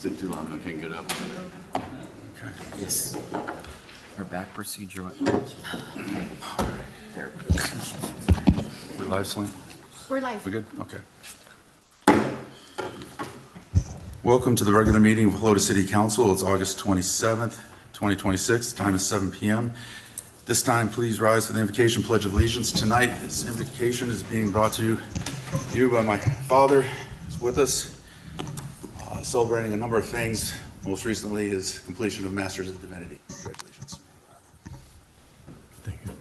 Sit too long, I can't get up. Okay. Yes. Our back procedure. There. We live, Celine? We're live. We good? Okay. Welcome to the regular meeting of Helotes City Council. It's August 27th, 2026. Time is 7 p.m. This time, please rise for the invocation, Pledge of Allegiance. Tonight, this invocation is being brought to you by my father, who's with us, celebrating a number of things. Most recently, his completion of Masters of Divinity. Congratulations. Thank you.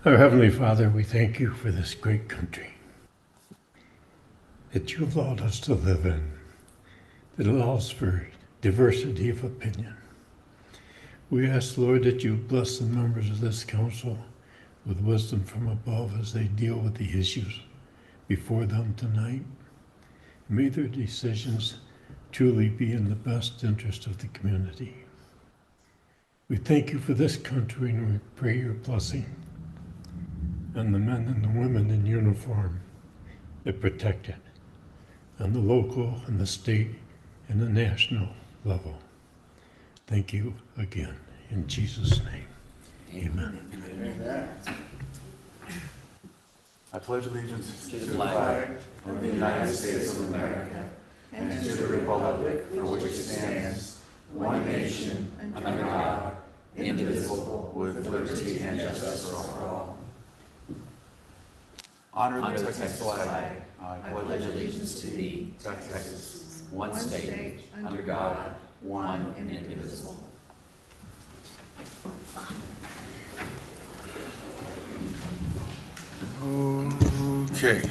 Our Heavenly Father, we thank you for this great country that you allowed us to live in, that allows for diversity of opinion. We ask, Lord, that you bless the members of this council with wisdom from above as they deal with the issues before them tonight. May their decisions truly be in the best interest of the community. We thank you for this country and we pray your blessing on the men and the women in uniform that protect it, on the local and the state and the national level. Thank you again. In Jesus' name, amen. Amen. I pledge allegiance to the flag of the United States of America and to the republic for which it stands, one nation, under God, indivisible, with liberty and justice for all. Honor the Texas flag. I pledge allegiance to thee, Texas, one state, under God, one and indivisible. Okay.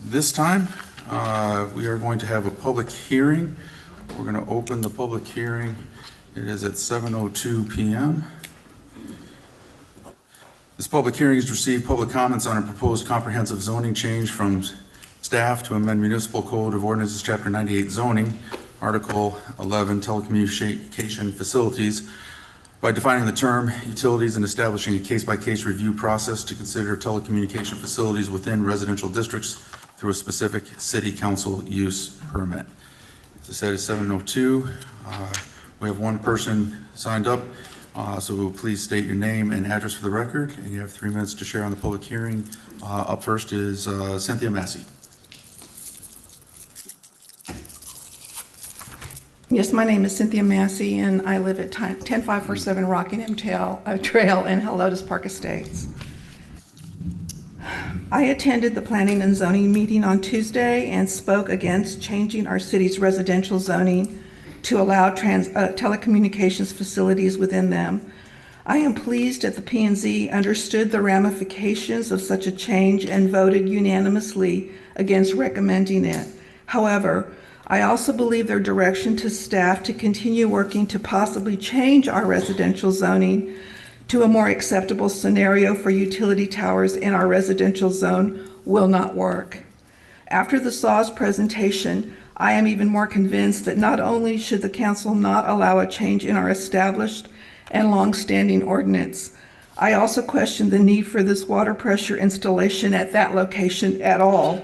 This time, we are going to have a public hearing. We're going to open the public hearing. It is at 7:02 p.m. This public hearing has received public comments on a proposed comprehensive zoning change from staff to amend Municipal Code of Ordinances, Chapter 98 zoning, Article 11, telecommunication facilities, by defining the term utilities and establishing a case-by-case review process to consider telecommunication facilities within residential districts through a specific city council use permit. As I said, it's 7:02. We have one person signed up, so please state your name and address for the record, and you have 3 minutes to share on the public hearing. Up first is Cynthia Massey. Yes, my name is Cynthia Massey, and I live at 10547 Rockingham Trail in Helotes Park Estates. I attended the Planning and Zoning meeting on Tuesday and spoke against changing our city's residential zoning to allow telecommunications facilities within them. I am pleased that the P&Z understood the ramifications of such a change and voted unanimously against recommending it. However, I also believe their direction to staff to continue working to possibly change our residential zoning to a more acceptable scenario for utility towers in our residential zone will not work. After the SAW's presentation, I am even more convinced that not only should the council not allow a change in our established and long-standing ordinance, I also question the need for this water pressure installation at that location at all.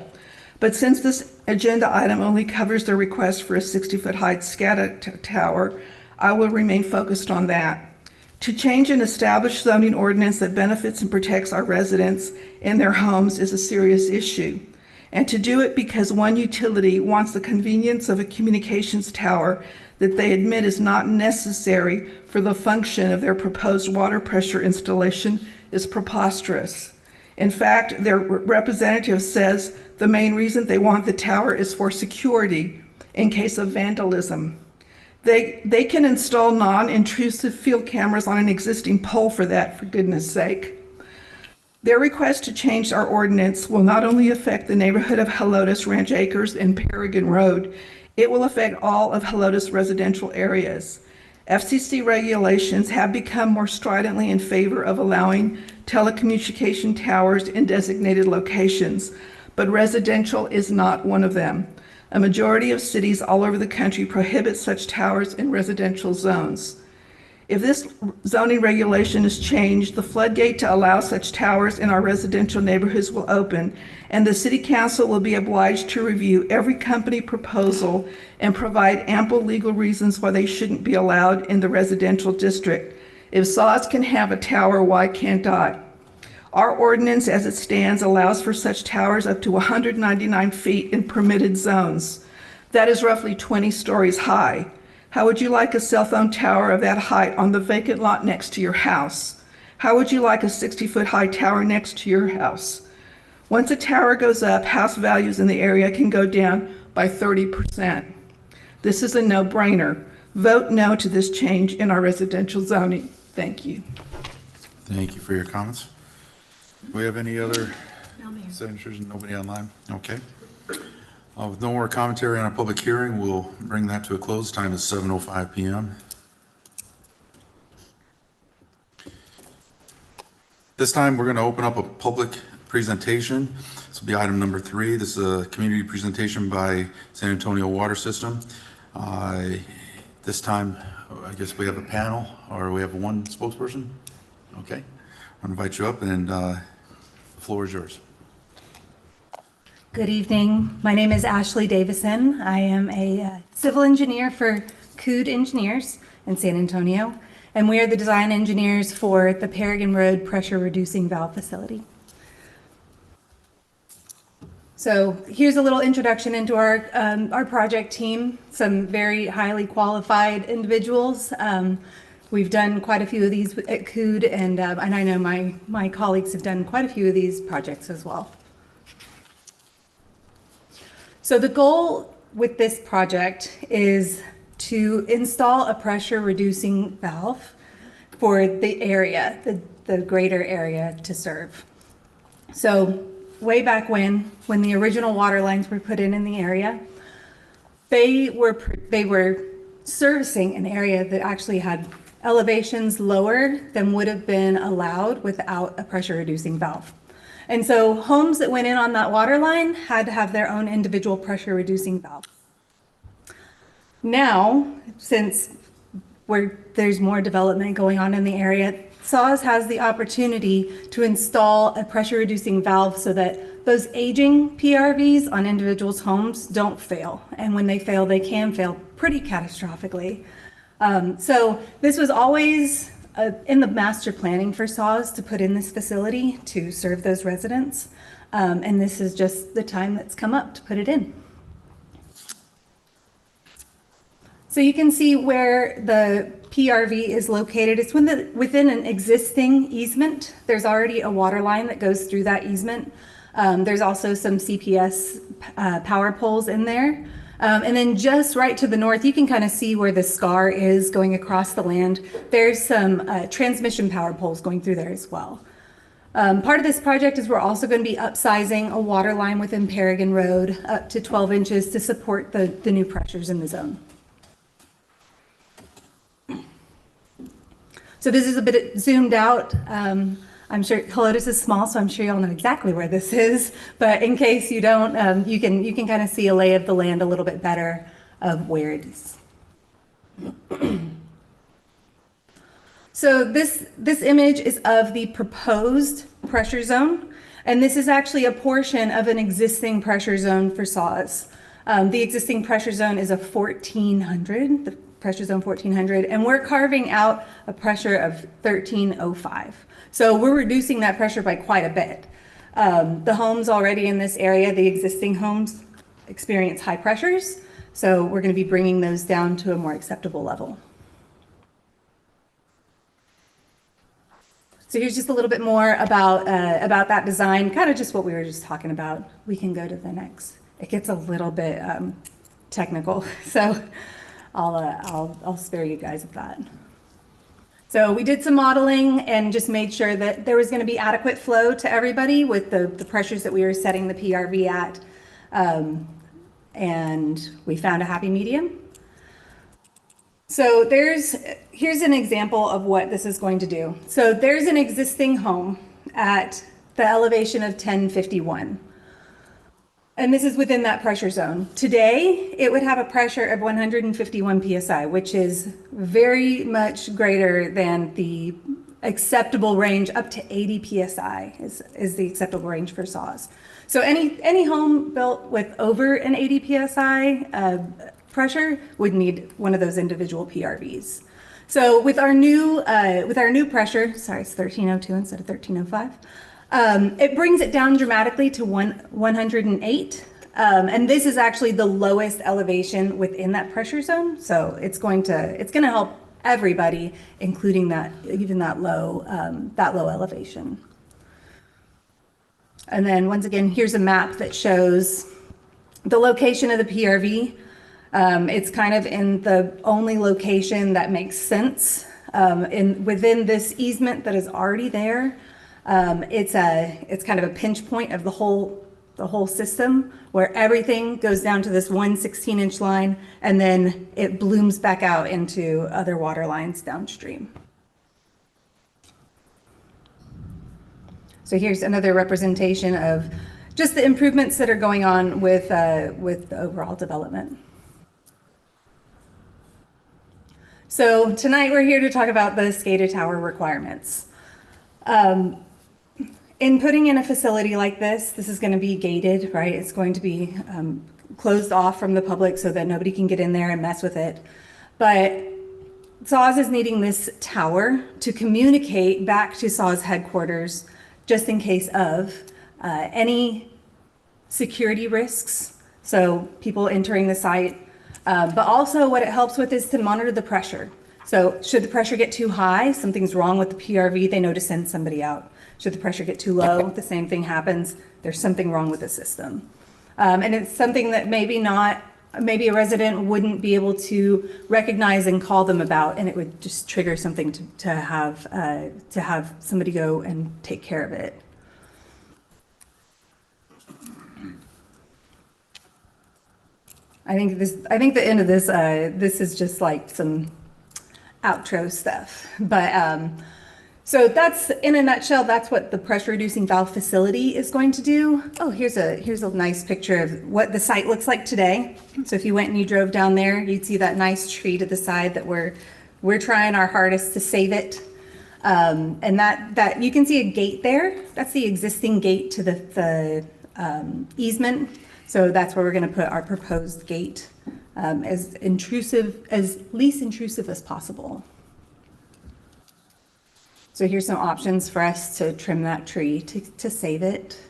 But since this agenda item only covers the request for a 60-foot high SCADA tower, I will remain focused on that. To change an established zoning ordinance that benefits and protects our residents and their homes is a serious issue. And to do it because one utility wants the convenience of a communications tower that they admit is not necessary for the function of their proposed water pressure installation is preposterous. In fact, their representative says the main reason they want the tower is for security in case of vandalism. They can install non-intrusive field cameras on an existing pole for that, for goodness sake. Their request to change our ordinance will not only affect the neighborhood of Helotes, Ranch Acres, and Paragon Road, it will affect all of Helotes residential areas. FCC regulations have become more stridently in favor of allowing telecommunication towers in designated locations, but residential is not one of them. A majority of cities all over the country prohibit such towers in residential zones. If this zoning regulation is changed, the floodgate to allow such towers in our residential neighborhoods will open, and the city council will be obliged to review every company proposal and provide ample legal reasons why they shouldn't be allowed in the residential district. If SAWS can have a tower, why can't I? Our ordinance as it stands allows for such towers up to 199 feet in permitted zones. That is roughly 20 stories high. How would you like a cell phone tower of that height on the vacant lot next to your house? How would you like a 60-foot high tower next to your house? Once a tower goes up, house values in the area can go down by 30%. This is a no-brainer. Vote no to this change in our residential zoning. Thank you. Thank you for your comments. Do we have any other signatures? Nobody online? Okay. With no more commentary on a public hearing, we'll bring that to a close. Time is 7:05 p.m. This time, we're going to open up a public presentation. This will be item number 3. This is a community presentation by San Antonio Water System. This time, I guess we have a panel, or we have one spokesperson. Okay. I'll invite you up, and the floor is yours. Good evening. My name is Ashley Davison. I am a civil engineer for Cood Engineers in San Antonio, and we are the design engineers for the Paragon Road Pressure Reducing Valve Facility. So here's a little introduction into our project team, some very highly qualified individuals. We've done quite a few of these at Cood, and I know my colleagues have done quite a few of these projects as well. So the goal with this project is to install a pressure reducing valve for the area, the greater area to serve. So way back when the original water lines were put in the area, they were servicing an area that actually had elevations lower than would have been allowed without a pressure reducing valve. And so homes that went in on that water line had to have their own individual pressure reducing valve. Now, since there's more development going on in the area, SAWS has the opportunity to install a pressure reducing valve so that those aging PRVs on individuals' homes don't fail. And when they fail, they can fail pretty catastrophically. So this was always in the master planning for SAWS to put in this facility to serve those residents. And this is just the time that's come up to put it in. So you can see where the PRV is located. It's within an existing easement. There's already a water line that goes through that easement. There's also some CPS power poles in there. And then just right to the north, you can kind of see where the scar is going across the land. There's some transmission power poles going through there as well. Part of this project is we're also going to be upsizing a water line within Paragon Road up to 12 inches to support the new pressures in the zone. So this is a bit zoomed out. I'm sure Helotes is small, so I'm sure you all know exactly where this is. But in case you don't, you can kind of see a lay of the land a little bit better of where it is. So this image is of the proposed pressure zone, and this is actually a portion of an existing pressure zone for SAWS. The existing pressure zone is a 1400, the pressure zone 1400, and we're carving out a pressure of 1305. So we're reducing that pressure by quite a bit. The homes already in this area, the existing homes, experience high pressures, so we're going to be bringing those down to a more acceptable level. So here's just a little bit more about that design, kind of just what we were just talking about. We can go to the next. It gets a little bit technical, so I'll spare you guys of that. So we did some modeling and just made sure that there was going to be adequate flow to everybody with the pressures that we were setting the PRV at. And we found a happy medium. So here's an example of what this is going to do. So there's an existing home at the elevation of 1051. And this is within that pressure zone. Today, it would have a pressure of 151 psi, which is very much greater than the acceptable range. Up to 80 psi is the acceptable range for saws. So any home built with over an 80 psi pressure would need one of those individual PRVs. So with our new pressure, sorry, it's 1302 instead of 1305. It brings it down dramatically to 108. And this is actually the lowest elevation within that pressure zone. So it's going to help everybody, including even that low elevation. And then once again, here's a map that shows the location of the PRV. It's kind of in the only location that makes sense within this easement that is already there. It's kind of a pinch point of the whole system where everything goes down to this 1/16-inch line, and then it blooms back out into other water lines downstream. So here's another representation of just the improvements that are going on with the overall development. So tonight we're here to talk about the SCADA tower requirements. In putting in a facility like this is going to be gated, right? It's going to be closed off from the public so that nobody can get in there and mess with it. But SAWS is needing this tower to communicate back to SAWS headquarters just in case of any security risks, so people entering the site. But also what it helps with is to monitor the pressure. So should the pressure get too high, something's wrong with the PRV, they know to send somebody out. Should the pressure get too low, the same thing happens. There's something wrong with the system. And it's something that maybe a resident wouldn't be able to recognize and call them about, and it would just trigger something to have somebody go and take care of it. I think the end of this, this is just like some outro stuff. But so that's, in a nutshell, that's what the pressure reducing valve facility is going to do. Oh, here's a nice picture of what the site looks like today. So if you went and you drove down there, you'd see that nice tree to the side that we're trying our hardest to save it. And that you can see a gate there. That's the existing gate to the easement. So that's where we're going to put our proposed gate, as least intrusive as possible. So here's some options for us to trim that tree to save it.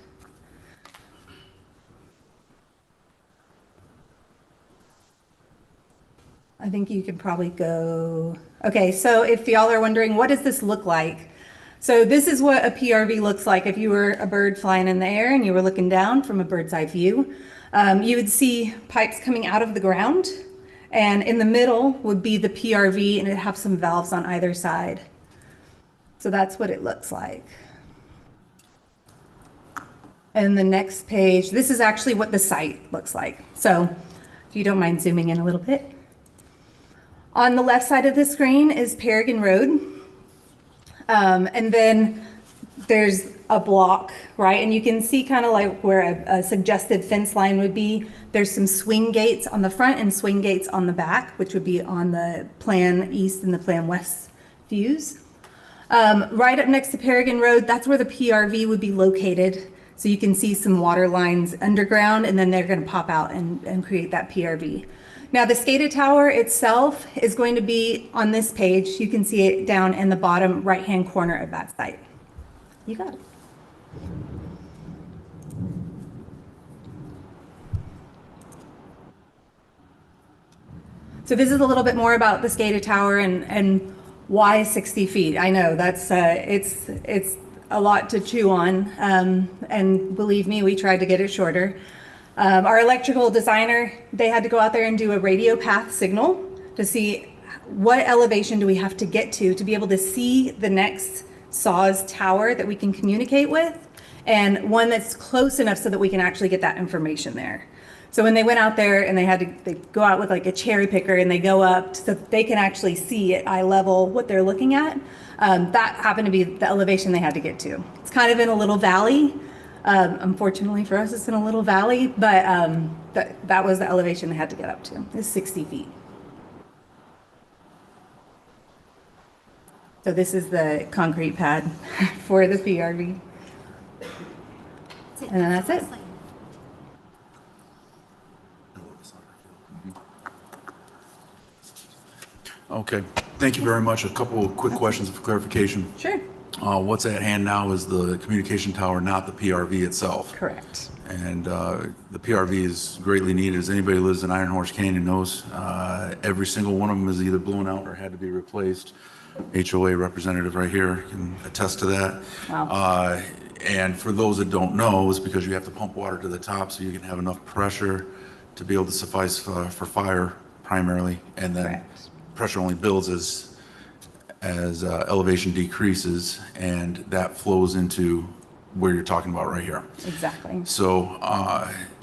I think you could probably go. Okay, so if y'all are wondering, what does this look like? So this is what a PRV looks like if you were a bird flying in the air and you were looking down from a bird's eye view. You would see pipes coming out of the ground, and in the middle would be the PRV, and it'd have some valves on either side. So that's what it looks like. And the next page, this is actually what the site looks like. So if you don't mind zooming in a little bit. On the left side of the screen is Paragon Road. And then there's a block, right? And you can see kind of like where a suggested fence line would be. There's some swing gates on the front and swing gates on the back, which would be on the Plan East and the Plan West views. Right up next to Paragon Road, that's where the PRV would be located. So you can see some water lines underground, and then they're going to pop out and create that PRV. Now the SCADA tower itself is going to be on this page. You can see it down in the bottom right-hand corner of that site. You got it. So this is a little bit more about the SCADA tower and why 60 feet. I know that's it's a lot to chew on, and believe me, we tried to get it shorter. Our electrical designer, they had to go out there and do a radio path signal to see what elevation do we have to get to be able to see the next SAWS tower that we can communicate with, and one that's close enough so that we can actually get that information there. So when they went out there and they go out with like a cherry picker and they go up so that they can actually see at eye level what they're looking at, that happened to be the elevation they had to get to. It's kind of in a little valley, Unfortunately for us, it's in a little valley, but that was the elevation they had to get up to. It's 60 feet. So this is the concrete pad for the PRV. And then that's it. Okay, thank you very much. A couple of quick questions for clarification. Sure. What's at hand now is the communication tower, not the PRV itself. Correct. And the PRV is greatly needed. As anybody who lives in Iron Horse Canyon knows, every single one of them is either blown out or had to be replaced. HOA representative right here can attest to that. Wow. And for those that don't know, it's because you have to pump water to the top so you can have enough pressure to be able to suffice for fire primarily. And then Correct. pressure only builds as elevation decreases, and that flows into where you're talking about right here. Exactly. So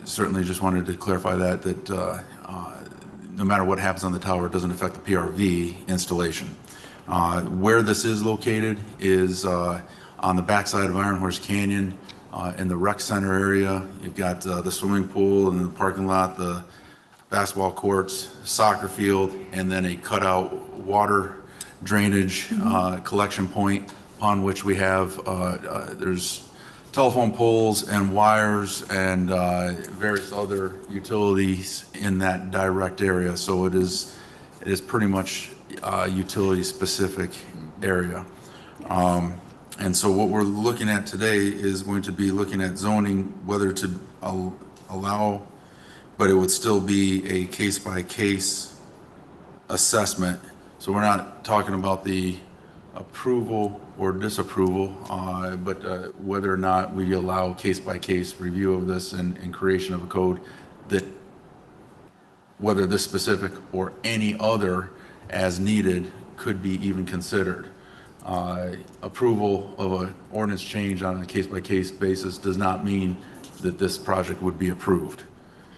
certainly just wanted to clarify that no matter what happens on the tower, it doesn't affect the PRV installation. Where this is located is on the backside of Iron Horse Canyon in the rec center area. You've got the swimming pool and the parking lot, the basketball courts, soccer field, and then a cutout water drainage collection point upon which we have, there's telephone poles and wires and various other utilities in that direct area. So it is pretty much a utility specific area. And so what we're looking at today is going to be looking at zoning, whether to allow, but it would still be a case-by-case assessment. So we're not talking about the approval or disapproval, but whether or not we allow case-by-case review of this and creation of a code that, whether this specific or any other as needed, could be even considered. Approval of an ordinance change on a case-by-case basis does not mean that this project would be approved.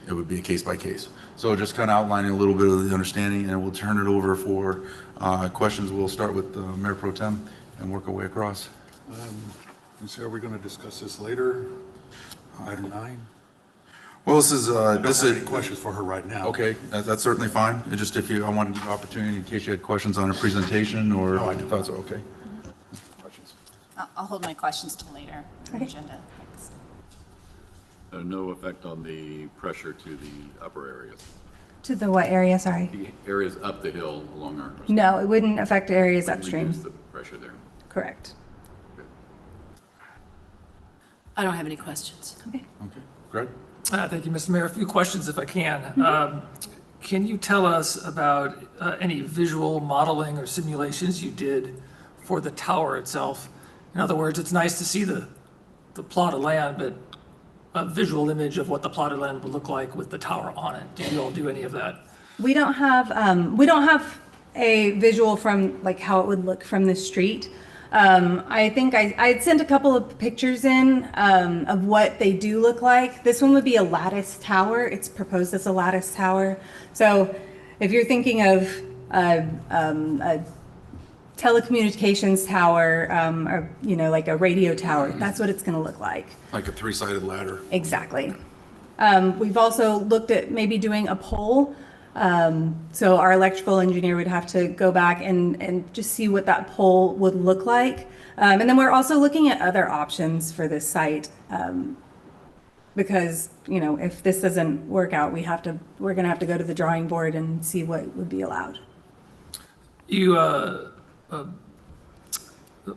It would be a case-by-case. So just kind of outlining a little bit of the understanding, and we'll turn it over for questions. We'll start with Mayor Pro Tem and work our way across. So are we going to discuss this later? Item 9? Well, this is I don't have any questions for her right now. okay. That's certainly fine. It just if you, I wanted to give you an opportunity in case you had questions on a presentation or No, I don't. thoughts. Okay. Questions? I'll hold my questions till later on the agenda. Thanks. No effect on the pressure to the upper areas, To the what area, sorry? the areas up the hill along our. No, it wouldn't affect areas upstream. Reduce the pressure there. Correct. I don't have any questions. Okay. Okay. Greg? Thank you, Mr. Mayor. A few questions if I can. Can you tell us about any visual modeling or simulations you did for the tower itself? In other words, it's nice to see the plot of land, but a visual image of what the plot of land would look like with the tower on it. Did you all do any of that? We don't have a visual from like how it would look from the street. I think I'd sent a couple of pictures in of what they do look like. This one would be a lattice tower. It's proposed as a lattice tower. So if you're thinking of a telecommunications tower or, you know, like a radio tower, that's what it's going to look like. Like a three-sided ladder. Exactly. We've also looked at maybe doing a pole. So our electrical engineer would have to go back and just see what that pole would look like. And then we're also looking at other options for this site. Because, you know, if this doesn't work out, we're going to have to go to the drawing board and see what would be allowed.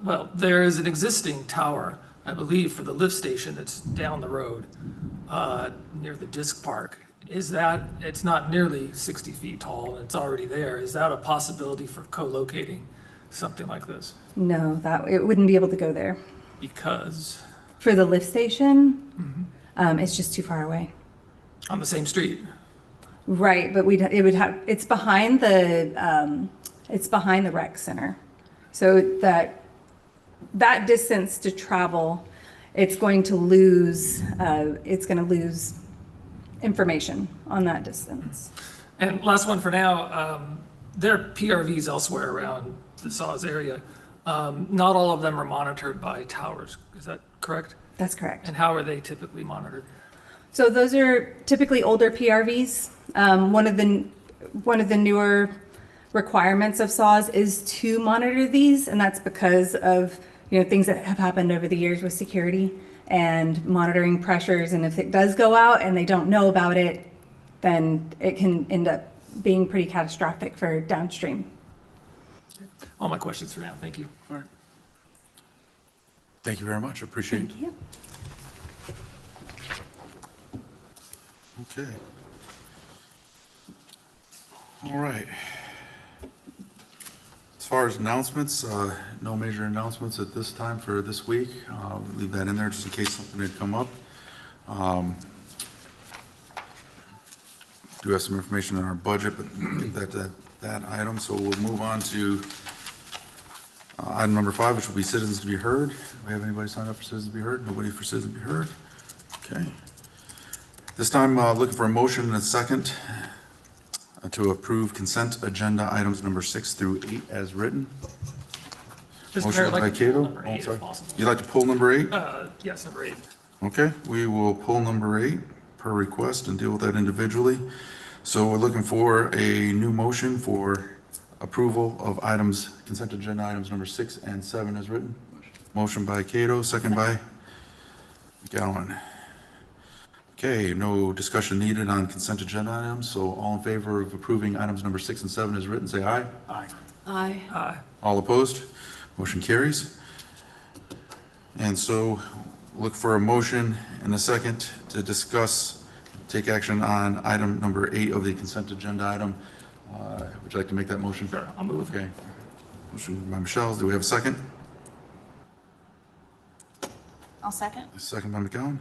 Well, there is an existing tower, I believe, for the lift station that's down the road near the disc park. It's not nearly 60 feet tall, and it's already there. Is that a possibility for co-locating something like this? No, it wouldn't be able to go there. Because For the lift station, it's just too far away. on the same street. Right, but it's behind the rec center. So that distance to travel, it's going to lose information on that distance. And last one for now, there are PRVs elsewhere around the Saws area. Not all of them are monitored by towers. Is that correct? That's correct. And how are they typically monitored? So those are typically older PRVs. One of the newer requirements of SAWS is to monitor these, and that's because of, things that have happened over the years with security and monitoring pressures. And if it does go out and they don't know about it, then it can end up being pretty catastrophic for downstream. All my questions for now. Thank you. All right. Thank you very much. Appreciate it. Thank you. Okay. All right. As far as announcements, no major announcements at this time for this week. Leave that in there just in case something had come up. Do have some information on our budget, but that item. So we'll move on to item number 5, which will be citizens to be heard. Do we have anybody signed up for citizens to be heard? Nobody for citizens to be heard? Okay. This time, looking for a motion and a second to approve consent agenda items number 6 through 8 as written. Mr. Motion Mayor, I'd by like to pull Cato. number Oh, 8 sorry. if possible. You'd like to pull number 8? Yes, number 8. Okay, we will pull number 8 per request and deal with that individually. So we're looking for a new motion for approval of items, consent agenda items number 6 and 7 as written. Motion by Cato, second by McGowan. Okay, no discussion needed on consent agenda items, so all in favor of approving items number 6 and 7 as written, say aye. Aye. Aye. Aye. All opposed? Motion carries. And so look for a motion and a second to discuss, take action on item number 8 of the consent agenda item. Would you like to make that motion? Sure, I'll move. Okay. Motion by Michelle. Do we have a second? I'll second. A second by McGowan.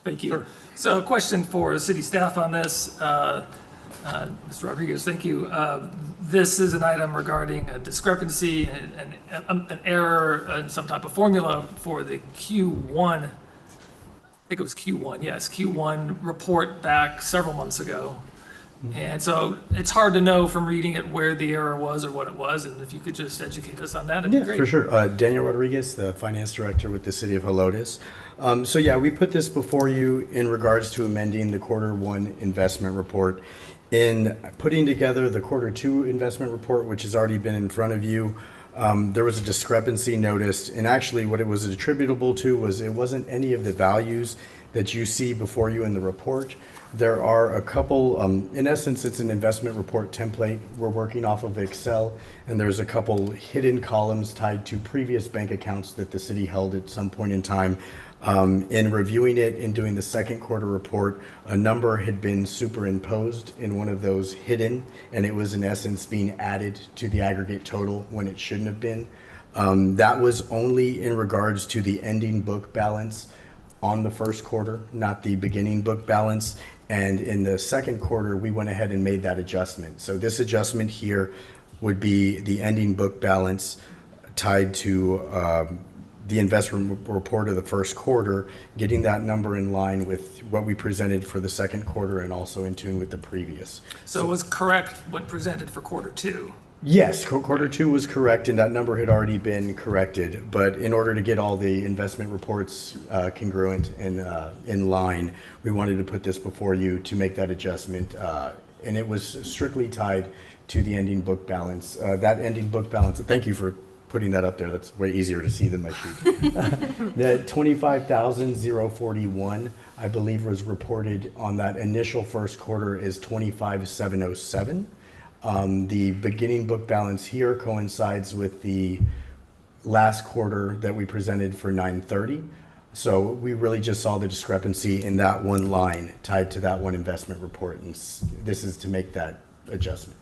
Thank you. So a question for city staff on this. Mr. Rodriguez, thank you. This is an item regarding a discrepancy and an error in some type of formula for the Q1, I think it was Q1, yes, Q1 report back several months ago. And so it's hard to know from reading it where the error was or what it was, and if you could just educate us on that, it'd be great. For sure. Daniel Rodriguez, the finance director with the city of Helotes. So yeah, we put this before you in regards to amending the Q1 investment report. In putting together the Q2 investment report, which has already been in front of you, there was a discrepancy noticed, and actually what it was attributable to was it wasn't any of the values that you see before you in the report. There are a couple, in essence, it's an investment report template. We're working off of Excel, and there's a couple hidden columns tied to previous bank accounts that the city held at some point in time. In reviewing it and doing the second quarter report, a number had been superimposed in one of those hidden, and it was in essence being added to the aggregate total when it shouldn't have been. That was only in regards to the ending book balance on the first quarter, not the beginning book balance. And in the second quarter, we went ahead and made that adjustment. So this adjustment here would be the ending book balance tied to the investment report of the first quarter, getting that number in line with what we presented for the second quarter and also in tune with the previous. So it was correct when presented for Q2. Yes, Q2 was correct, and that number had already been corrected. But in order to get all the investment reports congruent and in line, we wanted to put this before you to make that adjustment. And it was strictly tied to the ending book balance. That ending book balance, thank you for putting that up there. That's way easier to see than my sheet. The 25,041, I believe, was reported on that initial first quarter is 25,707. The beginning book balance here coincides with the last quarter that we presented for 9/30. So we really just saw the discrepancy in that one line tied to that one investment report, and this is to make that adjustment.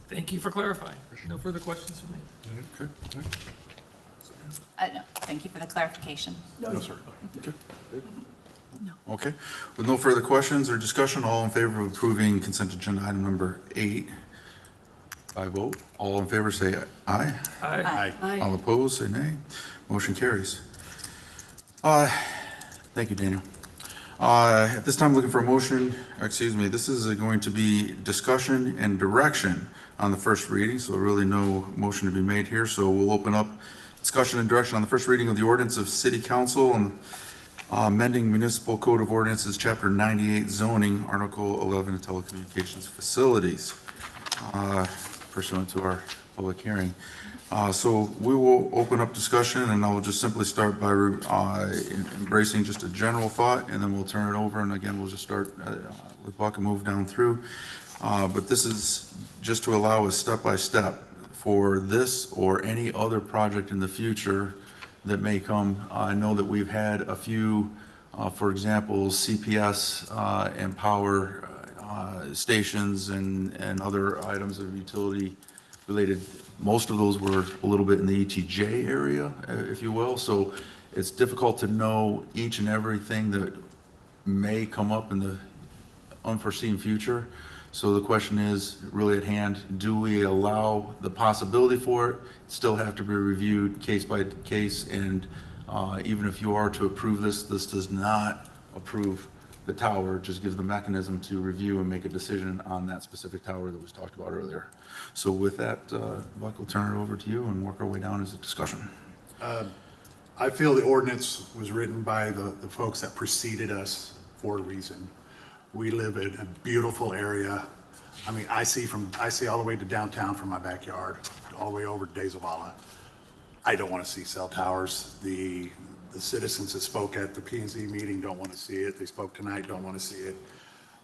Thank you for clarifying. No further questions from me. Okay. No, thank you for the clarification. No, sir. Okay. Okay. With no further questions or discussion, all in favor of approving consent agenda item number 8 by vote? All in favor say aye. Aye. All opposed say nay. Motion carries. Thank you, Daniel. At this time, looking for a motion, this is going to be discussion and direction on the first reading, so really no motion to be made here. So we'll open up Discussion and direction on the first reading of the ordinance of City Council and amending Municipal Code of Ordinances, Chapter 98 zoning, Article 11 telecommunications facilities, pursuant to our public hearing. So we will open up discussion, and I will just simply start by embracing just a general thought, and then we'll turn it over, and again, we'll just start with Buck and move down through. But this is just to allow us step by step for this or any other project in the future that may come. I know that we've had a few, for example, CPS and power stations and other items of utility related. Most of those were a little bit in the ETJ area, if you will. So it's difficult to know each and everything that may come up in the unforeseen future. So the question is really at hand, do we allow the possibility for it? Still have to be reviewed case by case, and even if you are to approve this, this does not approve the tower, it just gives the mechanism to review and make a decision on that specific tower that was talked about earlier. So with that, Buck, we'll turn it over to you and work our way down as a discussion. I feel the ordinance was written by the folks that preceded us for a reason. We live in a beautiful area. I mean, I see all the way to downtown from my backyard, all the way over to Days of Allah. I don't want to see cell towers. The citizens that spoke at the P&Z meeting don't want to see it. They spoke tonight, don't want to see it.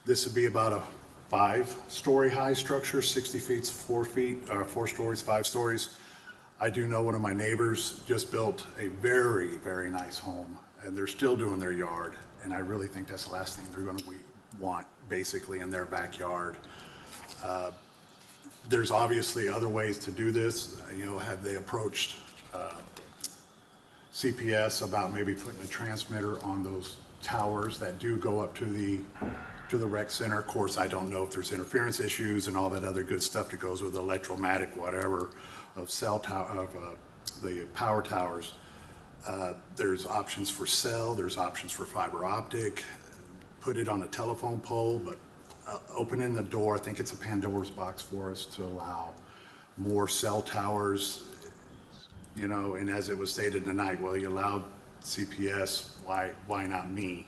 This would be about a 5-story high structure, 60 feet, 4 stories, 5 stories. I do know one of my neighbors just built a very, very nice home, and they're still doing their yard. And I really think that's the last thing they're going to want, basically, in their backyard. There's obviously other ways to do this. Have they approached CPS about maybe putting a transmitter on those towers that do go up to the rec center? Of course, I don't know if there's interference issues and all that other good stuff that goes with electromagnetic, whatever, of the power towers. There's options for cell, there's options for fiber optic, put it on a telephone pole, but opening the door, I think it's a Pandora's box for us to allow more cell towers, and as it was stated tonight, well, you allowed CPS, why not me?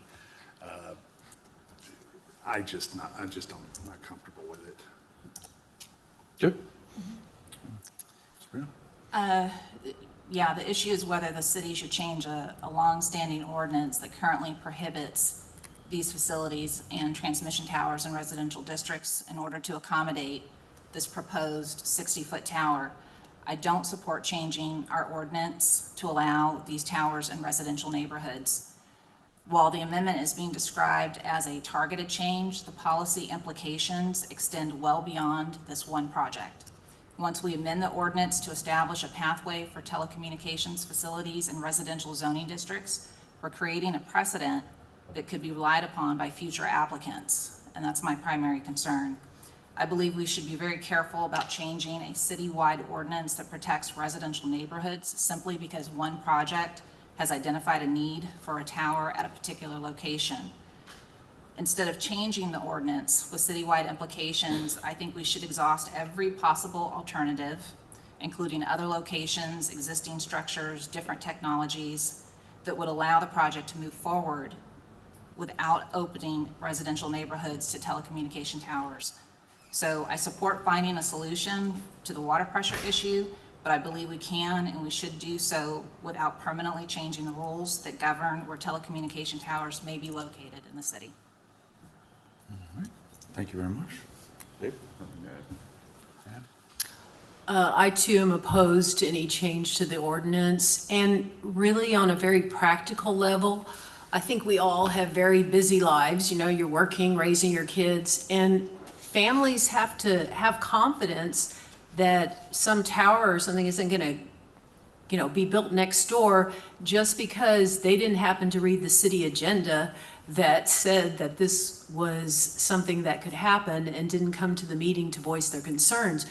I'm not comfortable with it. Good. Yeah, the issue is whether the city should change a long-standing ordinance that currently prohibits these facilities and transmission towers in residential districts in order to accommodate this proposed 60-foot tower. I don't support changing our ordinance to allow these towers in residential neighborhoods. While the amendment is being described as a targeted change, the policy implications extend well beyond this one project. Once we amend the ordinance to establish a pathway for telecommunications facilities in residential zoning districts, we're creating a precedent that could be relied upon by future applicants, and that's my primary concern. I believe we should be very careful about changing a citywide ordinance that protects residential neighborhoods simply because one project has identified a need for a tower at a particular location. Instead of changing the ordinance with citywide implications, I think we should exhaust every possible alternative, including other locations, existing structures, different technologies, that would allow the project to move forward without opening residential neighborhoods to telecommunication towers. So I support finding a solution to the water pressure issue, but I believe we can and we should do so without permanently changing the rules that govern where telecommunication towers may be located in the city. All right. Thank you very much. Dave? I too am opposed to any change to the ordinance, and really on a very practical level, I think we all have very busy lives. You're working, raising your kids, and families have to have confidence that some tower or something isn't going to, be built next door just because they didn't happen to read the city agenda that said that this was something that could happen and didn't come to the meeting to voice their concerns.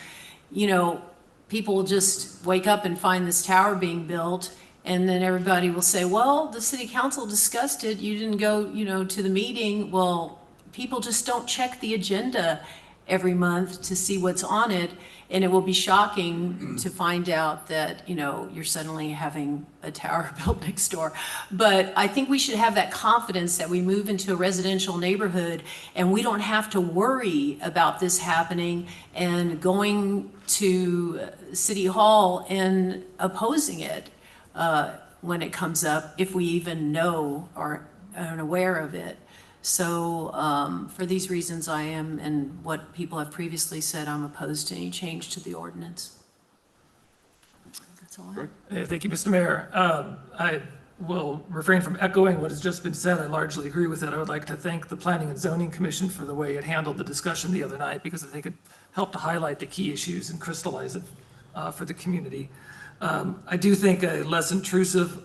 People will just wake up and find this tower being built, and then everybody will say, well, the city council discussed it, you didn't go, to the meeting. Well, people just don't check the agenda. every month to see what's on it. And it will be shocking to find out that, you're suddenly having a tower built next door. But I think we should have that confidence that we move into a residential neighborhood and we don't have to worry about this happening and going to City Hall and opposing it when it comes up, if we even know or are aware of it. So for these reasons, I am, and what people have previously said, I'm opposed to any change to the ordinance. That's all I have. Thank you, Mr. Mayor. I will refrain from echoing what has just been said. I largely agree with it. I would like to thank the Planning and Zoning Commission for the way it handled the discussion the other night, because I think it helped to highlight the key issues and crystallize it for the community. I do think a less intrusive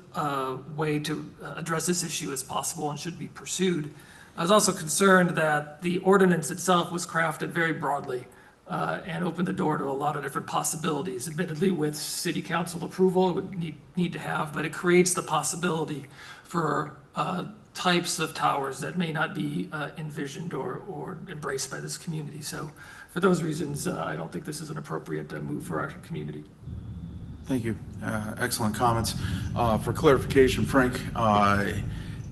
way to address this issue is possible and should be pursued. I was also concerned that the ordinance itself was crafted very broadly and opened the door to a lot of different possibilities. Admittedly, with city council approval, it would need to have, but it creates the possibility for types of towers that may not be envisioned or embraced by this community. So for those reasons, I don't think this is an appropriate move for our community. Thank you. Excellent comments. For clarification, Frank,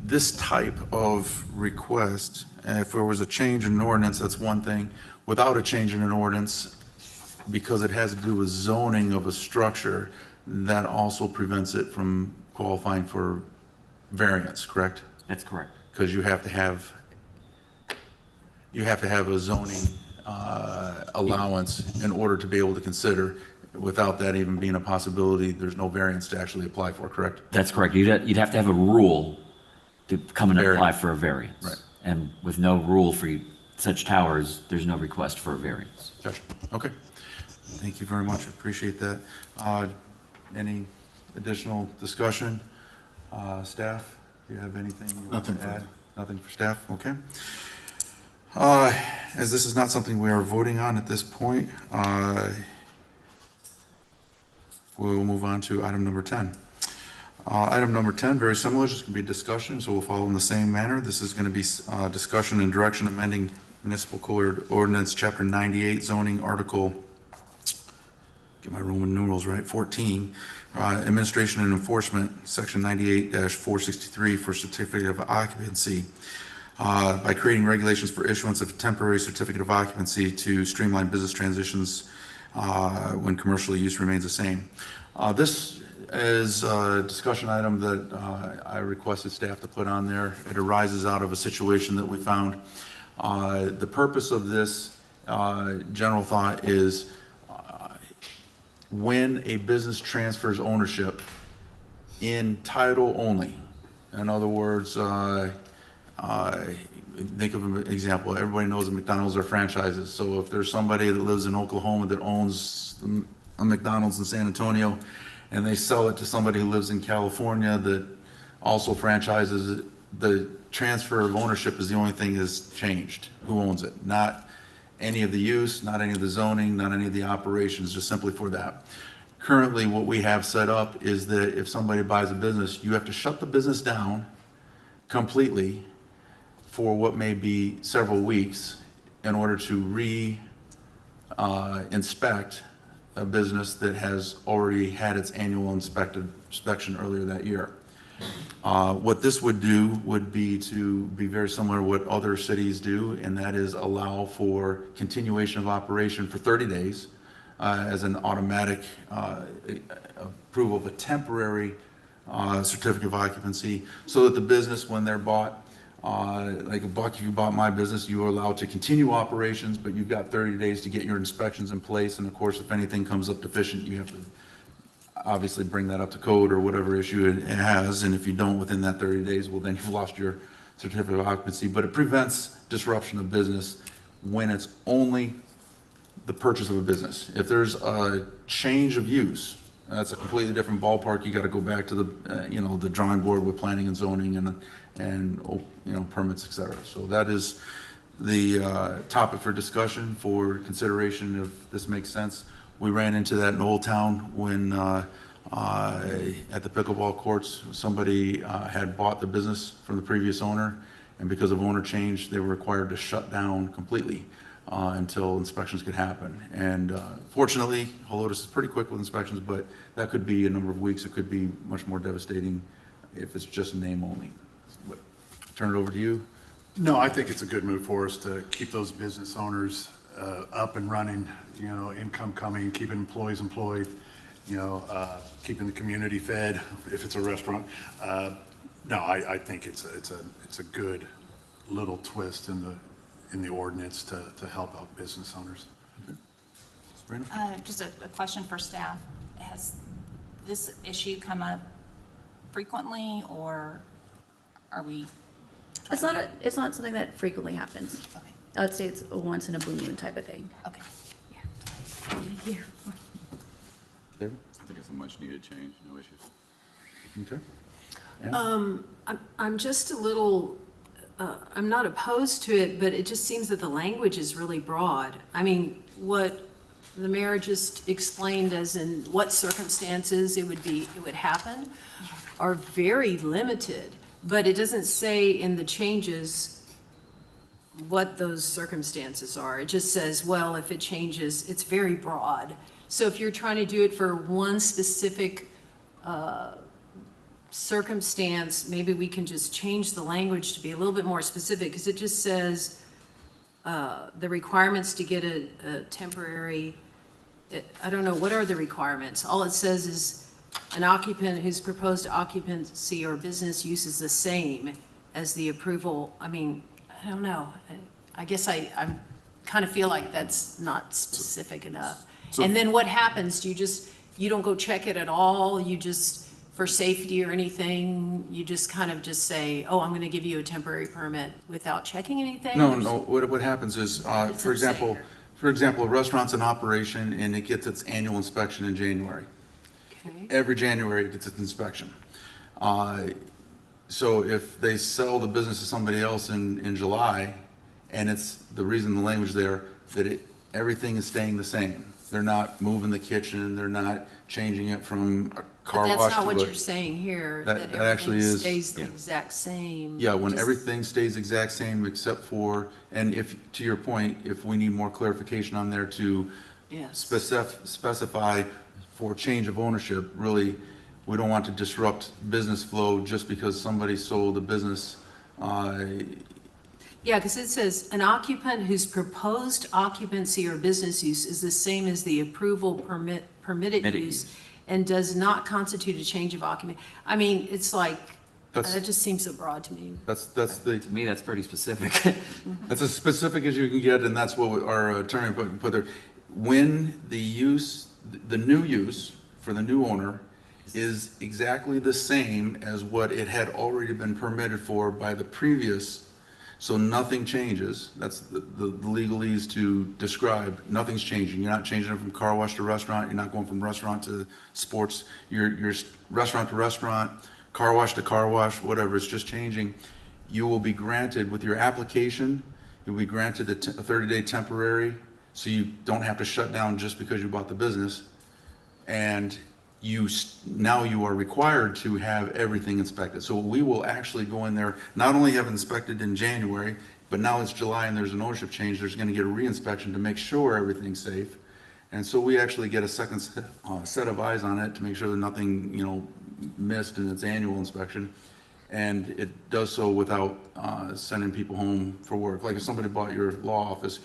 this type of request, if there was a change in an ordinance, that's one thing. Without a change in an ordinance, because it has to do with zoning of a structure, that also prevents it from qualifying for variance, correct? That's correct. Because you have to have a zoning allowance in order to be able to consider. Without that even being a possibility, there's no variance to actually apply for, correct? That's correct. You'd have to have a rule to come and apply for a variance. Right. And with no rule for such towers, there's no request for a variance. Gotcha. Okay. Thank you very much. Appreciate that. Any additional discussion? Staff, do you have anything you want to add? Nothing for staff? Okay. As this is not something we are voting on at this point, we'll move on to item number 10. Item number 10, very similar, just going to be discussion, so we'll follow in the same manner. This is going to be discussion and direction amending Municipal Code Ordinance, Chapter 98, zoning article, get my Roman numerals right, 14, administration and enforcement, section 98-463 for certificate of occupancy, by creating regulations for issuance of temporary certificate of occupancy to streamline business transitions when commercial use remains the same. This is a discussion item that I requested staff to put on there. It arises out of a situation that we found. The purpose of this general thought is when a business transfers ownership in title only. In other words, think of an example. Everybody knows that McDonald's are franchises. So if there's somebody that lives in Oklahoma that owns a McDonald's in San Antonio, and they sell it to somebody who lives in California that also franchises it, the transfer of ownership is the only thing that's changed. Who owns it? Not any of the use, not any of the zoning, not any of the operations, just simply for that. Currently, what we have set up is that if somebody buys a business, you have to shut the business down completely for what may be several weeks in order to re-inspect a business that has already had its annual inspection earlier that year. What this would do would be to be very similar to what other cities do, and that is allow for continuation of operation for 30 days as an automatic approval of a temporary certificate of occupancy, so that the business, when they're bought, like a buck, if you bought my business, you are allowed to continue operations, but you've got 30 days to get your inspections in place. And of course, if anything comes up deficient, you have to obviously bring that up to code or whatever issue it has. And if you don't within that 30 days, well, then you've lost your certificate of occupancy. But it prevents disruption of business when it's only the purchase of a business. If there's a change of use, that's a completely different ballpark. You got to go back to the, the drawing board with planning and zoning and permits, et cetera. So that is the topic for discussion, for consideration, if this makes sense. We ran into that in Old Town when at the pickleball courts, somebody had bought the business from the previous owner, and because of owner change, they were required to shut down completely. until inspections could happen. And fortunately, Helotes is pretty quick with inspections, but that could be a number of weeks. It could be much more devastating if it's just name only. But turn it over to you. No, I think it's a good move for us to keep those business owners up and running, you know, income coming, keeping employees employed, you know, keeping the community fed if it's a restaurant. No, I think it's a good little twist in the ordinance to help out business owners. Just a question for staff. Has this issue come up frequently, or are we? It's not something that frequently happens. Okay, I would say it's a once in a blue moon type of thing. okay. Thank you. David? I think it's a much needed change, no issues. Okay. I'm just a little, I'm not opposed to it, but it just seems that the language is really broad. I mean, what the mayor just explained as in what circumstances it would happen are very limited, but it doesn't say in the changes what those circumstances are. It just says, well, if it changes, it's very broad. So if you're trying to do it for one specific circumstance, maybe we can just change the language to be a little bit more specific, because it just says the requirements to get a temporary, I don't know, what are the requirements? All it says is an occupant whose proposed occupancy or business use is the same as the approval. I mean, I don't know. I guess I'm kind of feel like that's not specific enough. And then what happens? You don't go check it at all? You just, for safety or anything, you just kind of just say, oh, I'm going to give you a temporary permit without checking anything? No. What happens is, for example, a restaurant's in operation and it gets its annual inspection in January. Okay. Every January it gets its inspection. So if they sell the business to somebody else in July, and it's the reason the language there, that everything is staying the same. They're not moving the kitchen, they're not changing it from a car But wash that's not what to you're saying here, That that actually everything is- stays the exact same. Yeah, when Just- everything stays exact same except for, and if, to your point, if we need more clarification on there to Yes. specify for change of ownership, really, we don't want to disrupt business flow just because somebody sold a business. Yeah, because it says an occupant whose proposed occupancy or business use is the same as the approval permitted Permitted use use. and does not constitute a change of occupant. I mean, it's like, That's- that just seems so broad to me. That's To me, that's pretty specific. That's as specific as you can get, and that's what our attorney put there. When the new use for the new owner is exactly the same as what it had already been permitted for by the previous, so nothing changes. That's the legalese to describe, nothing's changing. You're not changing it from car wash to restaurant, you're not going from restaurant to sports, you're restaurant to restaurant, car wash to car wash, whatever, it's just changing. You will be granted, with your application, you'll be granted a 30-day temporary, so you don't have to shut down just because you bought the business. And now you are required to have everything inspected. So we will actually go in there, not only have inspected in January, but now it's July and there's an ownership change, there's gonna get a reinspection to make sure everything's safe. And so we actually get a second set of eyes on it to make sure that nothing, missed in its annual inspection. And it does so without sending people home for work. Like if somebody bought your law office,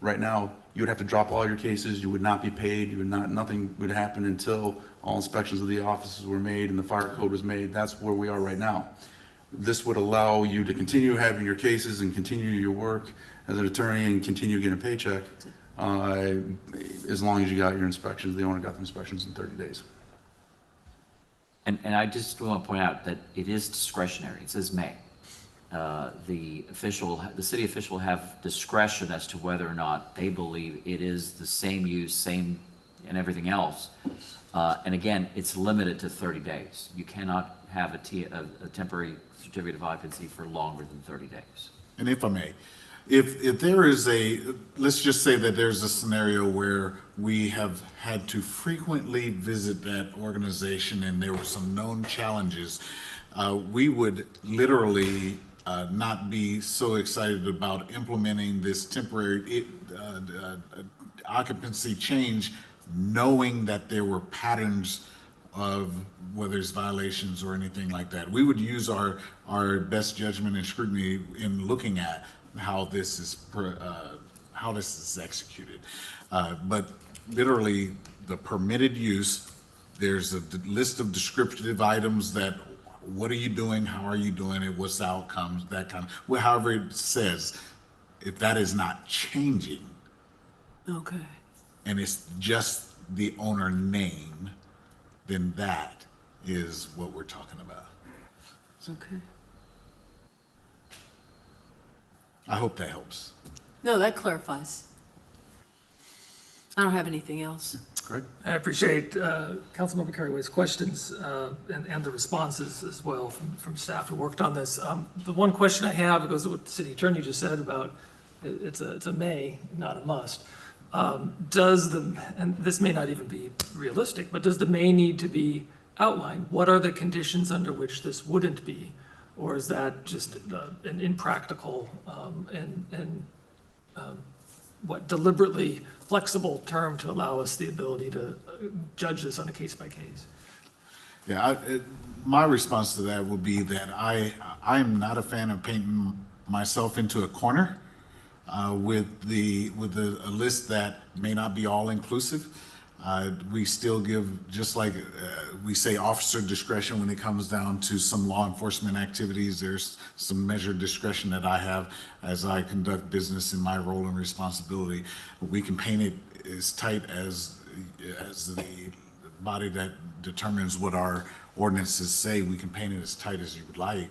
right now, you would have to drop all your cases, you would not be paid, nothing would happen until all inspections of the offices were made and the fire code was made. That's where we are right now. This would allow you to continue having your cases and continue your work as an attorney and continue getting a paycheck as long as you got your inspections. The owner got the inspections in 30 days. And I just want to point out that it is discretionary. It says may. The city official have discretion as to whether or not they believe it is the same use, same and everything else. And again, it's limited to 30 days. You cannot have a temporary certificate of occupancy for longer than 30 days. And if I may, if there is let's just say that there's a scenario where we have had to frequently visit that organization and there were some known challenges, we would literally not be so excited about implementing this temporary occupancy change, knowing that there were patterns of whether it's violations or anything like that. We would use our best judgment and scrutiny in looking at how this is executed. But literally, the permitted use, there's a list of descriptive items that, what are you doing, how are you doing it, what's the outcomes, that kind of, well, however it says, if that is not changing, Okay. and it's just the owner name, then that is what we're talking about. Okay. I hope that helps. No, that clarifies. I don't have anything else. Greg? I appreciate Councilmember Carraway's questions and the responses as well from staff who worked on this. The one question I have goes to what the city attorney just said about it's a may, not a must. And this may not even be realistic, but does the may need to be outlined? What are the conditions under which this wouldn't be? Or is that just an impractical and deliberately flexible term to allow us the ability to judge this on a case by case? Yeah, my response to that would be that I'm not a fan of painting myself into a corner with a list that may not be all inclusive. We still give, just like we say, officer discretion when it comes down to some law enforcement activities. There's some measured discretion that I have as I conduct business in my role and responsibility. We can paint it as tight as the body that determines what our ordinances say. We can paint it as tight as you would like.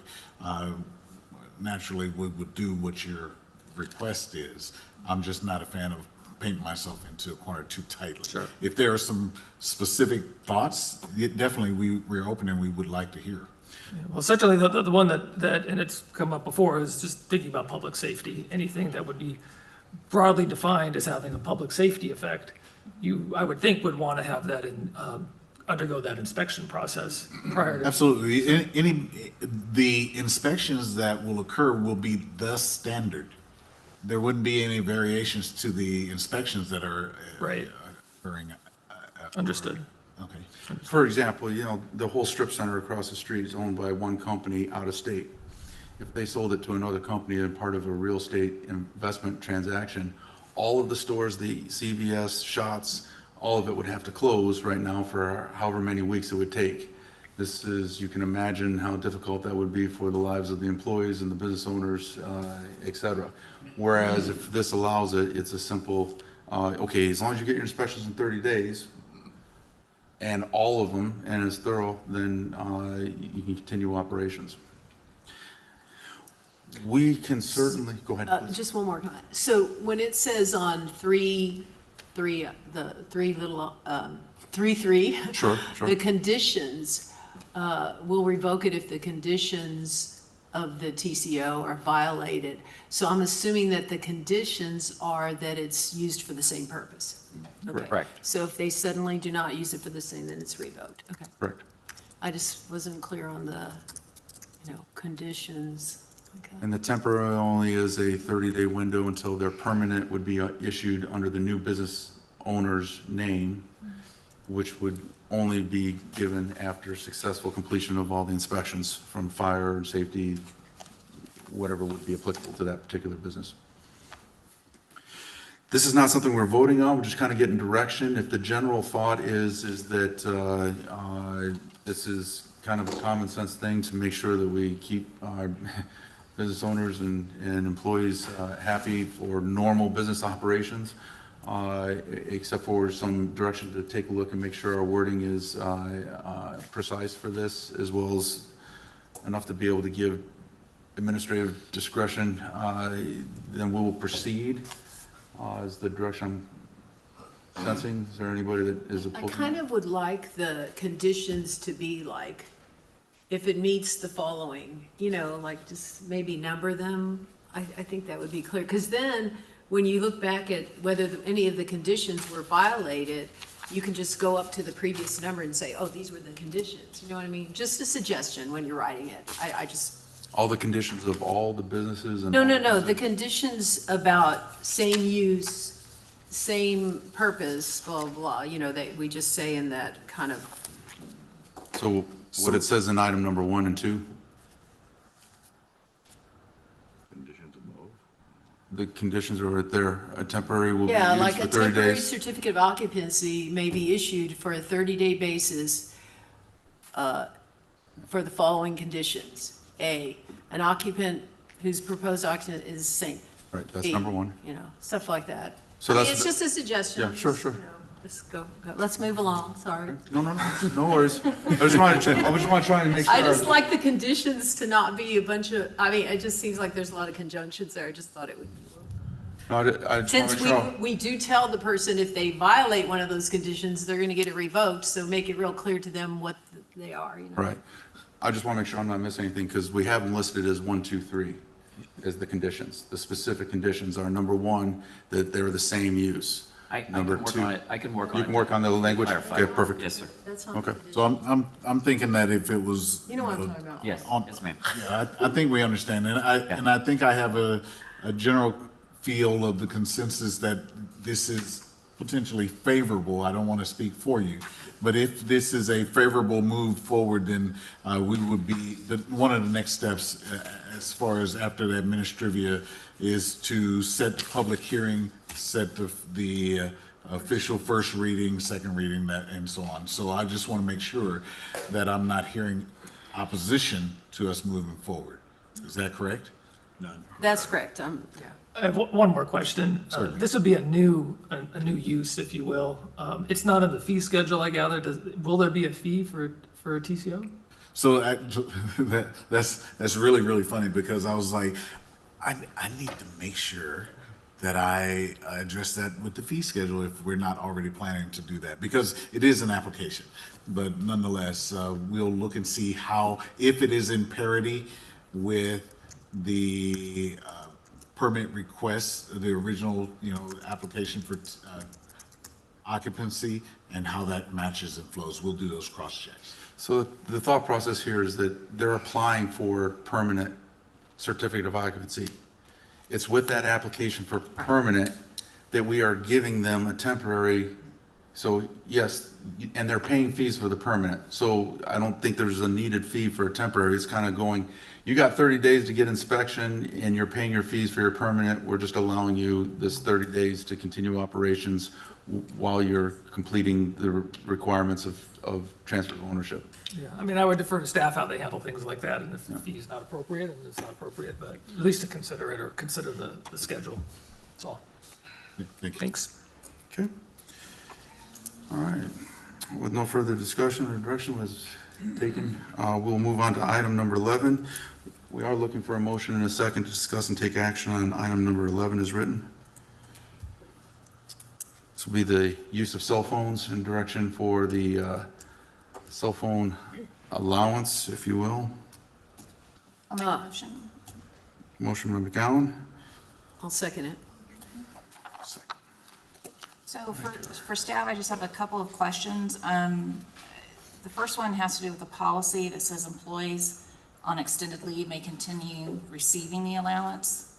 Naturally, we would do what your request is. I'm just not a fan of painting myself into a corner too tightly. Sure. If there are some specific thoughts, definitely we're open and we would like to hear. Yeah, well, certainly the one that, and it's come up before, is just thinking about public safety. Anything that would be broadly defined as having a public safety effect, I would think would want to have that undergo that inspection process prior to. Absolutely. The inspections that will occur will be the standard. There wouldn't be any variations to the inspections that are Right. occurring. Understood. Okay. For example, the whole strip center across the street is owned by one company out of state. If they sold it to another company and part of a real estate investment transaction, all of the stores, the CVS, Shots, all of it would have to close right now for however many weeks it would take. You can imagine how difficult that would be for the lives of the employees and the business owners, et cetera. Whereas if this allows it, it's a simple, okay, as long as you get your inspections in 30 days and all of them, and it's thorough, then you can continue operations. We can certainly, go ahead, please. Just one more comment. So when it says on three, Sure. the conditions, we'll revoke it if the conditions of the TCO are violated. So I'm assuming that the conditions are that it's used for the same purpose. Okay. Correct. So if they suddenly do not use it for the same, then it's revoked. Okay. Correct. I just wasn't clear on the, conditions. Okay. And the temporary only is a 30-day window until their permanent would be issued under the new business owner's name, which would only be given after successful completion of all the inspections from fire and safety, whatever would be applicable to that particular business. This is not something we're voting on, we're just kind of getting direction. If the general thought is that this is kind of a common sense thing to make sure that we keep our business owners and employees happy for normal business operations, except for some direction to take a look and make sure our wording is precise for this, as well as enough to be able to give administrative discretion, then we will proceed. Is the direction I'm sensing? Is there anybody that is I opposed? kind of would like the conditions to be like, if it meets the following, like just maybe number them. I think that would be clear. Because then when you look back at whether any of the conditions were violated, you can just go up to the previous number and say, oh, these were the conditions. You know what I mean? Just a suggestion when you're writing it. I just All the conditions of all the businesses and. No, the conditions about same use, same purpose, blah, blah, blah, you know, that we just say in that kind of, So what it says in item number 1 and 2, Conditions above. the conditions are right there. A temporary will be yeah, used like for a 30 temporary days. certificate of occupancy may be issued for a 30-day basis for the following conditions. A, an occupant whose proposed occupant is the same. Right, that's B, number 1. You know, stuff like that. So I mean, that's it's the- just a suggestion. Yeah, sure, just, sure. you know, Just go, let's move along, sorry. No, no worries. I just want to try and make sure. I just like the conditions to not be a bunch of, I mean, it just seems like there's a lot of conjunctions there. I just thought it would. No, I just want to Since make sure. we do tell the person if they violate one of those conditions, they're gonna get it revoked, so make it real clear to them what they are, you know? Right. I just want to make sure I'm not missing anything because we have them listed as 1, 2, 3 as the conditions. The specific conditions are number 1, that they're the same use. I can Number work 2. on it. I can work on it. You can work on the language? Clarify. Okay, perfect. Yes, sir. That's not Okay. the condition. So I'm thinking that if it was. You know what I'm talking about? Yes, On- yes, ma'am. Yeah, I think we understand, and I think I have a general feel of the consensus that this is potentially favorable. I don't want to speak for you, but if this is a favorable move forward, then we would be, one of the next steps as far as after the administrivia is to set the public hearing, set the official first reading, second reading, that, and so on. So I just want to make sure that I'm not hearing opposition to us moving forward. Is that correct? None. That's correct, yeah. I have one more question. This would be a new use, if you will. It's not in the fee schedule, I gather. Will there be a fee for a TCO? So that's really, really funny because I was like, I need to make sure that I address that with the fee schedule if we're not already planning to do that, because it is an application. But nonetheless, we'll look and see how, if it is in parity with the permit request, the original, application for occupancy, and how that matches and flows. We'll do those cross checks. So the thought process here is that they're applying for permanent certificate of occupancy. It's with that application for permanent that we are giving them a temporary, so yes, and they're paying fees for the permanent. So I don't think there's a needed fee for a temporary. It's kind of going, you got 30 days to get inspection and you're paying your fees for your permanent. We're just allowing you this 30 days to continue operations while you're completing the requirements of transfer of ownership. Yeah, I mean, I would defer to staff how they handle things like that, and if the fee is not appropriate, and it's not appropriate, but at least to consider it or consider the schedule. That's all. Thank you. Thanks. Okay. All right. With no further discussion or direction was taken, we'll move on to item number 11. We are looking for a motion and a second to discuss and take action on item number 11 as written. This will be the use of cell phones and direction for the cell phone allowance, if you will. I'll make a motion. Motion by McGowan. I'll second it. So for staff, I just have a couple of questions. The first one has to do with the policy that says employees on extended leave may continue receiving the allowance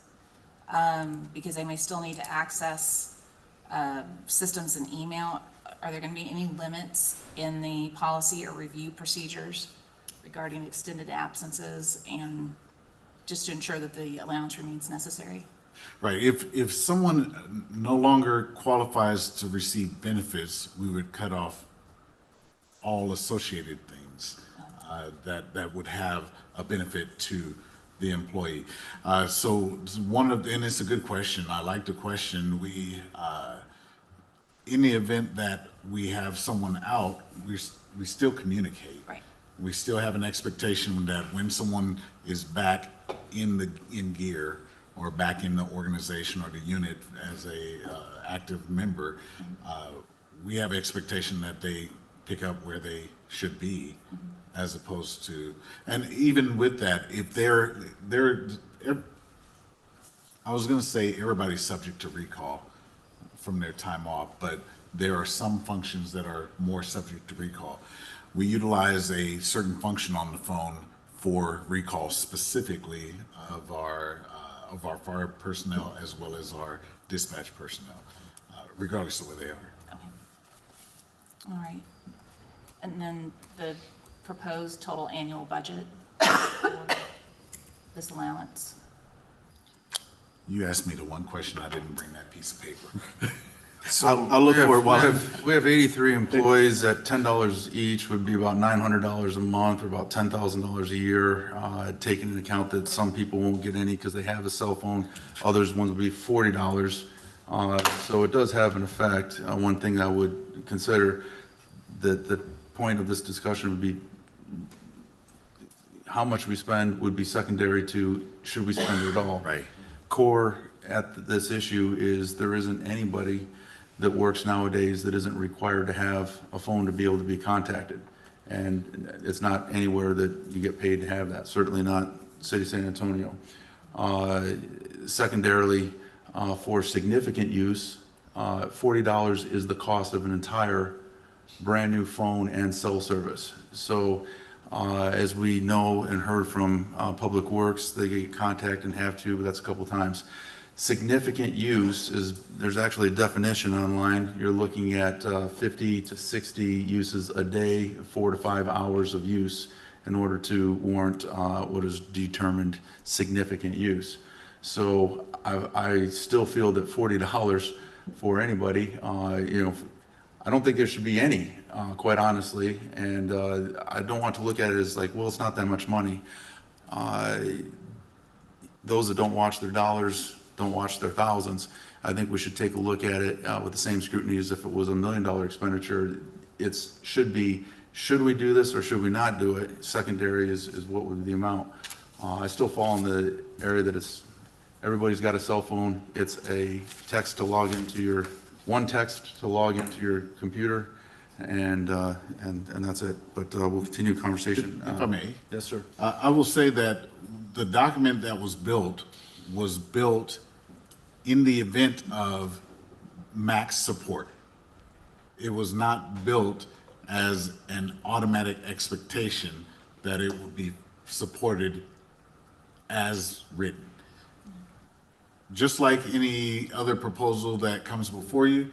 because they may still need to access systems and email. Are there going to be any limits in the policy or review procedures regarding extended absences and just to ensure that the allowance remains necessary? Right. If someone no longer qualifies to receive benefits, we would cut off all associated things that would have a benefit to the employee. So and it's a good question. I like the question. In the event that we have someone out, we still communicate. Right. We still have an expectation that when someone is back in gear or back in the organization or the unit as a active member, we have expectation that they pick up where they should be, as opposed to, and even with that, if I was gonna say everybody's subject to recall from their time off, but there are some functions that are more subject to recall. We utilize a certain function on the phone for recall specifically of our fire personnel as well as our dispatch personnel, regardless of where they are. Okay. All right. And then the proposed total annual budget for this allowance. You asked me the one question, I didn't bring that piece of paper. So I'll look for it while. we have 83 employees at $10 each would be about $900 a month, or about $10,000 a year. Taking into account that some people won't get any because they have a cell phone, others ones will be $40. So it does have an effect. One thing I would consider, that the point of this discussion would be how much we spend would be secondary to should we spend it at all. Right. Core at this issue is there isn't anybody that works nowadays that isn't required to have a phone to be able to be contacted. And it's not anywhere that you get paid to have that, certainly not City of San Antonio. Secondarily, for significant use, $40 is the cost of an entire brand-new phone and cell service. So as we know and heard from Public Works, they get contact and have to, but that's a couple times. Significant use is, there's actually a definition online. You're looking at 50 to 60 uses a day, 4 to 5 hours of use in order to warrant what is determined significant use. So I still feel that $40 for anybody, I don't think there should be any, quite honestly. And I don't want to look at it as like, well, it's not that much money. Those that don't watch their dollars don't watch their thousands. I think we should take a look at it with the same scrutiny as if it was $1 million expenditure. Should we do this or should we not do it? Secondary is what would be the amount. I still fall in the area that everybody's got a cell phone. It's a text to log into your, one text to log into your computer, and that's it. But we'll continue conversation. If I may. Yes, sir. I will say that the document that was built in the event of max support. It was not built as an automatic expectation that it would be supported as written. Just like any other proposal that comes before you,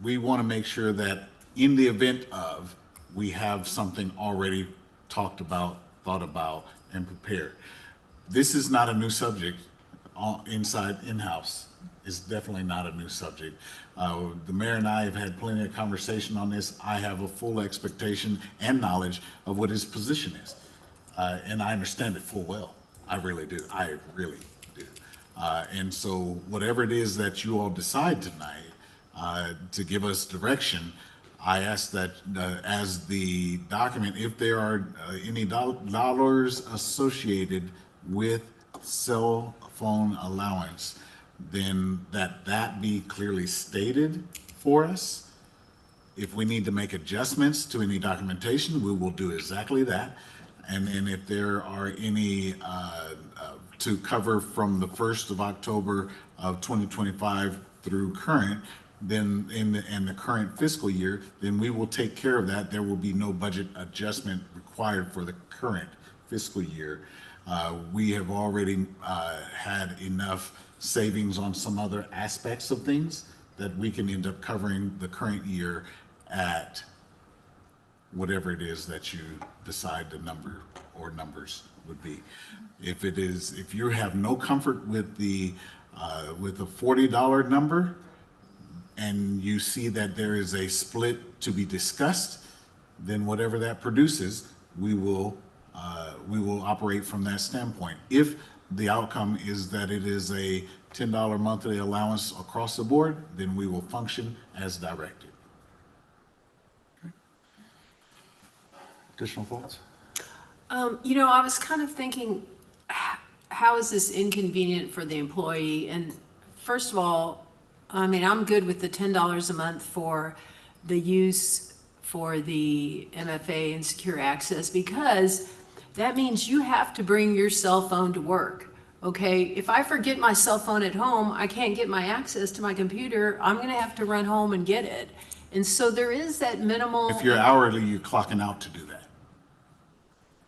we want to make sure that in the event of, we have something already talked about, thought about, and prepared. This is not a new subject in-house. It's definitely not a new subject. The mayor and I have had plenty of conversation on this. I have a full expectation and knowledge of what his position is. And I understand it full well. I really do. I really do. And so whatever it is that you all decide tonight to give us direction, I ask that as the document, if there are any dollars associated with cell phone allowance, then that be clearly stated for us. If we need to make adjustments to any documentation, we will do exactly that. And then if there are any to cover from the 1st of October of 2025 through current, then in the current fiscal year, then we will take care of that. There will be no budget adjustment required for the current fiscal year. We have already had enough savings on some other aspects of things that we can end up covering the current year at whatever it is that you decide the number or numbers would be. If you have no comfort with the $40 number, and you see that there is a split to be discussed, then whatever that produces, we will operate from that standpoint. If the outcome is that it is a $10 monthly allowance across the board, then we will function as directed. Additional thoughts? I was kind of thinking, how is this inconvenient for the employee? And first of all, I mean, I'm good with the $10 a month for the use for the MFA and secure access, because that means you have to bring your cell phone to work. Okay, if I forget my cell phone at home, I can't get my access to my computer. I'm gonna have to run home and get it. And so there is that minimal. If you're hourly, you're clocking out to do that.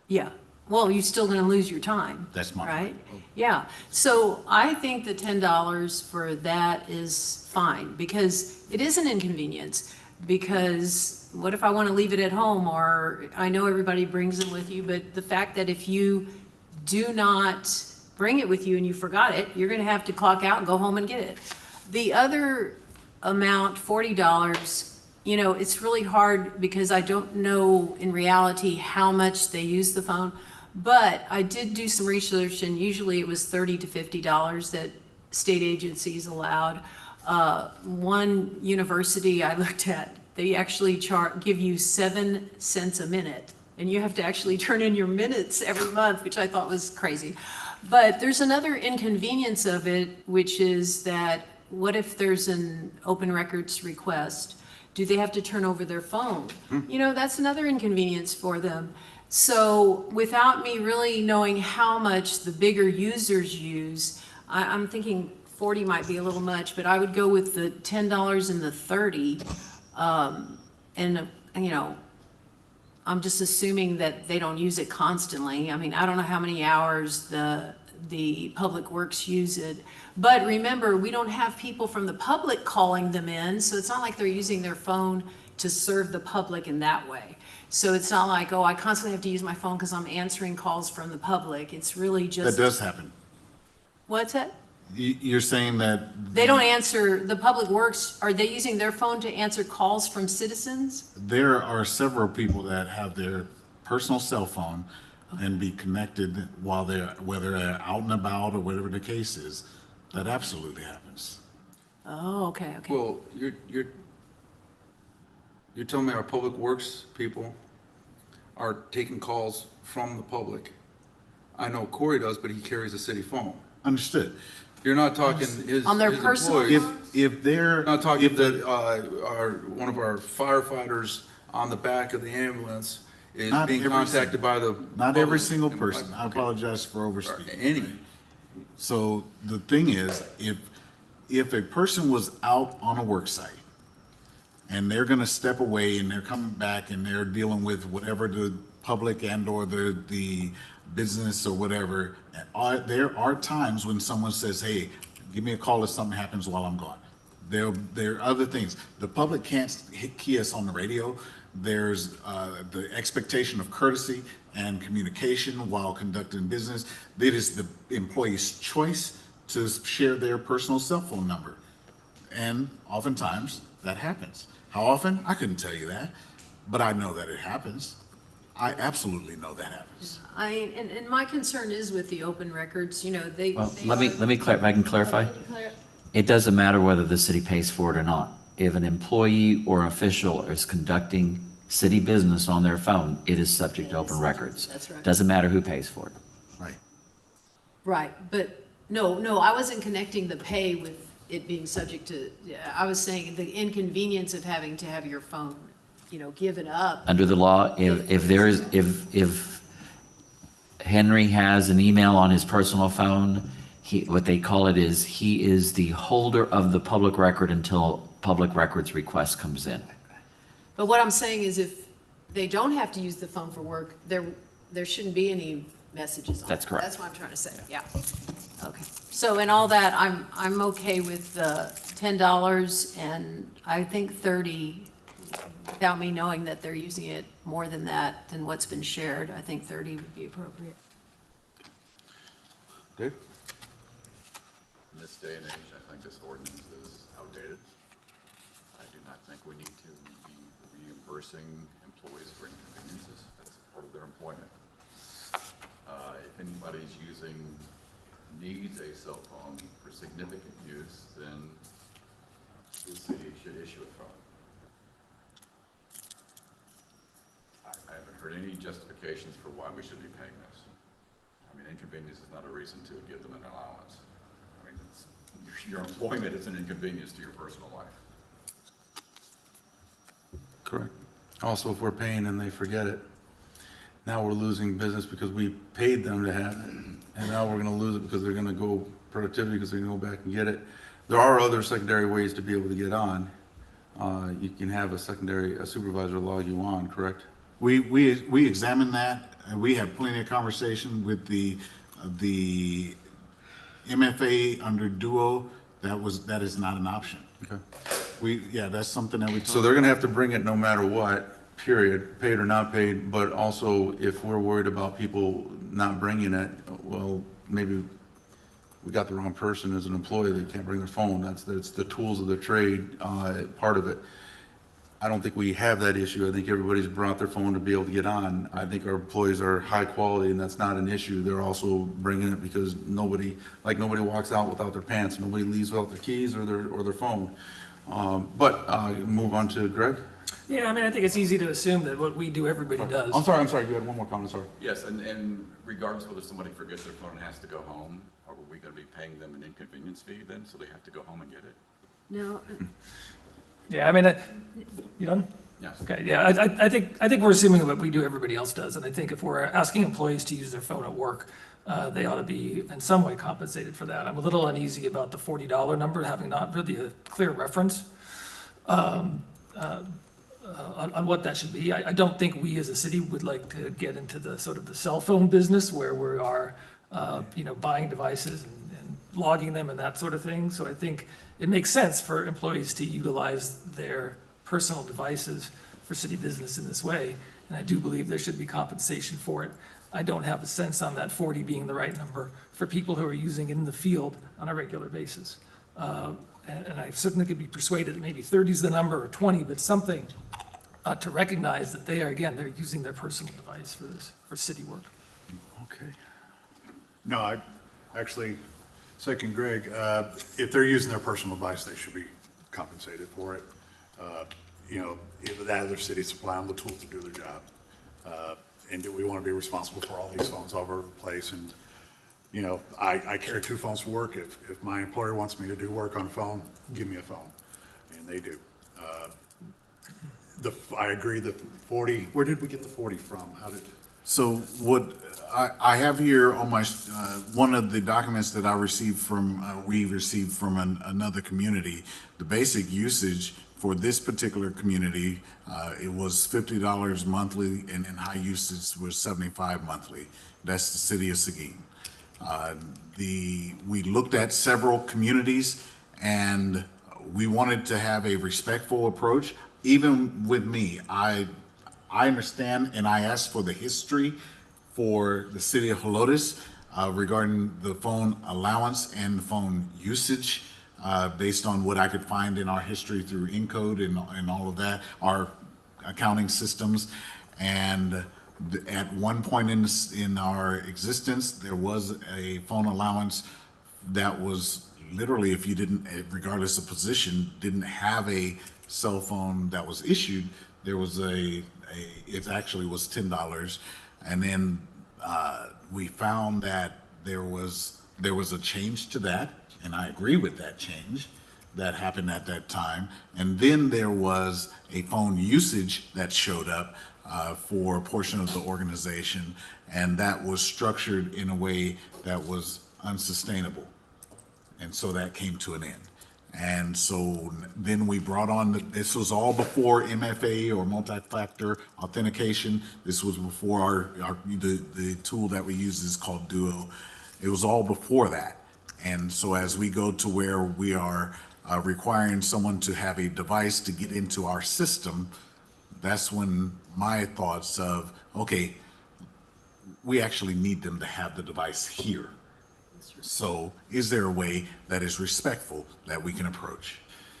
Yeah, well, you're still gonna lose your time. That's my Right? point. Yeah, so I think the $10 for that is fine, because it is an inconvenience. Because what if I wanna leave it at home, or I know everybody brings it with you, but the fact that if you do not bring it with you and you forgot it, you're gonna have to clock out and go home and get it. The other amount, $40, you know, it's really hard because I don't know in reality how much they use the phone. But I did do some research, and usually it was $30 to $50 that state agencies allowed. One university I looked at, they actually give you 7 cents a minute, and you have to actually turn in your minutes every month, which I thought was crazy. But there's another inconvenience of it, which is that what if there's an open records request? Do they have to turn over their phone? You know, that's another inconvenience for them. So without me really knowing how much the bigger users use, I'm thinking 40 might be a little much, but I would go with the $10 and the 30. You know, I'm just assuming that they don't use it constantly. I mean, I don't know how many hours the Public Works use it. But remember, we don't have people from the public calling them in, so it's not like they're using their phone to serve the public in that way. So it's not like, oh, I constantly have to use my phone because I'm answering calls from the public. It's really just. That does happen. What's that? You're saying that They don't answer, the Public Works, are they using their phone to answer calls from citizens? there are several people that have their personal cell phone and be connected while whether they're out and about or whatever the case is. That absolutely happens. Oh, okay. Well, you're telling me our public works people are taking calls from the public? I know Corey does, but he carries a city phone. Understood. You're not talking his On their his personal employees. If they're, You're not talking that one of our firefighters on the back of the ambulance is Not being every contacted by the. not every public. single person, I Okay. apologize for overspeaking. Any. So the thing is, if a person was out on a work site and they're gonna step away and they're coming back and they're dealing with whatever the public and or the business or whatever, there are times when someone says, hey, give me a call if something happens while I'm gone. There are other things. The public can't key us on the radio. There's the expectation of courtesy and communication while conducting business. It is the employee's choice to share their personal cell phone number. And oftentimes that happens. How often? I couldn't tell you that, but I know that it happens. I absolutely know that happens. And my concern is with the open records, you know, Well, let me if I can clarify. It doesn't matter whether the city pays for it or not. If an employee or an official is conducting city business on their phone, it is subject to open records. That's right. Doesn't matter who pays for it. Right. Right, but no, I wasn't connecting the pay with it being subject to, I was saying the inconvenience of having to have your phone, you know, given up. Under the law, if Henry has an email on his personal phone, what they call it is, he is the holder of the public record until public records request comes in. But what I'm saying is if they don't have to use the phone for work, there shouldn't be any messages on it. That's correct. That's what I'm trying to say, yeah. Okay, so in all that, I'm okay with the $10 and I think 30, without me knowing that they're using it more than that, than what's been shared, I think 30 would be appropriate. Dave? In this day and age, I think this ordinance is outdated. I do not think we need to be reimbursing employees for inconveniences. That's part of their employment. If anybody's needs a cell phone for significant use, then the city should issue a phone. I haven't heard any justifications for why we should be paying this. I mean, inconvenience is not a reason to give them an allowance. I mean, your employment is an inconvenience to your personal life. Correct. Also, if we're paying and they forget it, now we're losing business because we paid them to have it. And now we're gonna lose it because they're gonna go productivity because they're gonna go back and get it. There are other secondary ways to be able to get on. You can have a supervisor log you on, correct? We examined that. and we had plenty of conversation with the MFA under Duo. That is not an option. Okay. That's something that we. So they're gonna have to bring it no matter what, period, paid or not paid, but also if we're worried about people not bringing it, well, maybe we got the wrong person as an employee, they can't bring their phone, that's the tools of the trade, part of it. I don't think we have that issue. I think everybody's brought their phone to be able to get on. I think our employees are high quality and that's not an issue. They're also bringing it because nobody walks out without their pants. Nobody leaves without their keys or their phone. Move on to Greg. Yeah, I mean, I think it's easy to assume that what we do, everybody does. I'm sorry. You had one more comment, sorry. Yes, and regardless whether somebody forgets their phone and has to go home, are we gonna be paying them an inconvenience fee then, so they have to go home and get it? No, Yeah, I mean, you done? Yes. Okay, yeah, I think we're assuming what we do, everybody else does, and I think if we're asking employees to use their phone at work, they ought to be in some way compensated for that. I'm a little uneasy about the $40 number, having not really a clear reference on what that should be. I don't think we as a city would like to get into the sort of the cell phone business where we are, buying devices and logging them and that sort of thing. So I think it makes sense for employees to utilize their personal devices for city business in this way. And I do believe there should be compensation for it. I don't have a sense on that 40 being the right number for people who are using it in the field on a regular basis. And I certainly could be persuaded that maybe 30 is the number or 20, but something to recognize that they're using their personal device for this, for city work. Okay. No, I actually second Greg. If they're using their personal device, they should be compensated for it. Either that or the city supply them the tools to do their job. And do we want to be responsible for all these phones all over the place? And, I carry 2 phones for work. If my employer wants me to do work on a phone, give me a phone. And they do. I agree that 40, where did we get the 40 from? So what I have here on my, one of the documents that we received from another community, the basic usage for this particular community, it was $50 monthly, and then high usage was $75 monthly. That's the city of Seguin. We looked at several communities and we wanted to have a respectful approach. Even with me, I understand and I asked for the history for the city of Helotes regarding the phone allowance and phone usage based on what I could find in our history through Encode and all of that, our accounting systems. And at one point in our existence, there was a phone allowance that was literally, if you didn't, regardless of position, didn't have a cell phone that was issued, there was it actually was $10. And then we found that there was a change to that, and I agree with that change that happened at that time. And then there was a phone usage that showed up for a portion of the organization, and that was structured in a way that was unsustainable. And so that came to an end. And so then we brought on, this was all before MFA or multi-factor authentication. This was before the tool that we use is called Duo. It was all before that. And so as we go to where we are requiring someone to have a device to get into our system, that's when my thoughts of, okay, we actually need them to have the device here. So is there a way that is respectful that we can approach?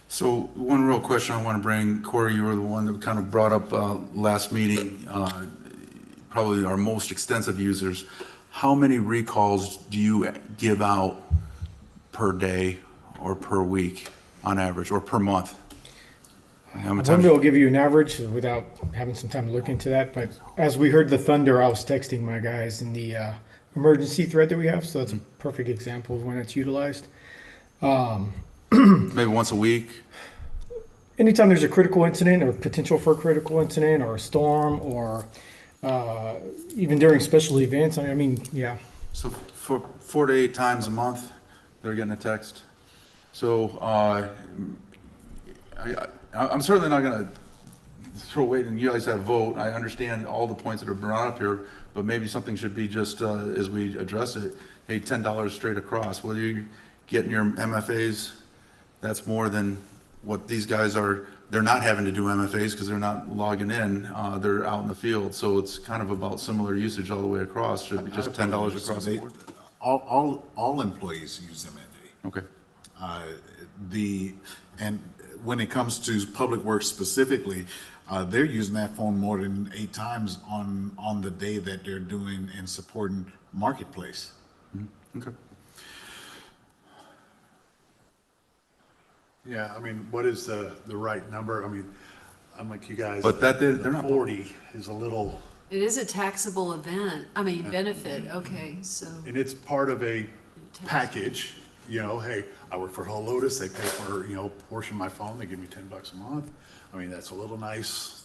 So one real question I want to bring, Corey, you were the one that kind of brought up last meeting, probably our most extensive users. How many recalls do you give out per day or per week on average, or per month? I won't be able to give you an average without having some time to look into that, but as we heard the thunder, I was texting my guys in the emergency thread that we have, so that's a perfect example of when it's utilized. Maybe once a week? Anytime there's a critical incident or potential for a critical incident or a storm or even during special events, I mean, yeah. So for 4 to 8 times a month, they're getting a text. So I'm certainly not going to throw weight, and you guys have vote. I understand all the points that are brought up here, but maybe something should be just, as we address it, hey, $10 straight across. Whether you get in your MFAs, that's more than what these guys are. They're not having to do MFAs because they're not logging in. They're out in the field. So it's kind of about similar usage all the way across. Should be just $10 across the board. All employees use MFA. Okay. And when it comes to Public Works specifically, they're using that phone more than 8 times on the day that they're doing and supporting Marketplace. Okay. Yeah, I mean, what is the right number? I mean, I'm like you guys. But they're not. 40 is a little, It is a taxable event, benefit, okay, so. and it's part of a package, you know, hey, I work for Helotes, they pay for, you know, a portion of my phone, they give me $10 a month. I mean, that's a little nice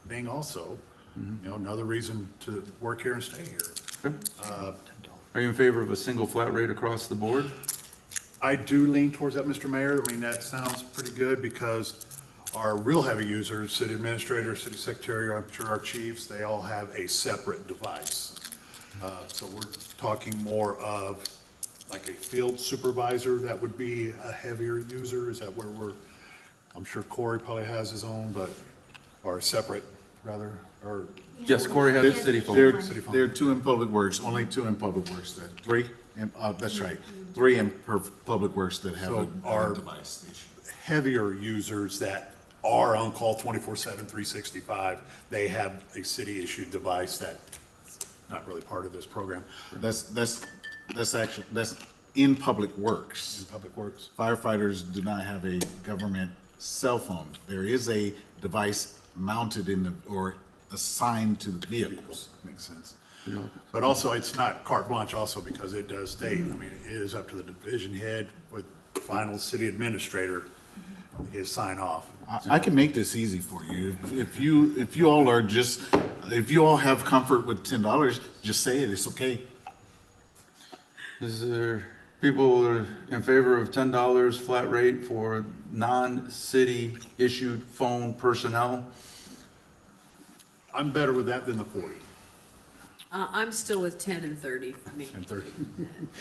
thing also, you know, another reason to work here and stay here. Are you in favor of a single flat rate across the board? I do lean towards that, Mr. Mayor. I mean, that sounds pretty good because our real heavy users, city administrator, city secretary, I'm sure our chiefs, they all have a separate device. So we're talking more of like a field supervisor that would be a heavier user. Is that where I'm sure Corey probably has his own, but, or separate rather, or. Yes, Corey has a city phone. There are 2 in Public Works, only 2 in Public Works, 3, and, that's right, 3 in Public Works that have So a our device. heavier users that are on call 24/7, 365, they have a city-issued device that's not really part of this program. That's in Public Works. In Public Works. Firefighters do not have a government cell phone. There is a device mounted or assigned to the vehicles. Makes sense. But also, it's not carte blanche also because it does state, I mean, it is up to the division head with final city administrator, his sign off. I can make this easy for you. If you all have comfort with $10, just say it, it's okay. Is there people are in favor of $10 flat rate for non-city issued phone personnel? I'm better with that than the 40 I'm still with 10 and 30 for me. and 30.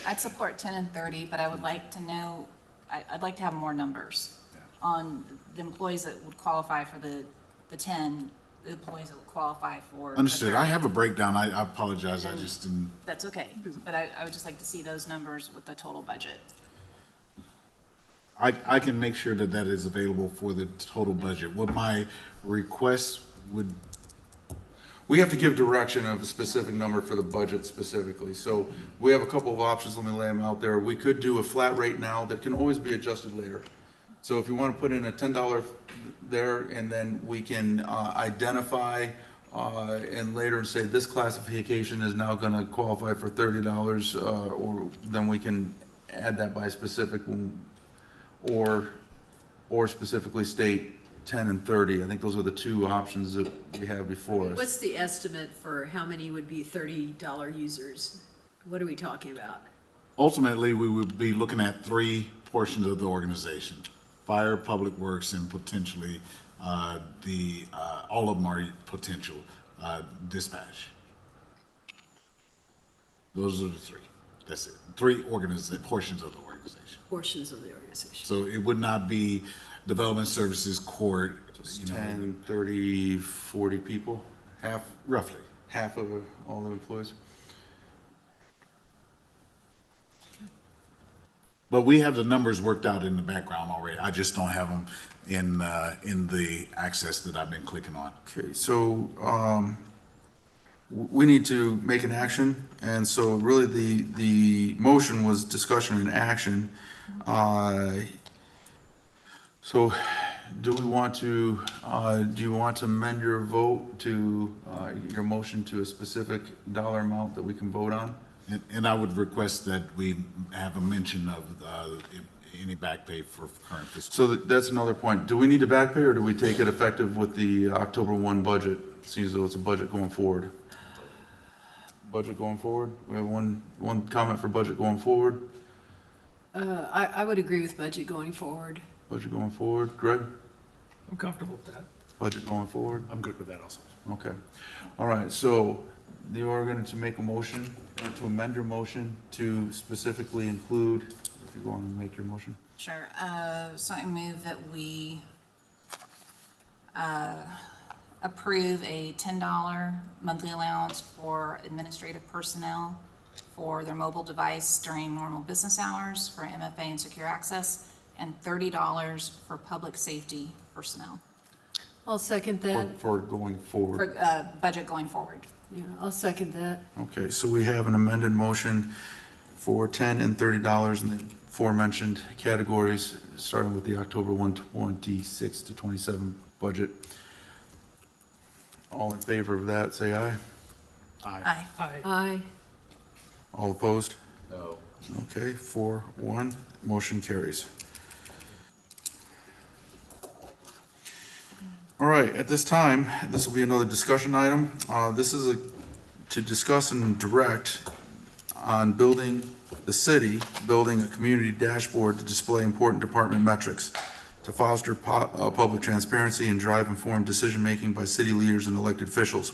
I'd support 10 and 30, but I would like to know, I'd like to have more numbers on the employees that would qualify for the 10, the employees that would qualify for. the Understood. I 30. have a breakdown. I apologize. I just didn't. That's okay, but I would just like to see those numbers with the total budget. I can make sure that that is available for the total budget. What my request would, We have to give direction of a specific number for the budget specifically. So we have a couple of options. Let me lay them out there. We could do a flat rate now that can always be adjusted later. So if you want to put in a $10 there, and then we can identify and later say this classification is now going to qualify for $30, or then we can add that by specific, or specifically state 10 and 30. I think those are the 2 options that we have before us. What's the estimate for how many would be $30 users? What are we talking about? ultimately, we would be looking at 3 portions of the organization: fire, public works, and potentially all of them are potential dispatch. Those are the 3. That's it. 3 portions of the organization. Portions of the organization. So it would not be development services, court, 10, 30, 40 people, roughly. half of all the employees. But we have the numbers worked out in the background already. I just don't have them in the access that I've been clicking on. Okay, so we need to make an action, and so really the motion was discussion and action. So do we want to, do you want to amend your vote to, your motion to a specific dollar amount that we can vote on? And I would request that we have a mention of any back pay for current fiscal. So that's another point. Do we need to back pay, or do we take it effective with the October 1 budget? Seems though it's a budget going forward. Budget going forward? We have one comment for budget going forward. I would agree with budget going forward. Budget going forward. Greg? I'm comfortable with that. budget going forward? I'm good with that also. Okay. All right, so you are going to make a motion, or to amend your motion to specifically include, if you go on and make your motion. Sure. So I move that we approve a $10 monthly allowance for administrative personnel for their mobile device during normal business hours for MFA and secure access, and $30 for public safety personnel, I'll second that. For going forward. for budget going forward. Yeah, I'll second that. Okay, so we have an amended motion for $10 and $30 in the aforementioned categories, starting with the October 126 to 27 budget. All in favor of that, say aye. Aye. Aye. All opposed? No. Okay, 4-1, motion carries. All right, at this time, this will be another discussion item. This is to discuss and direct on building a community dashboard to display important department metrics, to foster public transparency and drive informed decision-making by city leaders and elected officials.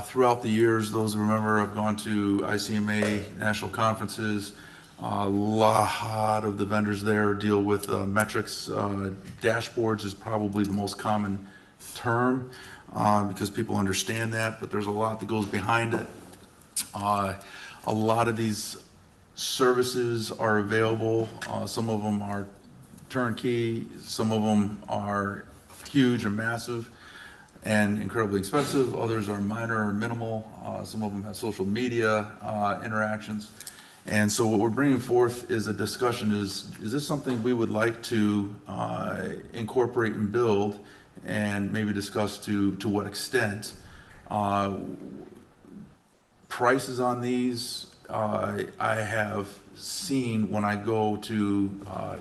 Throughout the years, those who remember have gone to ICMA national conferences. A lot of the vendors there deal with metrics. Dashboards is probably the most common term because people understand that, but there's a lot that goes behind it. A lot of these services are available. Some of them are turnkey, some of them are huge and massive and incredibly expensive. Others are minor or minimal. Some of them have social media interactions. And so what we're bringing forth is a discussion is this something we would like to incorporate and build and maybe discuss to what extent? Prices on these, I have seen when I go to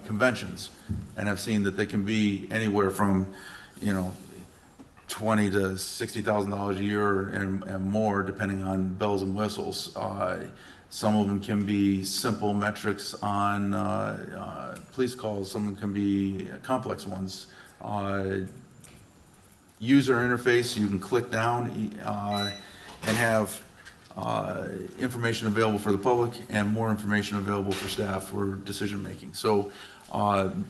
conventions, and I've seen that they can be anywhere from, $20,000 to $60,000 a year and more, depending on bells and whistles. Some of them can be simple metrics on police calls. Some of them can be complex ones. User interface, you can click down and have information available for the public and more information available for staff for decision making. So I'm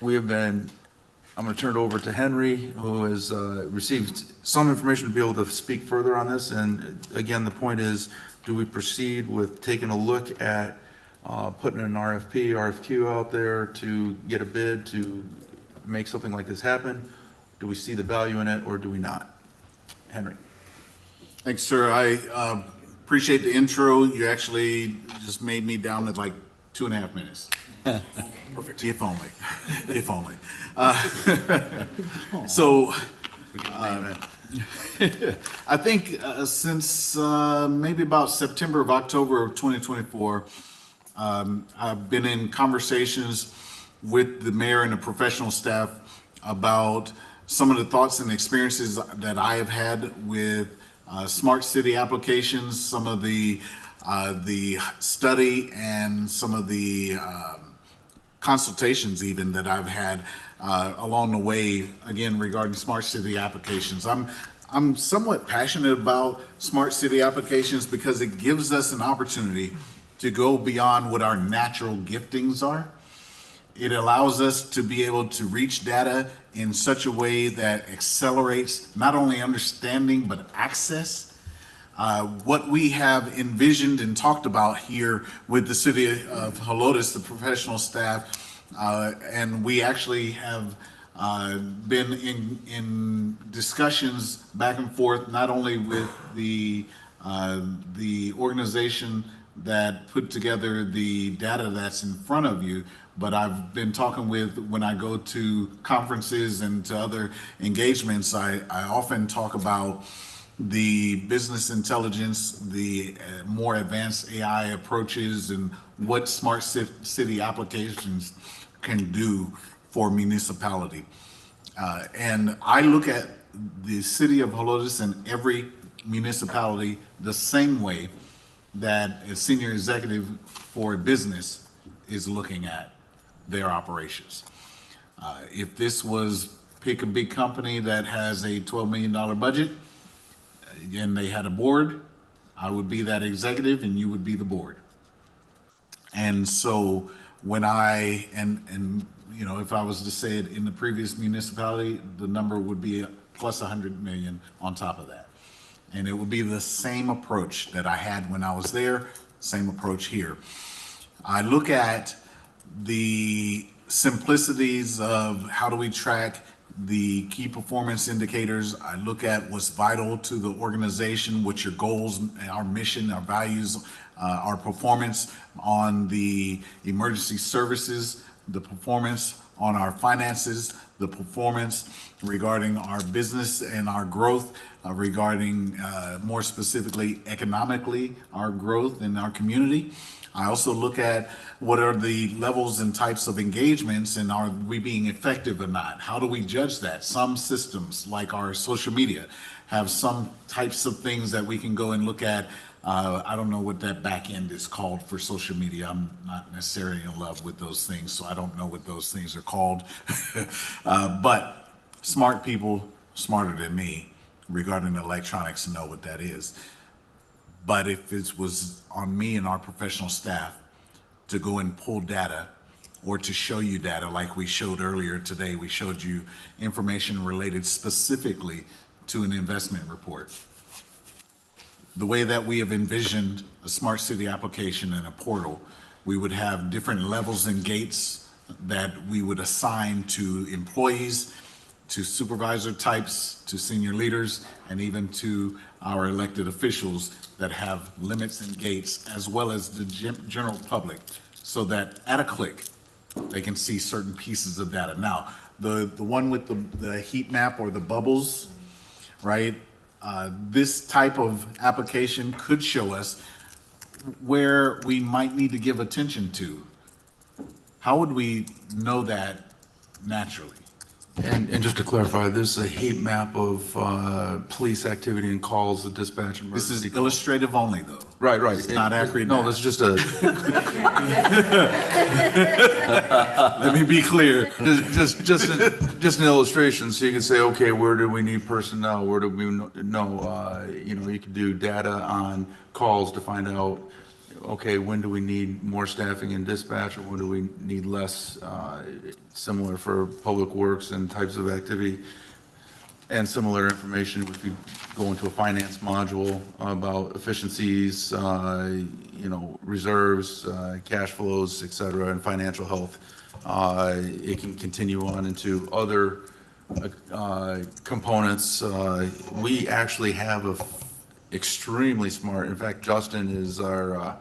going to turn it over to Henry, who has received some information to be able to speak further on this. And again, the point is, do we proceed with taking a look at putting an RFQ out there to get a bid to make something like this happen? Do we see the value in it, or do we not? Henry. Thanks, sir. I appreciate the intro. You actually just made me down to like 2.5 minutes. Perfect. If only. If only. I think since maybe about September of October of 2024, I've been in conversations with the mayor and the professional staff about some of the thoughts and experiences that I have had with smart city applications, some of the study and some of the consultations even that I've had along the way, again, regarding smart city applications. I'm somewhat passionate about smart city applications because it gives us an opportunity to go beyond what our natural giftings are. It allows us to be able to reach data in such a way that accelerates not only understanding, but access. What we have envisioned and talked about here with the city of Helotes, the professional staff, and we actually have been in discussions back and forth, not only with the organization that put together the data that's in front of you, but I've been talking with, when I go to conferences and to other engagements, I often talk about the business intelligence, the more advanced AI approaches, and what smart city applications can do for municipality. And I look at the city of Helotes and every municipality the same way that a senior executive for a business is looking at their operations. If this was pick a big company that has a $12 million budget, and they had a board, I would be that executive and you would be the board. And so when you know, if I was to say it in the previous municipality, the number would be plus 100 million on top of that. And it would be the same approach that I had when I was there, same approach here. I look at the simplicities of how do we track the key performance indicators. I look at what's vital to the organization, what's your goals, our mission, our values, our performance on the emergency services, the performance on our finances, the performance regarding our business and our growth, regarding more specifically economically our growth in our community. I also look at what are the levels and types of engagements, and are we being effective or not? How do we judge that? Some systems, like our social media, have some types of things that we can go and look at. I don't know what that back end is called for social media. I'm not necessarily in love with those things, so I don't know what those things are called. But smart people, smarter than me, regarding electronics, know what that is. But if it was on me and our professional staff to go and pull data, or to show you data like we showed earlier today, we showed you information related specifically to an investment report. The way that we have envisioned a smart city application and a portal, we would have different levels and gates that we would assign to employees, to supervisor types, to senior leaders, and even to our elected officials that have limits and gates, as well as the general public, so that at a click, they can see certain pieces of data. Now, the one with the heat map or the bubbles, right? This type of application could show us where we might need to give attention to. How would we know that naturally? And just to clarify, this is a heat map of police activity and calls, the dispatch and This emergency. is illustrative only, though. Right, right. It's not accurate. No, that's just a. Let me be clear. Just an illustration, so you can say, okay, where do we need personnel? Where do we know? You know, you can do data on calls to find out, okay, when do we need more staffing in dispatch, or when do we need less? Similar for public works and types of activity. And similar information if you go into a finance module about efficiencies, you know, reserves, cash flows, et cetera, and financial health. It can continue on into other components. We actually have a extremely smart, in fact, Justin is our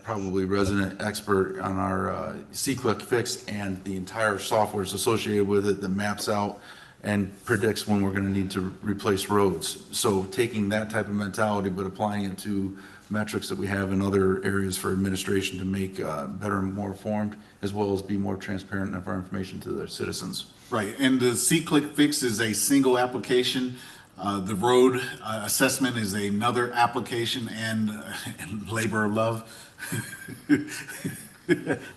probably resident expert on our C-Click fix, and the entire software is associated with it that maps out and predicts when we're going to need to replace roads. So taking that type of mentality, but applying it to metrics that we have in other areas for administration to make better and more informed, as well as be more transparent of our information to the citizens. Right, and the C-Click Fix is a single application. The road assessment is another application, and labor of love.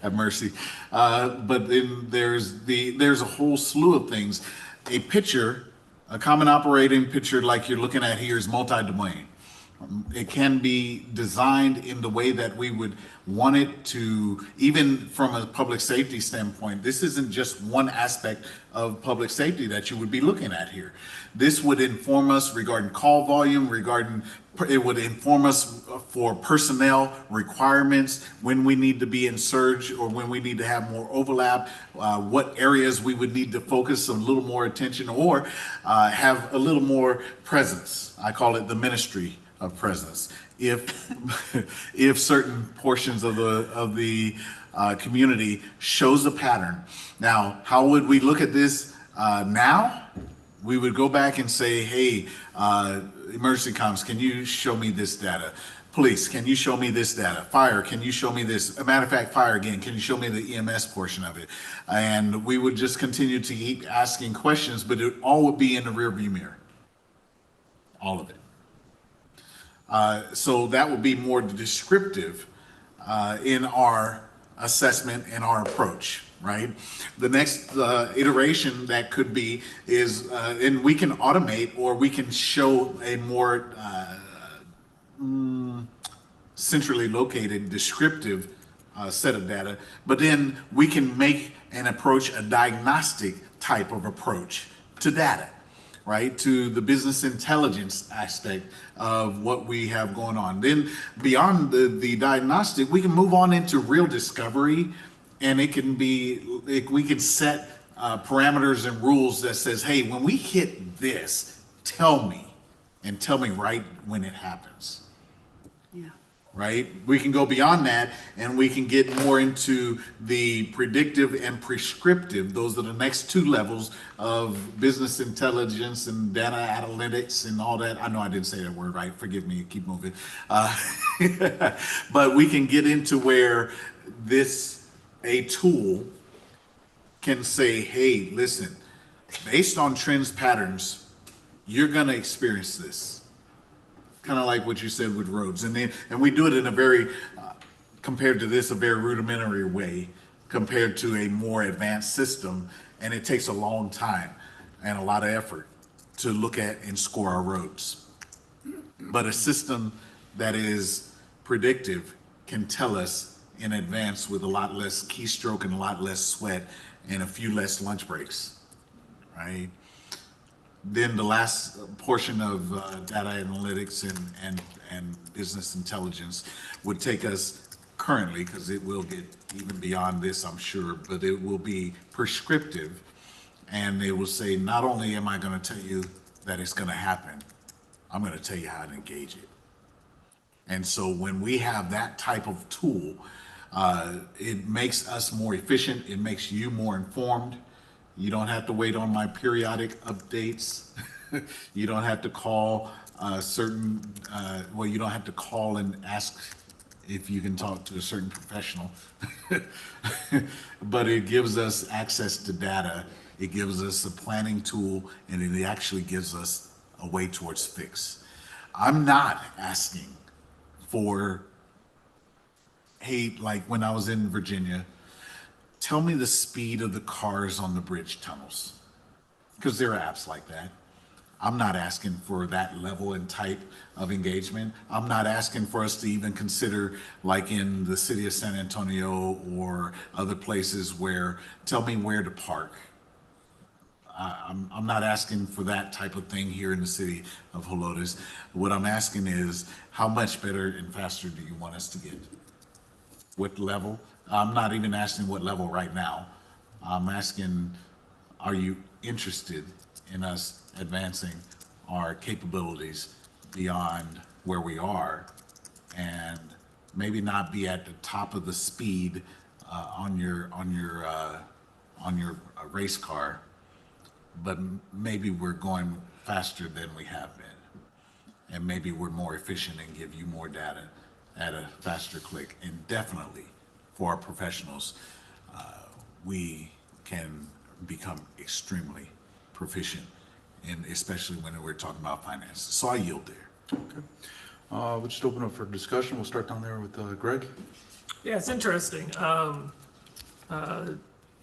Have mercy. But then there's a whole slew of things. A picture, a common operating picture like you're looking at here, is multi-domain. It can be designed in the way that we would want it to, even from a public safety standpoint. This isn't just one aspect of public safety that you would be looking at here. This would inform us regarding call volume, it would inform us for personnel requirements, when we need to be in surge or when we need to have more overlap, what areas we would need to focus a little more attention, or have a little more presence. I call it the ministry of presence. If certain portions of the community shows a pattern. Now, how would we look at this now? We would go back and say, hey, emergency comms, can you show me this data? Police, can you show me this data? Fire, can you show me this? A matter of fact, fire again, can you show me the EMS portion of it? And we would just continue to keep asking questions, but it all would be in the rearview mirror. All of it. So that would be more descriptive in our assessment and our approach, right? The next iteration that could be is, and we can automate or we can show a more centrally located descriptive set of data, but then we can make and approach a diagnostic type of approach to data, right? To the business intelligence aspect of what we have going on. Then beyond the diagnostic, we can move on into real discovery, and it can be, we can set parameters and rules that says, hey, when we hit this, tell me, and tell me right when it happens. Yeah. Right? We can go beyond that and we can get more into the predictive and prescriptive. Those are the next two levels of business intelligence and data analytics and all that. I know I didn't say that word right. Forgive me. Keep moving. But we can get into where a tool can say, hey, listen, based on trends patterns, you're going to experience this. Kind of like what you said with roads. And we do it in a very, compared to this, a very rudimentary way compared to a more advanced system. And it takes a long time and a lot of effort to look at and score our roads. But a system that is predictive can tell us in advance with a lot less keystroke and a lot less sweat and a few less lunch breaks, right? Then the last portion of data analytics and business intelligence would take us currently, because it will get even beyond this, I'm sure, but it will be prescriptive. And they will say, not only am I going to tell you that it's going to happen, I'm going to tell you how to engage it. And so when we have that type of tool, it makes us more efficient. It makes you more informed. You don't have to wait on my periodic updates. You don't have to call you don't have to call and ask if you can talk to a certain professional. But it gives us access to data. It gives us a planning tool, and it actually gives us a way towards fix. I'm not asking for, hey, like when I was in Virginia, tell me the speed of the cars on the bridge tunnels, because there are apps like that. I'm not asking for that level and type of engagement. I'm not asking for us to even consider, like in the city of San Antonio or other places, where tell me where to park. I'm not asking for that type of thing here in the city of Helotes. What I'm asking is, how much better and faster do you want us to get? What level? I'm not even asking what level right now. I'm asking, are you interested in us advancing our capabilities beyond where we are, and maybe not be at the top of the speed on your race car, but maybe we're going faster than we have been, and maybe we're more efficient and give you more data at a faster click. And definitely for our professionals, we can become extremely proficient, and especially when we're talking about finances. So I yield there. Okay. We'll just open up for discussion. We'll start down there with Greg. Yeah, it's interesting.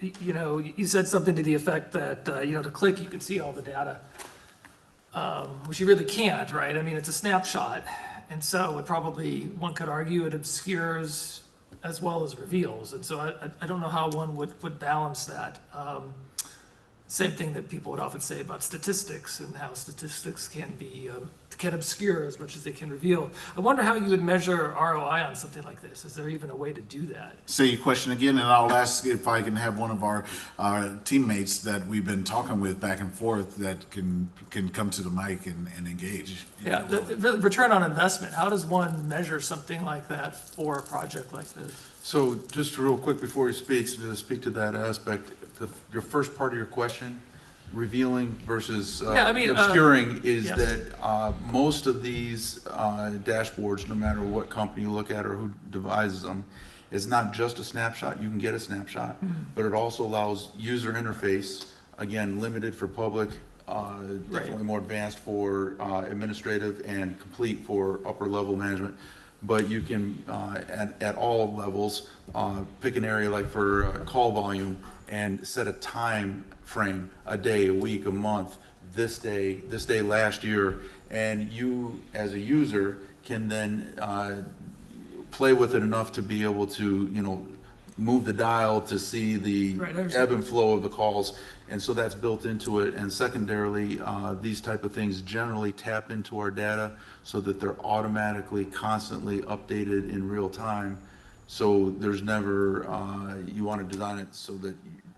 You said something to the effect that, to click, you can see all the data, which you really can't, right? I mean, it's a snapshot. And so one could argue it obscures as well as reveals. And so I don't know how one would balance that. Same thing that people would often say about statistics, and how statistics can obscure as much as they can reveal. I wonder how you would measure ROI on something like this. Is there even a way to do that? Say your question again, and I'll ask if I can have one of our teammates that we've been talking with back and forth that can come to the mic and engage. Yeah, the return on investment. How does one measure something like that for a project like this? So just real quick before he speaks, to speak to that aspect, your first part of your question, revealing versus obscuring, is yes. that most of these dashboards, no matter what company you look at or who devises them, is not just a snapshot. You can get a snapshot, but it also allows user interface, again, limited for public, definitely more advanced for administrative, and complete for upper level management, but you can, at all levels, pick an area like for call volume and set a time frame, a day, a week, a month, this day last year, and you, as a user, can then play with it enough to be able to, move the dial to see the Right, I understand. ebb and flow of the calls. And so that's built into it. And secondarily, these type of things generally tap into our data so that they're automatically, constantly updated in real time. So there's never, you want to design it so that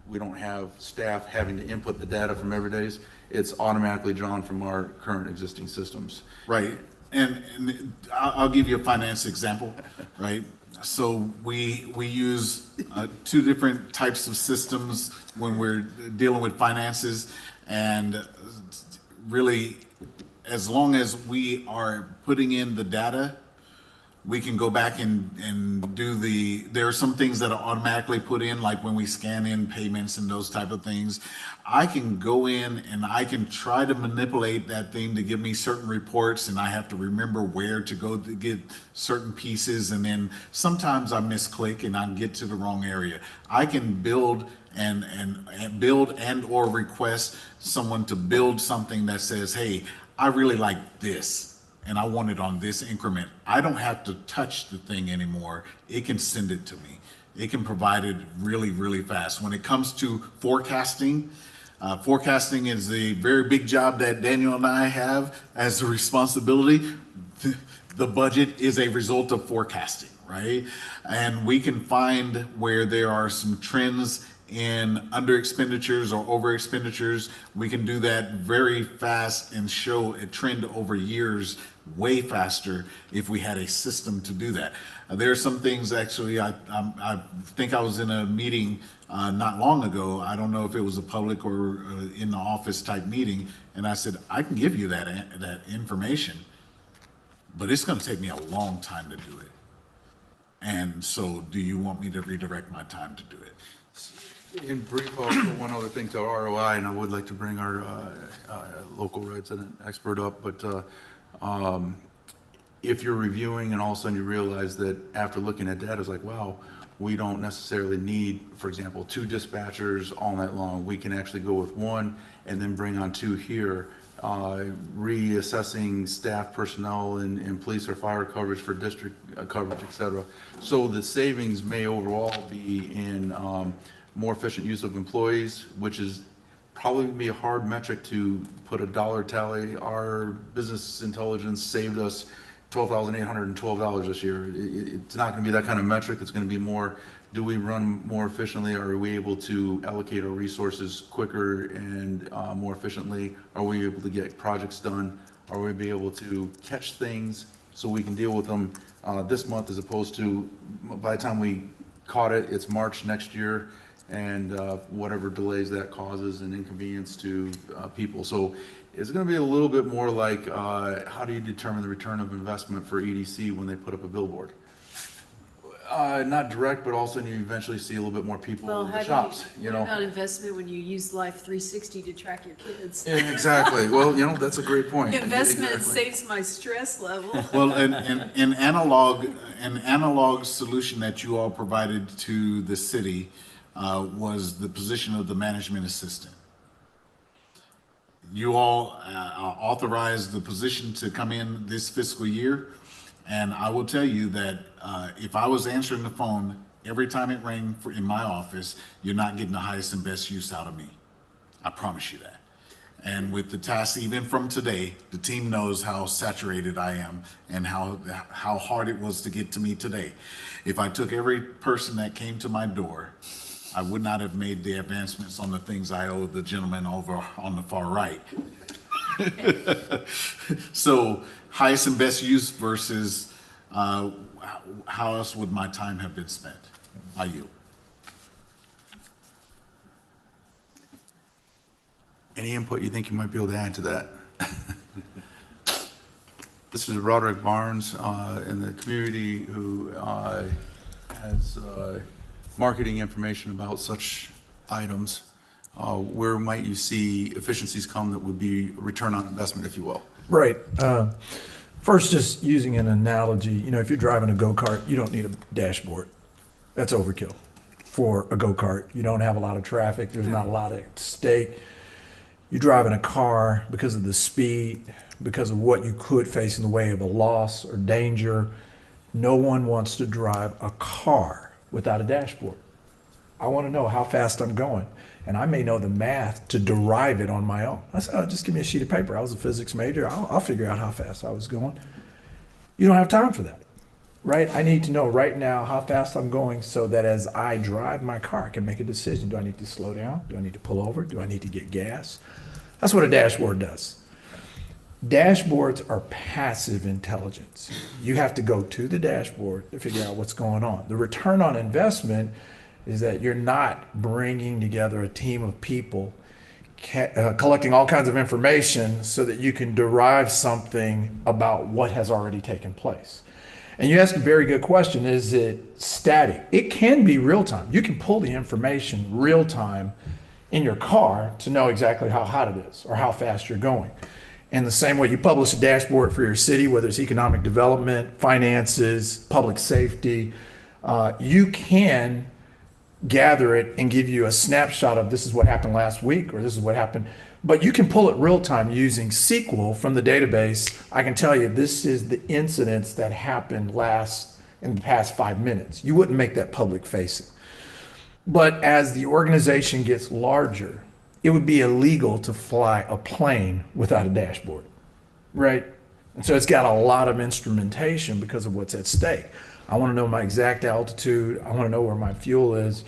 we don't have staff having to input the data from every days. It's automatically drawn from our current existing systems. Right, and I'll give you a finance example, right? So we use two different types of systems when we're dealing with finances, and really, as long as we are putting in the data, we can go back and do there are some things that are automatically put in, like when we scan in payments and those type of things. I can go in and I can try to manipulate that thing to give me certain reports, and I have to remember where to go to get certain pieces, and then sometimes I misclick and I get to the wrong area. I can build and build and or request someone to build something that says, hey, I really like this, and I want it on this increment. I don't have to touch the thing anymore. It can send it to me. It can provide it really, really fast. When it comes to forecasting, forecasting is a very big job that Daniel and I have as a responsibility. The budget is a result of forecasting, right? And we can find where there are some trends in under expenditures or over expenditures. We can do that very fast and show a trend over years way faster if we had a system to do that. There are some things, actually, I think I was in a meeting not long ago. I don't know if it was a public or in the office type meeting, and I said, I can give you that information, but it's going to take me a long time to do it. And so do you want me to redirect my time to do it? In brief, I'll put one other thing to ROI, and I would like to bring our local resident expert up, but if you're reviewing and all of a sudden you realize that after looking at data, it's like, wow, we don't necessarily need, for example, 2 dispatchers all night long. We can actually go with 1 and then bring on 2 here, reassessing staff personnel and police or fire coverage for district coverage, et cetera. So the savings may overall be in more efficient use of employees, which is probably gonna be a hard metric to put a dollar tally. Our business intelligence saved us $12,812 this year. It's not gonna be that kind of metric. It's gonna be more, do we run more efficiently? Are we able to allocate our resources quicker and more efficiently? Are we able to get projects done? Are we be able to catch things so we can deal with them this month, as opposed to by the time we caught it, it's March next year, and whatever delays that causes and inconvenience to people. So it's going to be a little bit more like, how do you determine the return of investment for EDC when they put up a billboard? Not direct, but also you eventually see a little bit more people Well, in how the do shops, what about investment when you use Life 360 to track your kids? Yeah, exactly. Well, that's a great point. Investment Exactly. saves my stress level. Well, an analog solution that you all provided to the city was the position of the management assistant. You all authorized the position to come in this fiscal year, and I will tell you that if I was answering the phone every time it rang in my office, you're not getting the highest and best use out of me. I promise you that. And with the tasks, even from today, the team knows how saturated I am and how hard it was to get to me today. If I took every person that came to my door, I would not have made the advancements on the things I owe the gentleman over on the far right. So highest and best use versus how else would my time have been spent by you? Any input you think you might be able to add to that? This is Roderick Barnes in the community who has marketing information about such items. Where might you see efficiencies come that would be return on investment, if you will? Right. First, just using an analogy, if you're driving a go-kart, you don't need a dashboard. That's overkill for a go-kart. You don't have a lot of traffic. There's not a lot at stake. You're driving a car because of the speed, because of what you could face in the way of a loss or danger. No one wants to drive a car without a dashboard. I want to know how fast I'm going. And I may know the math to derive it on my own. I said, oh, just give me a sheet of paper. I was a physics major. I'll figure out how fast I was going. You don't have time for that, right? I need to know right now how fast I'm going so that as I drive my car, I can make a decision. Do I need to slow down? Do I need to pull over? Do I need to get gas? That's what a dashboard does. Dashboards are passive intelligence. You have to go to the dashboard to figure out what's going on. The return on investment is that you're not bringing together a team of people, collecting all kinds of information so that you can derive something about what has already taken place. And you ask a very good question, is it static? It can be real time. You can pull the information real time in your car to know exactly how hot it is or how fast you're going. And the same way you publish a dashboard for your city, whether it's economic development, finances, public safety, you can gather it and give you a snapshot of this is what happened last week or this is what happened. But you can pull it real time using SQL from the database. I can tell you this is the incidents that happened in the past 5 minutes. You wouldn't make that public facing. But as the organization gets larger, it would be illegal to fly a plane without a dashboard, right? And so it's got a lot of instrumentation because of what's at stake. I want to know my exact altitude. I want to know where my fuel is.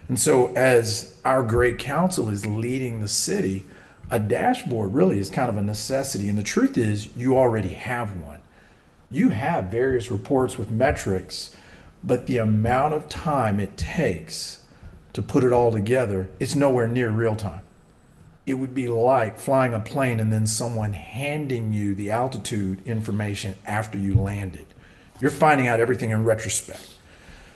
And so as our great council is leading the city, a dashboard really is kind of a necessity. And the truth is you already have one. You have various reports with metrics, but the amount of time it takes to put it all together, it's nowhere near real time. It would be like flying a plane and then someone handing you the altitude information after you landed. You're finding out everything in retrospect.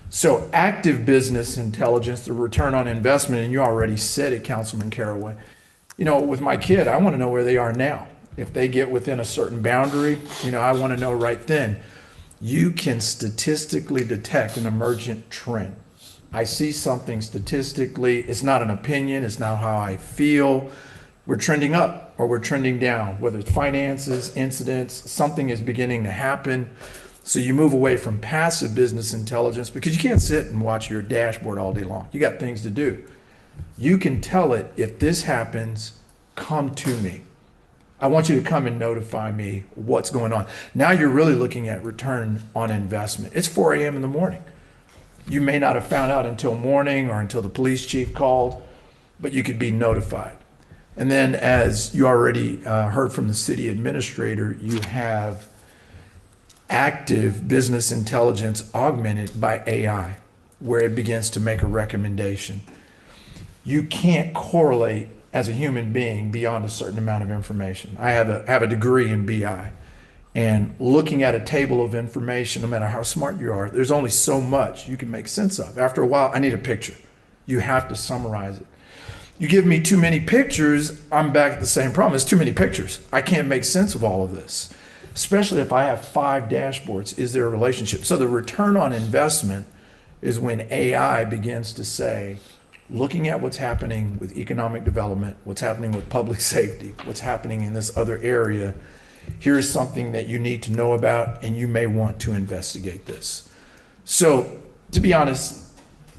So active business intelligence, the return on investment, and you already said it, Councilman Caraway. With my kid, I want to know where they are now. If they get within a certain boundary, I want to know right then. You can statistically detect an emergent trend. I see something statistically, it's not an opinion, it's not how I feel. We're trending up or we're trending down, whether it's finances, incidents, something is beginning to happen. So you move away from passive business intelligence because you can't sit and watch your dashboard all day long. You got things to do. You can tell it, if this happens, come to me. I want you to come and notify me what's going on. Now you're really looking at return on investment. It's 4 a.m. in the morning. You may not have found out until morning or until the police chief called, but you could be notified. And then as you already heard from the city administrator, you have active business intelligence augmented by AI, where it begins to make a recommendation. You can't correlate as a human being beyond a certain amount of information. I have a degree in BI, and looking at a table of information, no matter how smart you are, there's only so much you can make sense of. After a while, I need a picture. You have to summarize it. You give me too many pictures, I'm back at the same problem. It's too many pictures. I can't make sense of all of this, especially if I have 5 dashboards. Is there a relationship? So the return on investment is when AI begins to say, looking at what's happening with economic development, what's happening with public safety, what's happening in this other area, here's something that you need to know about, and you may want to investigate this. So to be honest,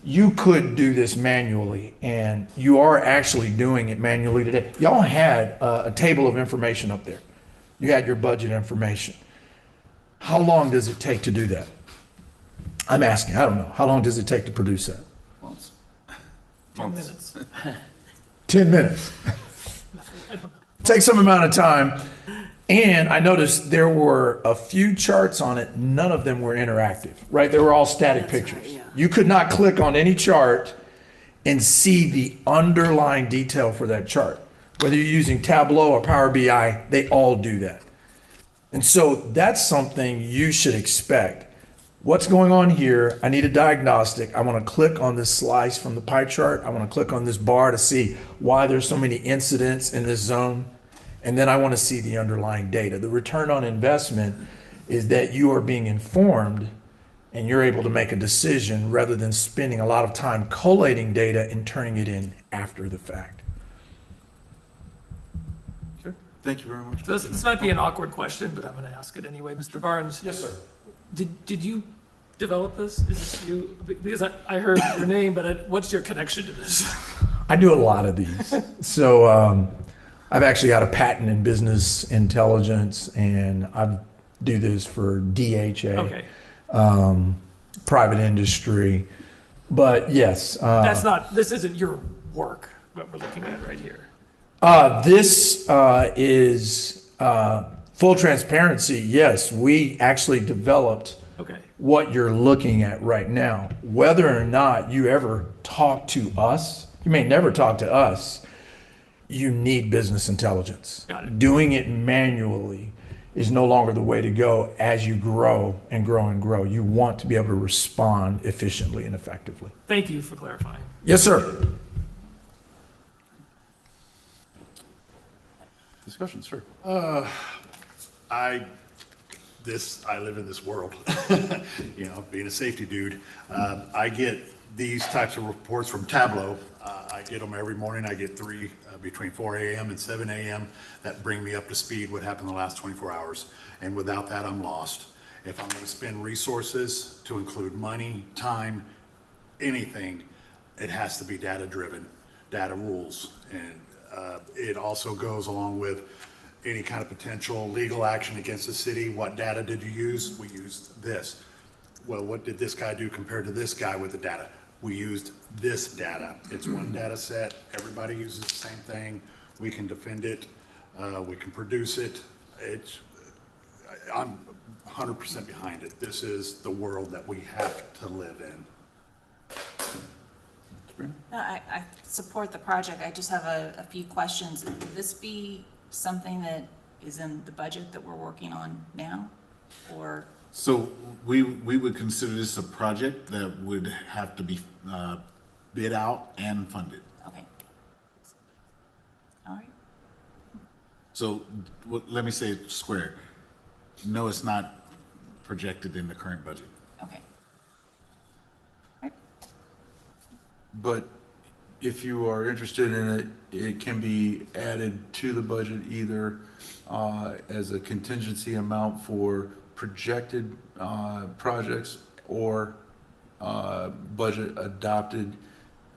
you could do this manually, and you are actually doing it manually today. Y'all had a table of information up there. You had your budget information. How long does it take to do that? I'm asking, I don't know. How long does it take to produce that? 10 minutes. 10 minutes. Take some amount of time. And I noticed there were a few charts on it. None of them were interactive, right? They were all static pictures. Right, yeah. You could not click on any chart and see the underlying detail for that chart. Whether you're using Tableau or Power BI, they all do that. And so that's something you should expect. What's going on here? I need a diagnostic. I want to click on this slice from the pie chart. I want to click on this bar to see why there's so many incidents in this zone. And then I want to see the underlying data. The return on investment is that you are being informed and you're able to make a decision rather than spending a lot of time collating data and turning it in after the fact. Okay, thank you very much. This might be an awkward question, but I'm going to ask it anyway. Mr. Barnes? Yes, sir. Did you develop this? Is this you? Because I heard your name, but what's your connection to this? I do a lot of these. So I've actually got a patent in business intelligence, and I do this for DHA, Okay. Private industry. But yes. This isn't your work, what we're looking at right here. This is full transparency. Yes, we actually developed Okay. what you're looking at right now. Whether or not you ever talk to us, you may never talk to us, you need business intelligence. Got it. Doing it manually is no longer the way to go as you grow and grow and grow. You want to be able to respond efficiently and effectively. Thank you for clarifying. Yes, sir. Discussion, sir. I live in this world, you know, being a safety dude. I get these types of reports from Tableau. I get them every morning. I get 3 between 4 a.m. and 7 a.m. that bring me up to speed what happened the last 24 hours. And without that, I'm lost. If I'm going to spend resources to include money, time, anything, it has to be data driven, data rules. And it also goes along with any kind of potential legal action against the city. What data did you use? We used this. Well, what did this guy do compared to this guy with the data? We used this data. It's one data set. Everybody uses the same thing. We can defend it. We can produce it. I'm 100% behind it. This is the world that we have to live in. No, I support the project. I just have a few questions. Would this be something that is in the budget that we're working on now? Or? So we would consider this a project that would have to be bid out and funded. Okay. All right. So let me say it square. No, it's not projected in the current budget. Okay. But if you are interested in it, it can be added to the budget either as a contingency amount for projected projects or budget adopted,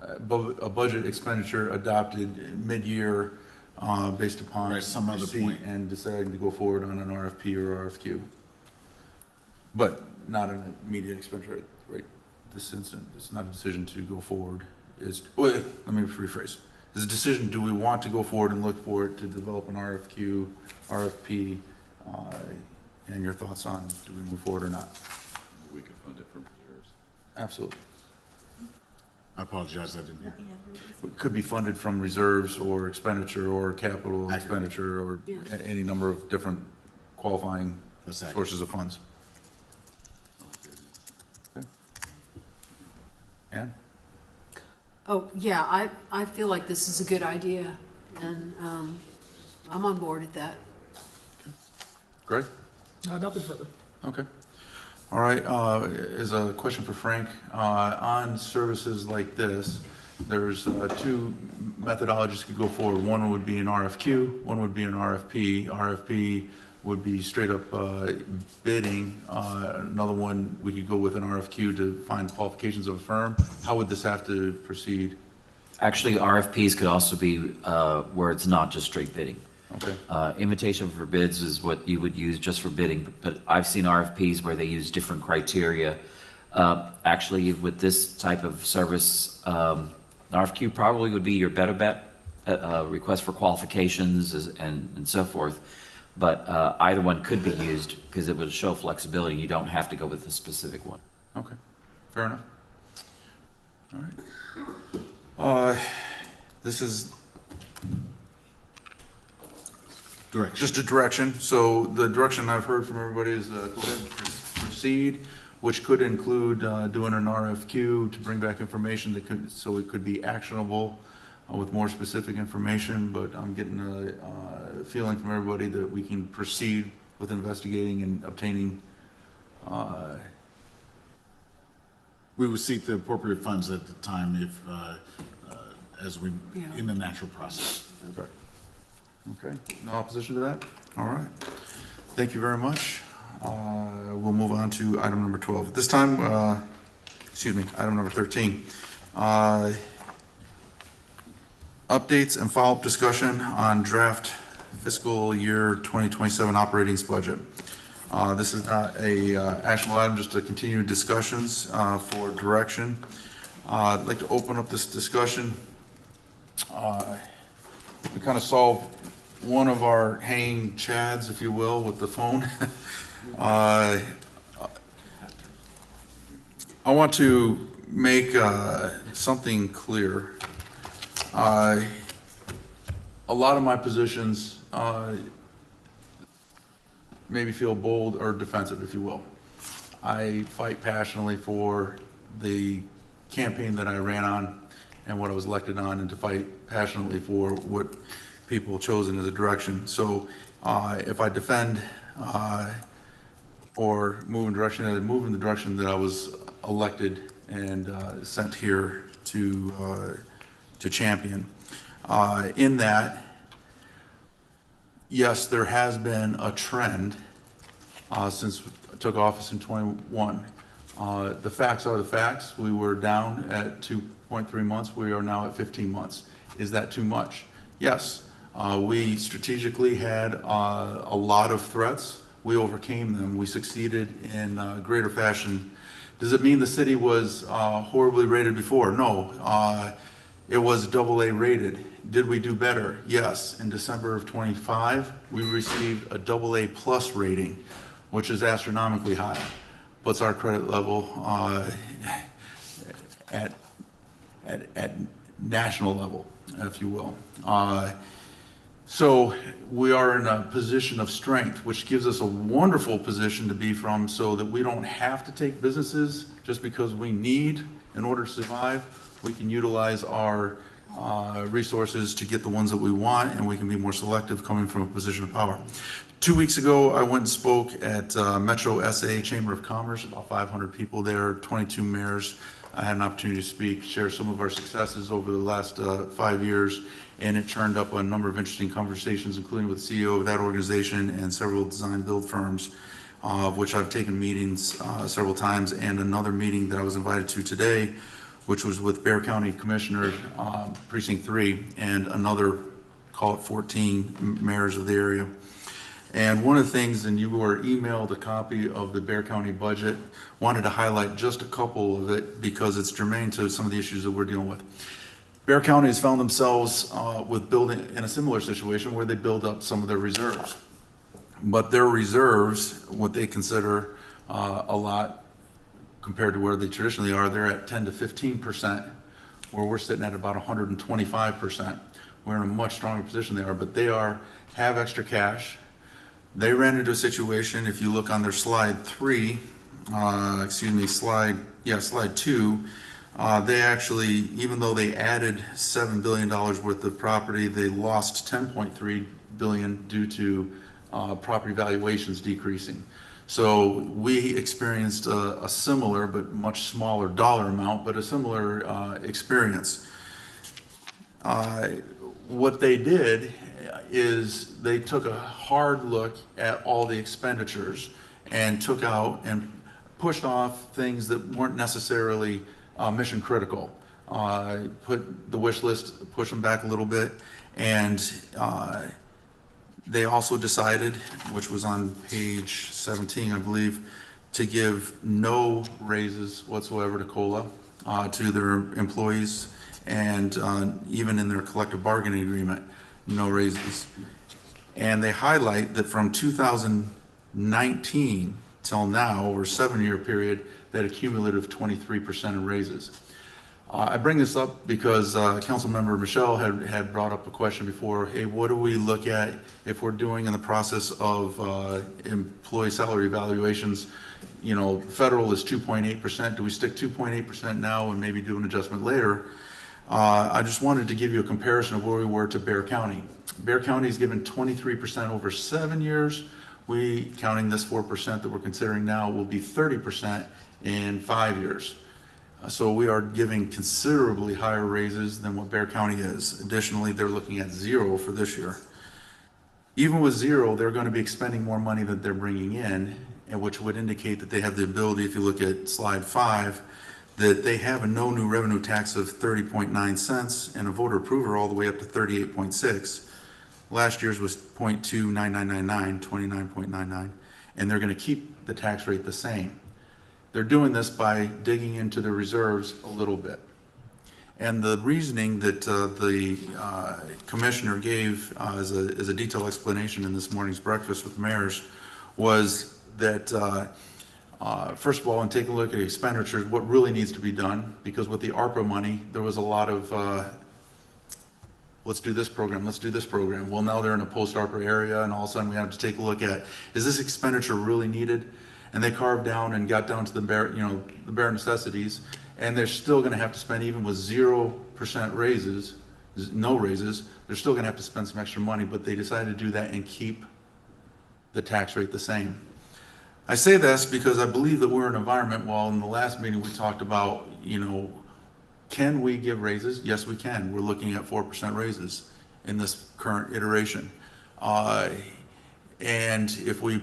a budget expenditure adopted mid-year based upon Right, some other receipt point. and deciding to go forward on an RFP or RFQ. But not an immediate expenditure, right? This instant, it's not a decision to go forward. Well, let me rephrase. It's a decision, do we want to go forward and look for it to develop an RFQ, RFP, and your thoughts on, do we move forward or not? We could fund it from reserves. Absolutely. I apologize, I didn't hear. It could be funded from reserves or expenditure or capital Accurate. expenditure or any number of different qualifying That's accurate. sources of funds. Okay. Ann? Oh, yeah, I feel like this is a good idea, and I'm on board with that. Greg? Nothing further. Okay. All right, is a question for Frank. On services like this, there's 2 methodologies could go forward. One would be an RFQ, one would be an RFP. RFP would be straight up bidding. Another one, we could go with an RFQ to find qualifications of a firm. How would this have to proceed? Actually, RFPs could also be where it's not just straight bidding. Okay. Invitation for bids is what you would use just for bidding, but I've seen RFPs where they use different criteria. Actually, with this type of service, RFQ probably would be your better bet, request for qualifications and so forth. But either one could be used because it would show flexibility. You don't have to go with a specific one. Okay, fair enough. All right. This is Direction. just a direction. So the direction I've heard from everybody is go ahead and proceed, which could include doing an RFQ to bring back information that could, so it could be actionable with more specific information. But I'm getting a feeling from everybody that we can proceed with investigating and obtaining, We would seek the appropriate funds at the time if, as we, in the natural process. okay, no opposition to that? All right, thank you very much. We'll move on to item number 12. At this time, item number 13. Updates and follow-up discussion on draft fiscal year 2027 operating budget. This is not a actionable item, just a continued discussions for direction. I'd like to open up this discussion. We kind of solved one of our hanging chads, if you will, with the phone. I want to make something clear. A lot of my positions maybe feel bold or defensive, if you will. I fight passionately for the campaign that I ran on and what I was elected on, and to fight passionately for what people chosen as a direction. So if I defend or move in direction, I move in the direction that I was elected and sent here to champion. In that, yes, there has been a trend since I took office in 21. The facts are the facts. We were down at 2.3 months. We are now at 15 months. Is that too much? Yes. We strategically had a lot of threats. We overcame them. We succeeded in greater fashion. Does it mean the city was horribly rated before? No. It was AA rated. Did we do better? Yes. In December of 25, we received a AA plus rating, which is astronomically high. Puts our credit level at national level, if you will. So we are in a position of strength, which gives us a wonderful position to be from, so that we don't have to take businesses just because we need in order to survive. We can utilize our resources to get the ones that we want, and we can be more selective coming from a position of power. 2 weeks ago, I went and spoke at Metro SA Chamber of Commerce, about 500 people there, 22 mayors. I had an opportunity to speak, share some of our successes over the last 5 years, and it turned up a number of interesting conversations, including with the CEO of that organization and several design build firms, of which I've taken meetings several times, and another meeting that I was invited to today, which was with Bear County Commissioner, Precinct 3, and another, call it 14 mayors of the area. And one of the things, and you were emailed a copy of the Bear County budget, wanted to highlight just a couple of it because it's germane to some of the issues that we're dealing with. Bear County has found themselves with building in a similar situation where they build up some of their reserves. But their reserves, what they consider a lot compared to where they traditionally are, they're at 10 to 15%, where we're sitting at about 125%. We're in a much stronger position they are, but they have extra cash. They ran into a situation, if you look on their slide 3, slide 2, they actually, even though they added $7 billion worth of property, they lost $10.3 billion due to property valuations decreasing. So we experienced a similar but much smaller dollar amount, but a similar experience. What they did is they took a hard look at all the expenditures and took out and pushed off things that weren't necessarily mission critical. Put the wish list, push them back a little bit, and they also decided, which was on page 17, I believe, to give no raises whatsoever to COLA to their employees, and even in their collective bargaining agreement, no raises. And they highlight that from 2019 till now, over a 7-year period, they had a cumulative 23% in raises. I bring this up because Councilmember Michelle had brought up a question before, hey, what do we look at if we're doing in the process of employee salary evaluations? You know, federal is 2.8%. Do we stick 2.8% now and maybe do an adjustment later? I just wanted to give you a comparison of where we were to Bear County. Bear County is given 23% over 7 years, We, counting this 4% that we're considering now, will be 30% in 5 years. So we are giving considerably higher raises than what Bear County is. Additionally, they're looking at 0 for this year. Even with 0, they're going to be expending more money than they're bringing in, and which would indicate that they have the ability, if you look at slide 5, that they have a no new revenue tax of 30.9 cents and a voter approval all the way up to 38.6. Last year's was 0.29999, 29.99, and they're going to keep the tax rate the same. They're doing this by digging into the reserves a little bit. And the reasoning that the commissioner gave as a detailed explanation in this morning's breakfast with mayors was that, first of all, and take a look at expenditures, what really needs to be done, because with the ARPA money, there was a lot of, let's do this program, let's do this program. Well, now they're in a post-ARPA area, and all of a sudden we have to take a look at, is this expenditure really needed? And they carved down and got down to the bare, the bare necessities, and they're still going to have to spend, even with 0% raises, no raises, they're still going to have to spend some extra money, but they decided to do that and keep the tax rate the same. I say this because I believe that we're in an environment, well, in the last meeting we talked about, can we give raises? Yes, we can. We're looking at 4% raises in this current iteration. And if we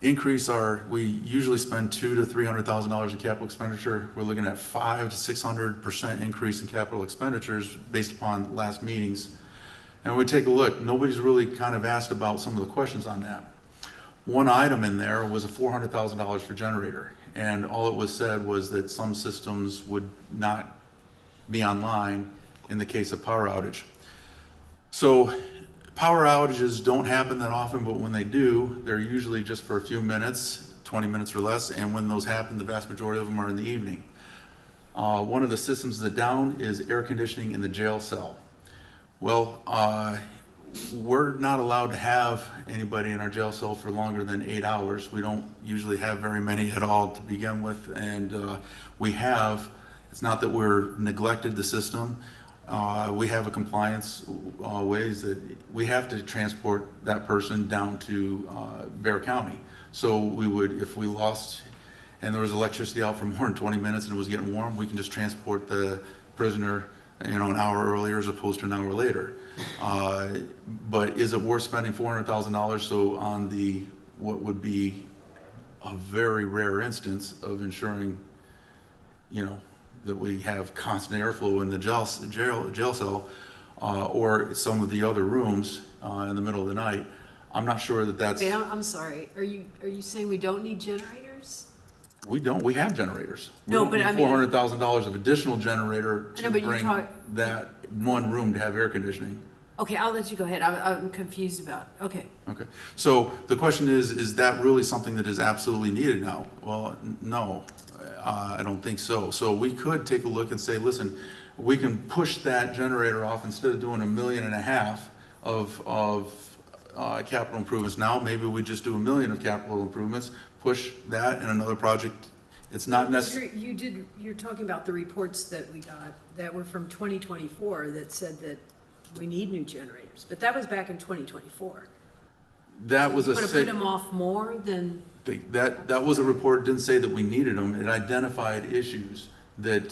increase we usually spend $200,000 to $300,000 in capital expenditure. We're looking at 500% to 600% increase in capital expenditures based upon last meetings. And we take a look, nobody's really kind of asked about some of the questions on that. One item in there was a $400,000 for generator. And all it was said was that some systems would not be online in the case of power outage. So power outages don't happen that often, but when they do, they're usually just for a few minutes, 20 minutes or less, and when those happen, the vast majority of them are in the evening. One of the systems that down is air conditioning in the jail cell. Well, we're not allowed to have anybody in our jail cell for longer than 8 hours. We don't usually have very many at all to begin with, and it's not that we're neglected the system. We have a compliance ways that we have to transport that person down to Bear County. So we would, if we lost and there was electricity out for more than 20 minutes and it was getting warm, we can just transport the prisoner, an hour earlier as opposed to an hour later. But is it worth spending $400,000 so on what would be a very rare instance of ensuring, that we have constant airflow in the jail cell, or some of the other rooms in the middle of the night? I'm not sure that's. Wait, I'm sorry. Are you saying we don't need generators? We don't. We have generators. No, but I mean, $400,000 of additional generator to bring that one room to have air conditioning. Okay, I'll let you go ahead. I'm confused about. Okay. Okay. So the question is that really something that is absolutely needed now? Well, no. I don't think so. So we could take a look and say, listen, we can push that generator off instead of doing $1.5 million of capital improvements now. Maybe we just do $1 million of capital improvements, push that in another project. It's not necessary. You're talking about the reports that we got that were from 2024 that said that we need new generators, but that was back in 2024. That was Want to put them off more than. That was a report, didn't say that we needed them. It identified issues that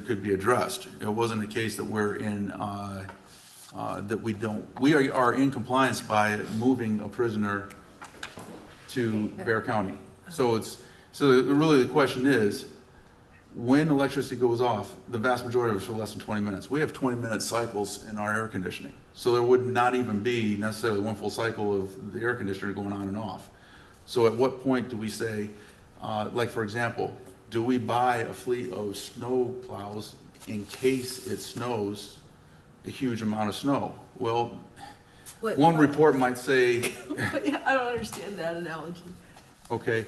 could be addressed. It wasn't a case that we're in, that we don't. We are in compliance by moving a prisoner to Bear County. So really the question is, when electricity goes off, the vast majority of it is for less than 20 minutes. We have 20-minute cycles in our air conditioning. So there would not even be necessarily one full cycle of the air conditioner going on and off. So at what point do we say, like for example, do we buy a fleet of snow plows in case it snows a huge amount of snow? Well, one report might say. I don't understand that analogy. Okay.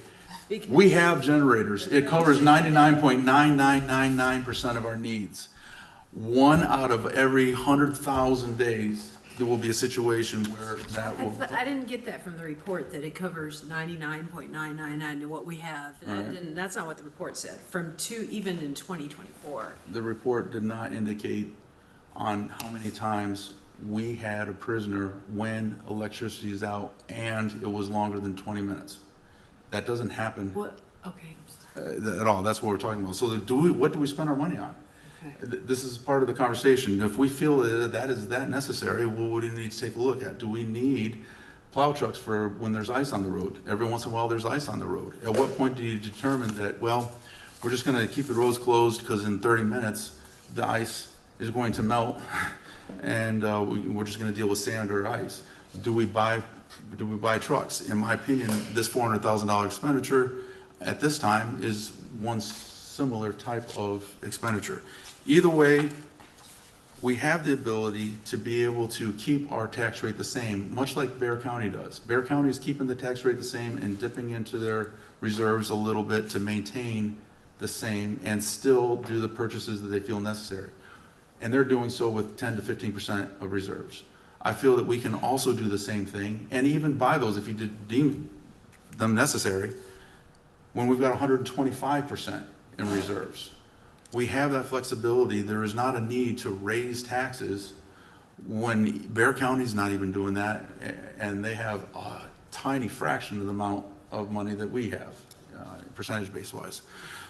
We have generators. It covers 99.9999% of our needs. 1 out of every 100,000 days, there will be a situation where that will. I didn't get that from the report, that it covers 99.999 to what we have. That's not what the report said, even in 2024. The report did not indicate on how many times we had a prisoner when electricity is out and it was longer than 20 minutes. That doesn't happen What, okay. at all. That's what we're talking about. So what do we spend our money on? This is part of the conversation. If we feel that is that necessary, well, what do we need to take a look at? Do we need plow trucks for when there's ice on the road? Every once in a while, there's ice on the road. At what point do you determine that, well, we're just gonna keep the roads closed because in 30 minutes, the ice is going to melt and we're just gonna deal with sand or ice? Do we buy trucks? In my opinion, this $400,000 expenditure at this time is one similar type of expenditure. Either way, we have the ability to be able to keep our tax rate the same, much like Bear County does. Bear County is keeping the tax rate the same and dipping into their reserves a little bit to maintain the same and still do the purchases that they feel necessary. And they're doing so with 10 to 15% of reserves. I feel that we can also do the same thing and even buy those if you deem them necessary when we've got 125% in reserves. We have that flexibility. There is not a need to raise taxes when Bear County's not even doing that, and they have a tiny fraction of the amount of money that we have, percentage base wise.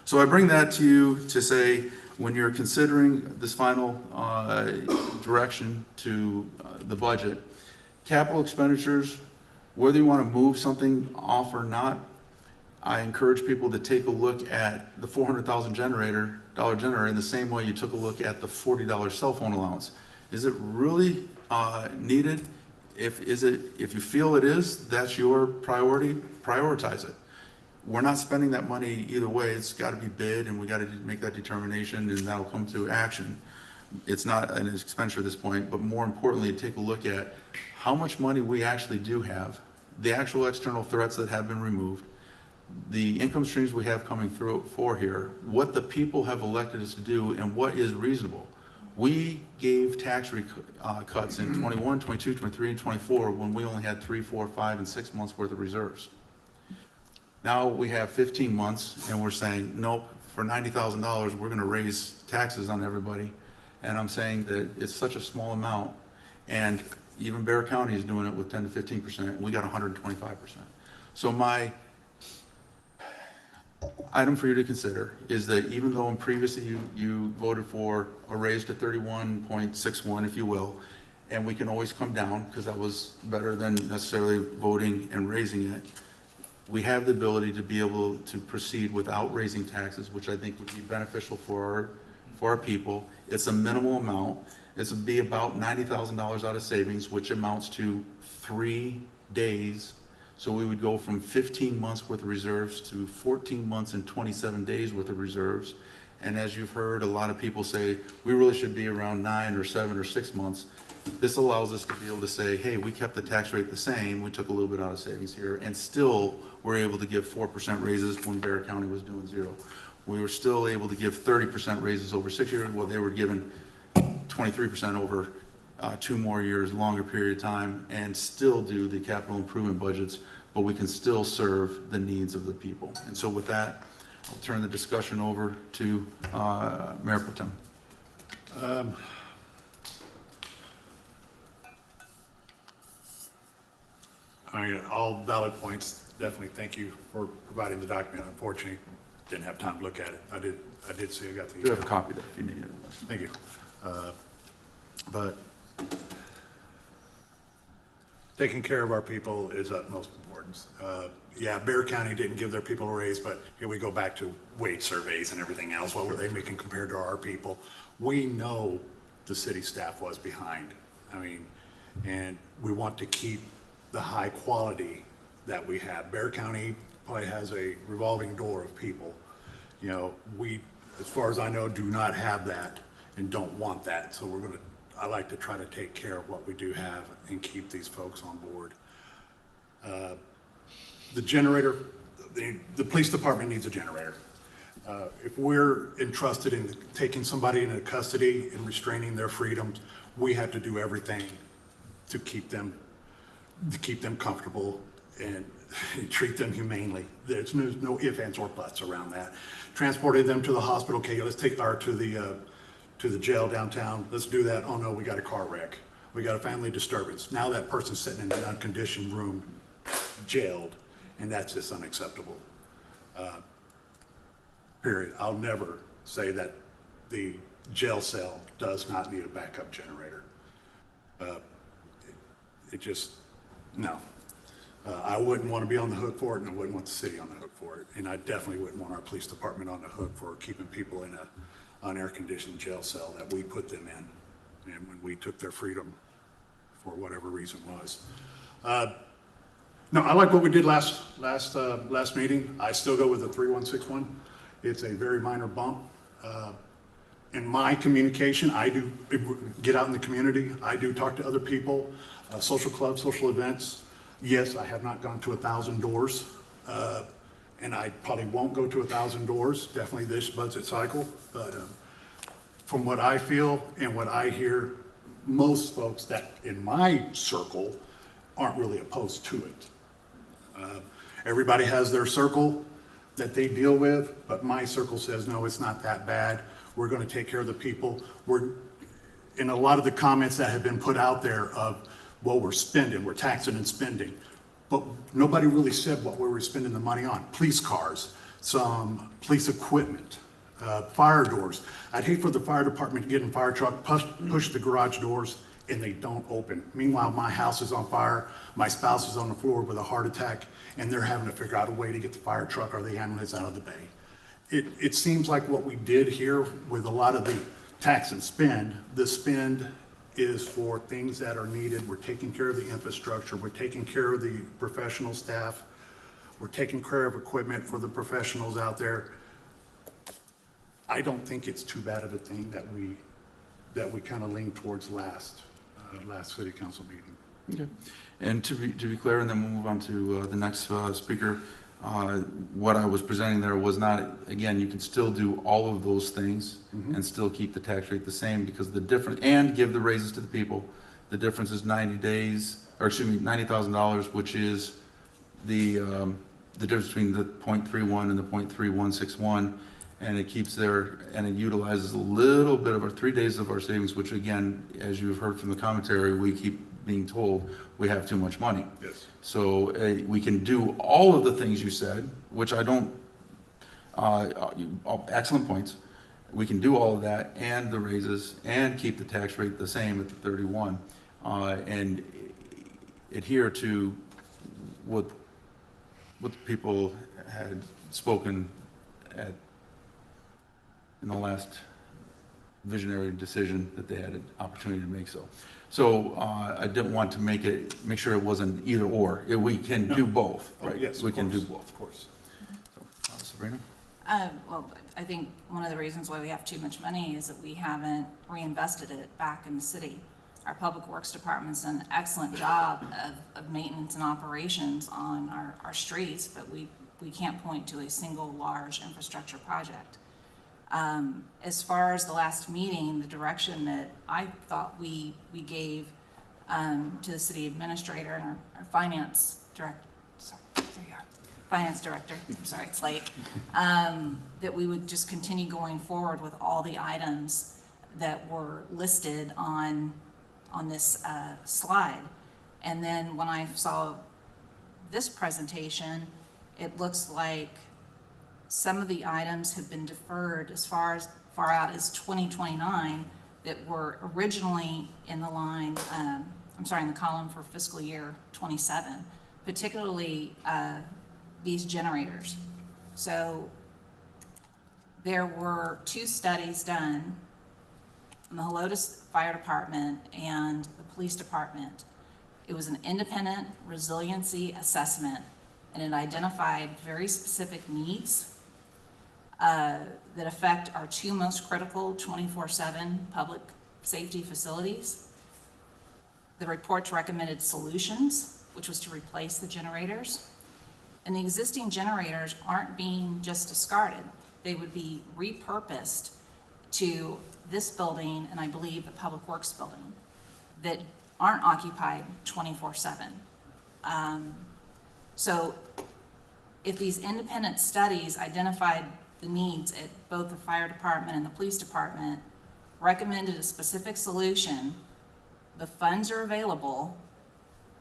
So I bring that to you to say, when you're considering this final direction to the budget, capital expenditures, whether you want to move something off or not, I encourage people to take a look at the $400,000 generator in the same way you took a look at the $40 cell phone allowance. Is it really needed? If you feel it is, that's your priority, prioritize it. We're not spending that money either way. It's got to be bid and we got to make that determination and that'll come to action. It's not an expenditure at this point, but more importantly, take a look at how much money we actually do have, the actual external threats that have been removed, the income streams we have coming through for here, what the people have elected us to do, and what is reasonable. We gave tax cuts in 21, 22, 23, and 24 when we only had 3, 4, 5, and 6 months worth of reserves. Now we have 15 months and we're saying, nope, for $90,000, we're gonna raise taxes on everybody. And I'm saying that it's such a small amount, and even Bear County is doing it with 10 to 15%, we got 125%. So my item for you to consider is that even though in previously you voted for a raise to 31.61, if you will, and we can always come down because that was better than necessarily voting and raising it, we have the ability to be able to proceed without raising taxes, which I think would be beneficial for our people. It's a minimal amount. It's be about $90,000 out of savings, which amounts to 3 days. So we would go from 15 months worth of reserves to 14 months and 27 days worth of reserves. And as you've heard, a lot of people say, we really should be around 9 or 7 or 6 months. This allows us to be able to say, hey, we kept the tax rate the same, we took a little bit out of savings here, and still we're able to give 4% raises when Bear County was doing 0. We were still able to give 30% raises over 6 years, while they were given 23% over 2 more years, longer period of time, and still do the capital improvement budgets, but we can still serve the needs of the people. And so with that, I'll turn the discussion over to Mayor Pro Tem. I mean, all valid points. Definitely thank you for providing the document. Unfortunately, didn't have time to look at it. I did see, I got the. You have a copy there if you need it. Thank you. But taking care of our people is utmost importance. Yeah, Bear County didn't give their people a raise, but here we go back to wage surveys and everything else. What were they making compared to our people? We know the city staff was behind. I mean, and we want to keep the high quality that we have. Bear County probably has a revolving door of people. You know, we, as far as I know, do not have that and don't want that. So I like to try to take care of what we do have and keep these folks on board. The generator, the police department needs a generator. If we're entrusted in taking somebody into custody and restraining their freedoms, we have to do everything to keep them comfortable and treat them humanely. There's no ifs, ands, or buts around that. Transporting them to the hospital, okay, let's take our to the jail downtown. Let's do that. Oh no, we got a car wreck. We got a family disturbance. Now that person's sitting in an unconditioned room, jailed, and that's just unacceptable. Period. I'll never say that the jail cell does not need a backup generator. It just, no. I wouldn't want to be on the hook for it, and I wouldn't want the city on the hook for it. And I definitely wouldn't want our police department on the hook for keeping people in an air-conditioned jail cell that we put them in, and when we took their freedom for whatever reason was. No, I like what we did last meeting. I still go with the 3161. It's a very minor bump. In my communication, I do get out in the community. I do talk to other people, social clubs, social events. Yes, I have not gone to 1,000 doors, and I probably won't go to 1,000 doors, definitely this budget cycle. But from what I feel and what I hear, most folks that in my circle aren't really opposed to it. Everybody has their circle that they deal with, but my circle says, no, it's not that bad. We're going to take care of the people. We're in a lot of the comments that have been put out there of, well, we're spending, we're taxing and spending. But nobody really said what we were spending the money on. Police cars, some police equipment, fire doors. I'd hate for the fire department to get in fire truck, push the garage doors, and they don't open. Meanwhile, my house is on fire, my spouse is on the floor with a heart attack, and they're having to figure out a way to get the fire truck or the ambulance out of the bay. It seems like what we did here with a lot of the tax and spend, the spend is for things that are needed. We're taking care of the infrastructure, we're taking care of the professional staff, we're taking care of equipment for the professionals out there. I don't think it's too bad of a thing that we kind of lean towards last city council meeting. Okay. And to be clear, and then we'll move on to the next speaker, what I was presenting there was not, again, you can still do all of those things and still keep the tax rate the same, because the difference, and give the raises to the people. The difference is 90 days, or excuse me, $90,000, which is the difference between the 0.31 and the 0.3161. And it keeps there, and it utilizes a little bit of our 3 days of our savings, which again, as you've heard from the commentary, we keep being told we have too much money. Yes. So we can do all of the things you said, which I don't, excellent points. We can do all of that and the raises and keep the tax rate the same at the 31, and adhere to what the people had spoken at in the last visionary decision that they had an opportunity to make so. So I didn't want to make sure it wasn't either or. We can do both, right? Yes, we can do course. both, of course. So, Sabrina? Well, I think one of the reasons why we have too much money is that we haven't reinvested it back in the city. Our Public Works Department's done an excellent job of maintenance and operations on our streets, but we can't point to a single large infrastructure project. As far as the last meeting, the direction that I thought we gave to the city administrator and our finance director, I'm sorry, it's late, that we would just continue going forward with all the items that were listed on this slide. And then when I saw this presentation, it looks like some of the items have been deferred as far out as 2029 that were originally in the line, in the column for fiscal year 27, particularly these generators. So there were 2 studies done in the Helotes Fire Department and the Police Department. It was an independent resiliency assessment, and it identified very specific needs that affect our 2 most critical 24/7 public safety facilities. The reports recommended solutions, which was to replace the generators. And the existing generators aren't being just discarded. They would be repurposed to this building, and I believe the Public Works building, that aren't occupied 24/7. So if these independent studies identified the needs at both the fire department and the police department, recommended a specific solution, the funds are available,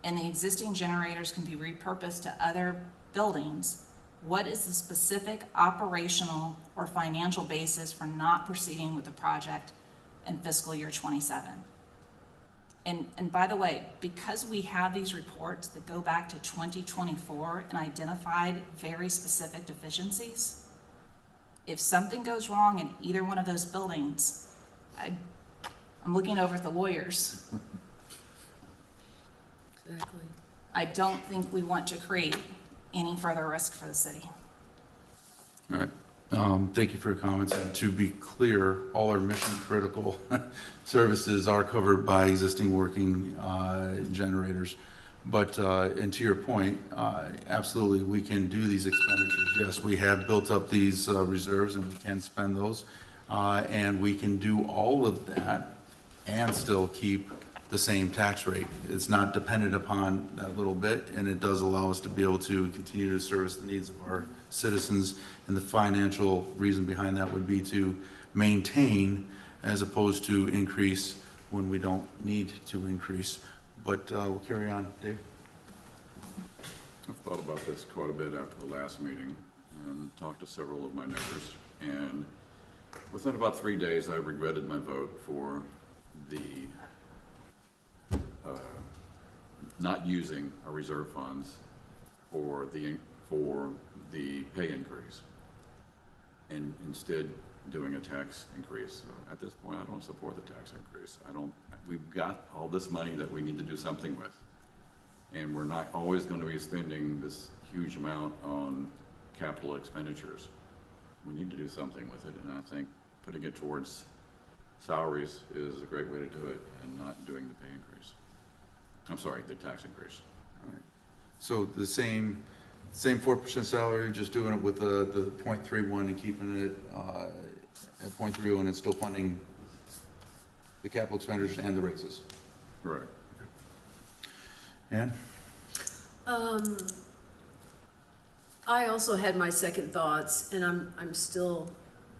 and the existing generators can be repurposed to other buildings, what is the specific operational or financial basis for not proceeding with the project in fiscal year 27? And by the way, because we have these reports that go back to 2024 and identified very specific deficiencies, if something goes wrong in either one of those buildings, I'm looking over at the lawyers. Exactly. I don't think we want to create any further risk for the city. All right. Thank you for your comments. And to be clear, all our mission critical services are covered by existing working generators. But, and to your point, absolutely, we can do these expenditures. Yes, we have built up these reserves and we can spend those. And we can do all of that and still keep the same tax rate. It's not dependent upon that little bit, and it does allow us to be able to continue to service the needs of our citizens. And the financial reason behind that would be to maintain as opposed to increase when we don't need to increase. But we'll carry on. Dave? I've thought about this quite a bit after the last meeting and talked to several of my neighbors. And within about 3 days, I regretted my vote for the not using our reserve funds for the pay increase, and instead doing a tax increase. So at this point, I don't support the tax increase. We've got all this money that we need to do something with, and we're not always going to be spending this huge amount on capital expenditures. We need to do something with it, and I think putting it towards salaries is a great way to do it, and not doing the pay increase. I'm sorry, the tax increase. All right. So the same 4% salary, just doing it with the 0.31 and keeping it at 0.31 and still funding the capital expenditures and the raises. Right. Ann? I also had my second thoughts, and I'm still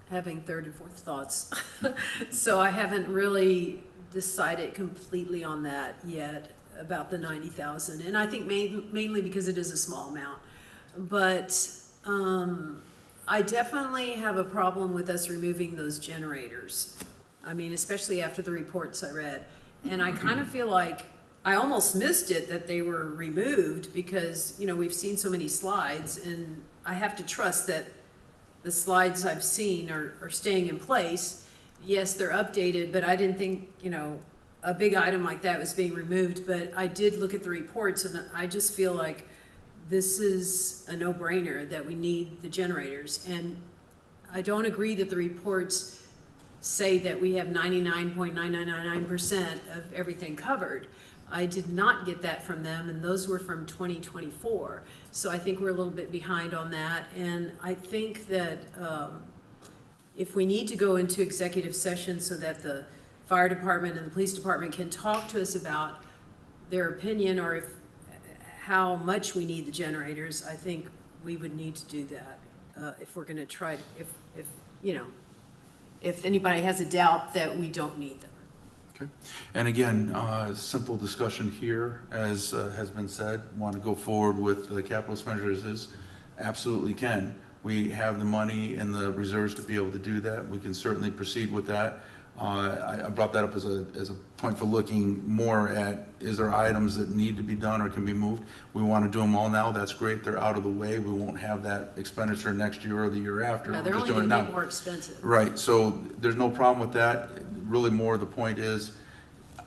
having third and fourth thoughts. So I haven't really decided completely on that yet about the 90,000. And I think mainly because it is a small amount. But I definitely have a problem with us removing those generators. I mean, especially after the reports I read. And I kind of feel like I almost missed it that they were removed because, you know, we've seen so many slides, and I have to trust that the slides I've seen are staying in place. Yes, they're updated, but I didn't think, you know, a big item like that was being removed. But I did look at the reports, and I just feel like this is a no-brainer that we need the generators. And I don't agree that the reports say that we have 99.9999% of everything covered. I did not get that from them, and those were from 2024. So I think we're a little bit behind on that. And I think that if we need to go into executive session so that the fire department and the police department can talk to us about their opinion or how much we need the generators, I think we would need to do that if we're going to try to, if you know, if anybody has a doubt that we don't need them. Okay. And again, simple discussion here, as has been said, want to go forward with the capital expenditures, absolutely can. We have the money and the reserves to be able to do that. We can certainly proceed with that. I brought that up as a point for looking more at, is there items that need to be done or can be moved? We want to do them all now. That's great. They're out of the way. We won't have that expenditure next year or the year after. Yeah, they're We're only just doing going it to now. be more expensive. Right. So there's no problem with that. Really more the point is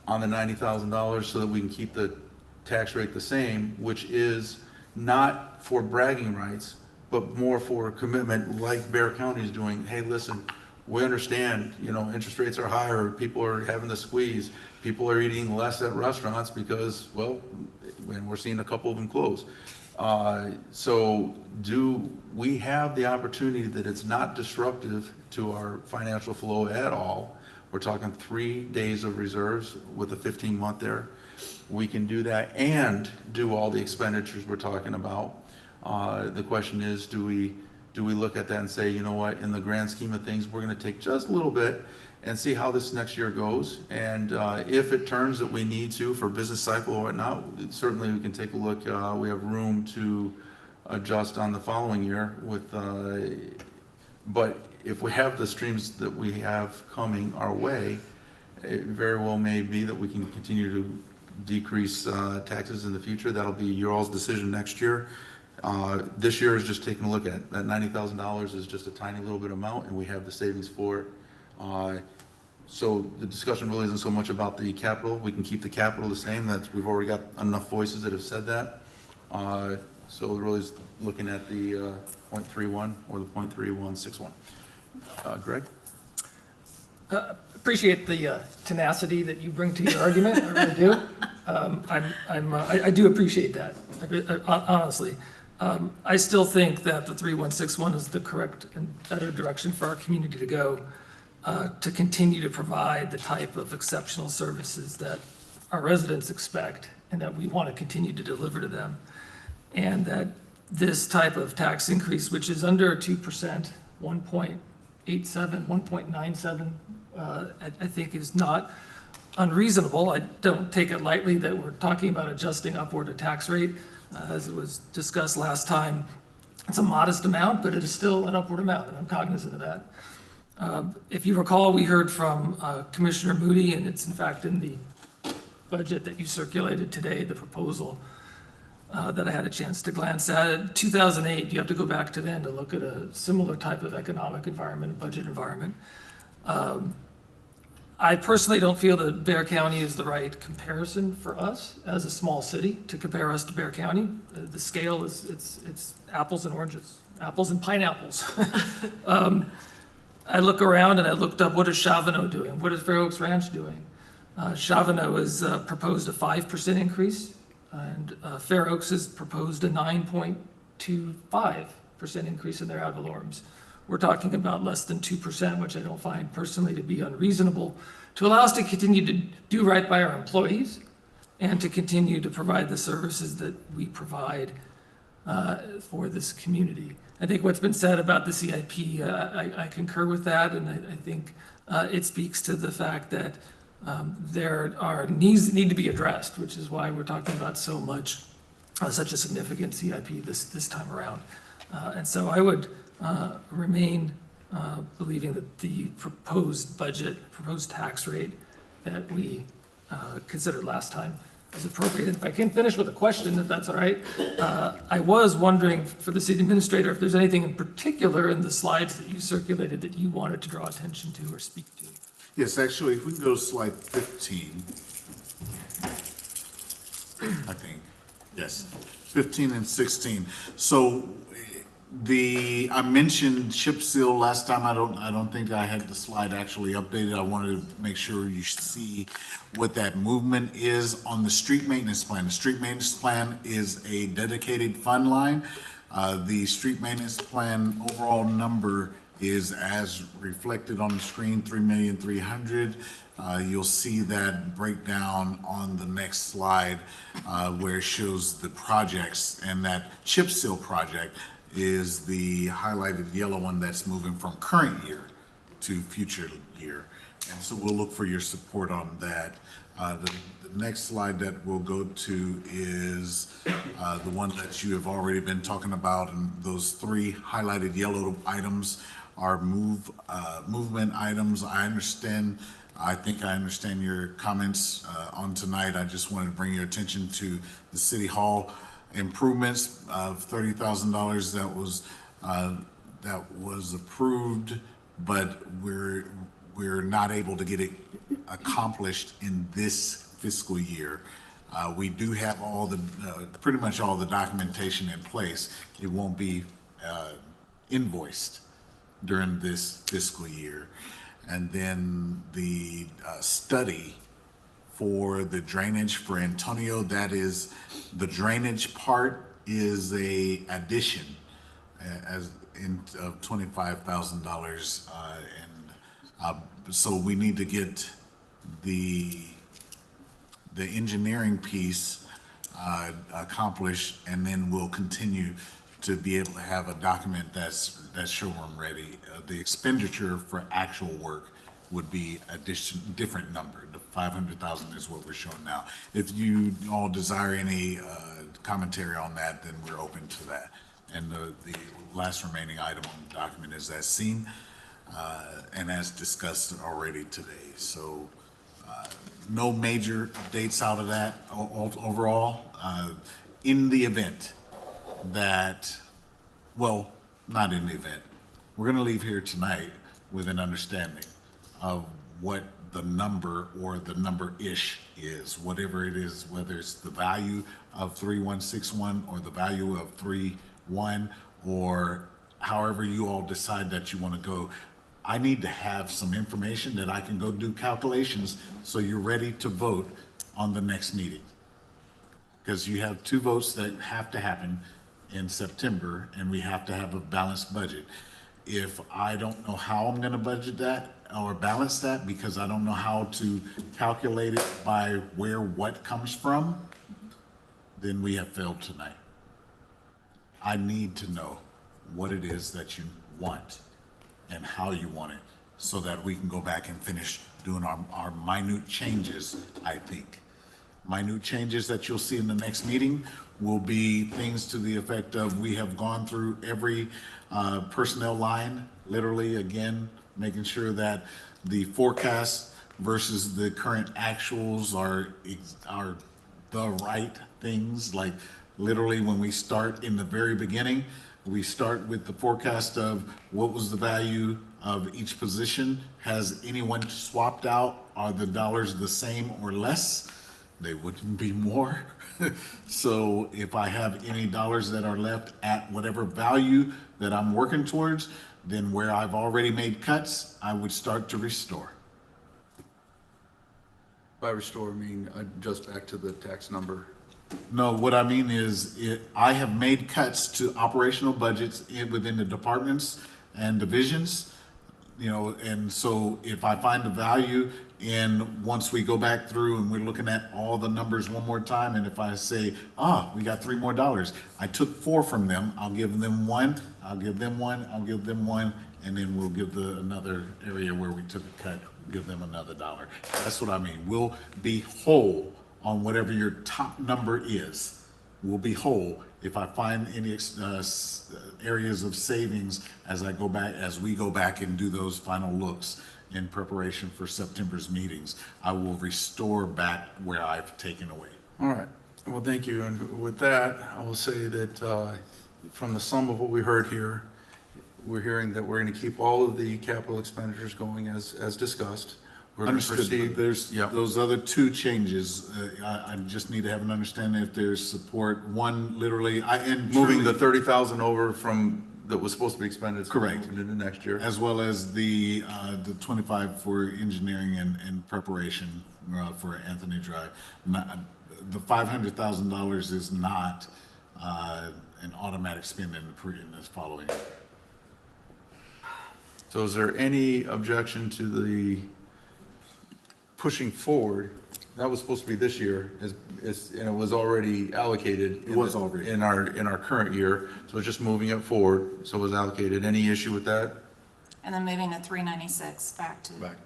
on the $90,000 so that we can keep the tax rate the same, which is not for bragging rights, but more for commitment like Bear County is doing. Hey, listen, we understand, you know, interest rates are higher, people are having to squeeze, people are eating less at restaurants because, well, and we're seeing a couple of them close. So do we have the opportunity that it's not disruptive to our financial flow at all? We're talking 3 days of reserves with a 15-month there. We can do that and do all the expenditures we're talking about. The question is, do we look at that and say, you know what, in the grand scheme of things, we're going to take just a little bit and see how this next year goes. And if it turns that we need to for business cycle or whatnot, certainly we can take a look. We have room to adjust on the following year with, but if we have the streams that we have coming our way, it very well may be that we can continue to decrease taxes in the future. That'll be your all's decision next year. This year is just taking a look at that $90,000 is just a tiny little bit amount, and we have the savings for it. So the discussion really isn't so much about the capital. We can keep the capital the same. We've already got enough voices that have said that. So we're really looking at the 0.31 or the 0.3161. Greg? Appreciate the tenacity that you bring to your argument. I really do. I do appreciate that, honestly. I still think that the 3161 is the correct and better direction for our community to go, to continue to provide the type of exceptional services that our residents expect and that we want to continue to deliver to them. And that this type of tax increase, which is under 2%, 1.87, 1.97, I think is not unreasonable. I don't take it lightly that we're talking about adjusting upward a tax rate. As it was discussed last time, it's a modest amount, but it is still an upward amount, and I'm cognizant of that. If you recall, we heard from Commissioner Moody, and it's in fact in the budget that you circulated today, the proposal that I had a chance to glance at. In 2008, you have to go back to then to look at a similar type of economic environment, budget environment. I personally don't feel that Bear County is the right comparison for us as a small city to compare us to Bear County. The scale is, it's apples and oranges, apples and pineapples. I look around and I looked up, what is Chavano doing? What is Fair Oaks Ranch doing? Chavano has proposed a 5% increase, and Fair Oaks has proposed a 9.25% increase in their ad valorem. We're talking about less than 2%, which I don't find personally to be unreasonable, to allow us to continue to do right by our employees and to continue to provide the services that we provide for this community. I think what's been said about the CIP, I concur with that, and I think it speaks to the fact that there are needs that need to be addressed, which is why we're talking about so much, such a significant CIP this time around. And so I would remain believing that the proposed budget, proposed tax rate that we considered last time is appropriate. If I can finish with a question, if that's all right. I was wondering for the city administrator if there's anything in particular in the slides that you circulated that you wanted to draw attention to or speak to. Yes, actually, if we can go to slide 15, I think, yes, 15 and 16. So I mentioned chip seal last time. I don't think I had the slide actually updated. I wanted to make sure you see what that movement is on the street maintenance plan. The street maintenance plan is a dedicated fund line. The street maintenance plan overall number is as reflected on the screen, 3,300,000. You'll see that breakdown on the next slide where it shows the projects, and that chip seal project is the highlighted yellow one that's moving from current year to future year. And so we'll look for your support on that. The next slide that we'll go to is the one that you have already been talking about, and those three highlighted yellow items are movement items. I think I understand your comments on tonight. I just wanted to bring your attention to the City Hall improvements of $30,000 that was approved, but we're not able to get it accomplished in this fiscal year. We do have pretty much all the documentation in place. It won't be invoiced during this fiscal year. And then the study for the drainage for Antonio, that is, the drainage part is a addition of $25,000, and so we need to get the engineering piece accomplished, and then we'll continue to be able to have a document that's showroom ready. The expenditure for actual work would be different number. The 500,000 is what we're showing now. If you all desire any commentary on that, then we're open to that. And the last remaining item on the document is as seen and as discussed already today. So no major updates out of that overall. In the event that, well, not in the event, we're going to leave here tonight with an understanding of what the number or the number-ish is, whatever it is, whether it's the value of 3161 or the value of 31, or however you all decide that you want to go. I need to have some information that I can go do calculations so you're ready to vote on the next meeting. Because you have 2 votes that have to happen in September, and we have to have a balanced budget. If I don't know how I'm gonna budget that or balance that, because I don't know how to calculate it by where what comes from, then we have failed tonight. I need to know what it is that you want and how you want it, so that we can go back and finish doing our minute changes, I think. Minute changes that you'll see in the next meeting will be things to the effect of, we have gone through every personnel line, literally, again, making sure that the forecast versus the current actuals are the right things. Like literally when we start in the very beginning, we start with the forecast of what was the value of each position. Has anyone swapped out? Are the dollars the same or less? They wouldn't be more. So if I have any dollars that are left at whatever value that I'm working towards, then where I've already made cuts, I would start to restore. By restore, I mean adjust back to the tax number. No, what I mean is I have made cuts to operational budgets within the departments and divisions, you know, and so if I find the value in, once we go back through and we're looking at all the numbers one more time, and if I say, we got $3 more, I took 4 from them, I'll give them 1, I'll give them 1, I'll give them 1, and then we'll give another area where we took a cut, give them another $1. That's what I mean. We'll be whole on whatever your top number is. We'll be whole. If I find any areas of savings as we go back and do those final looks in preparation for September's meetings, I will restore back where I've taken away. All right. Well, thank you. And with that, I will say that from the sum of what we heard here, we're hearing that we're going to keep all of the capital expenditures going as discussed. We're going to Understood, but there's Yep. those other 2 changes. I just need to have an understanding if there's support. One, literally, Moving the 30,000 over from, that was supposed to be expended. Correct. Into the next year. as well as the 25 for engineering and preparation for Anthony Drive. The $500,000 is not an automatic spend in this following year. So is there any objection to the pushing forward? That was supposed to be this year, and it was already allocated. It was already. In our current year, so it's just moving it forward, so it was allocated. Any issue with that? And then moving the 396 back to Back.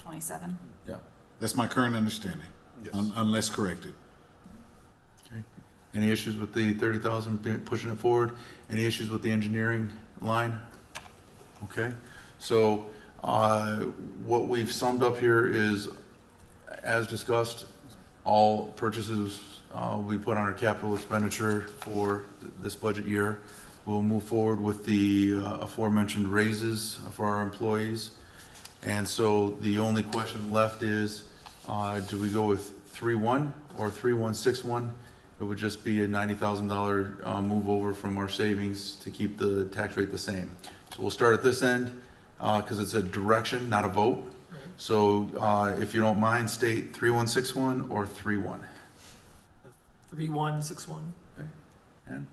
27. Yeah. That's my current understanding, unless corrected. Okay. Any issues with the 30,000 pushing it forward? Any issues with the engineering line? Okay, so what we've summed up here is, as discussed, all purchases we put on our capital expenditure for this budget year. We'll move forward with the aforementioned raises for our employees. And so the only question left is, do we go with 3-1 or 3-1-6-1? It would just be a $90,000 move over from our savings to keep the tax rate the same. So we'll start at this end, because it's a direction, not a vote. So if you don't mind, state 3-1-6-1 or 3-1. 3-1-6-1. Okay. And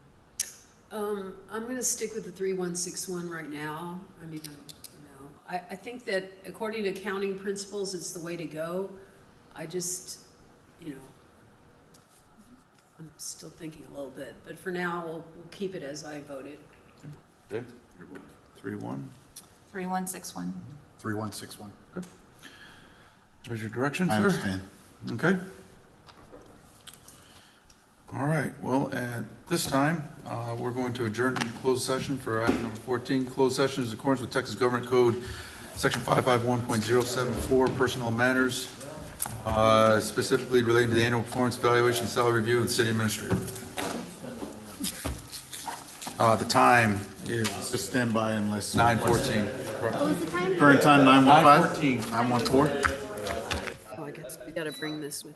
I'm going to stick with the 3161 right now. I mean, I think that according to accounting principles, it's the way to go. I just, I'm still thinking a little bit, but for now, we'll keep it as I voted. okay. 3-1. 3161. 3161. There's your direction, sir. I understand. Okay. All right, well, at this time, we're going to adjourn to closed session for item number 14. Closed session is in accordance with Texas Government Code, Section 551.074, personnel matters, specifically relating to the annual performance evaluation salary review of the city administrator. The time is Just stand by unless. 9:14. What was the time? Current time, 9:15? 9:14. 9:14? Oh, I guess we gotta bring this with.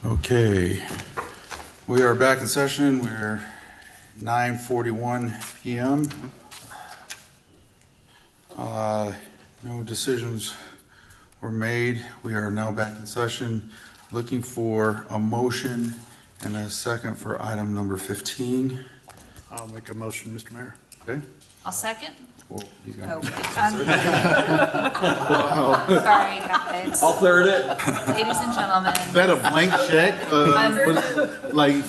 Okay, we are back in session. We're 9:41 PM. No decisions were made. We are now back in session, looking for a motion and a second for item number 15. I'll make a motion, Mr. Mayor. Okay? I'll second. Well, you got Oh, it. sorry, guys. I'll third it. Ladies and gentlemen. Is that a blank check? Like,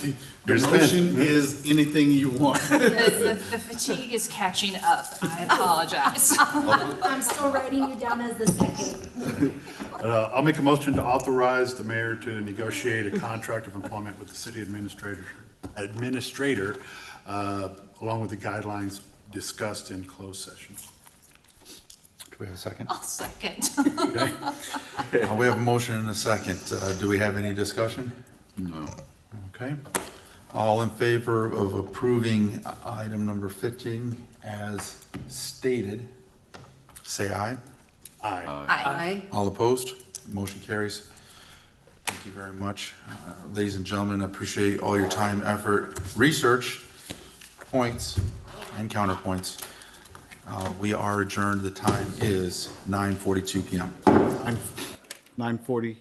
the motion is anything you want. The fatigue is catching up. I apologize. I'm still writing you down as the second. I'll make a motion to authorize the mayor to negotiate a contract of employment with the city administrator, along with the guidelines discussed in closed session. Do we have a second? I'll second. Okay. We have a motion and a second. Do we have any discussion? No. Okay. All in favor of approving item number 15 as stated, say aye. Aye. Aye. All opposed? Motion carries. Thank you very much. Ladies and gentlemen, I appreciate all your time, effort, research, points, and counterpoints. We are adjourned. The time is 9:42 PM. 9:40.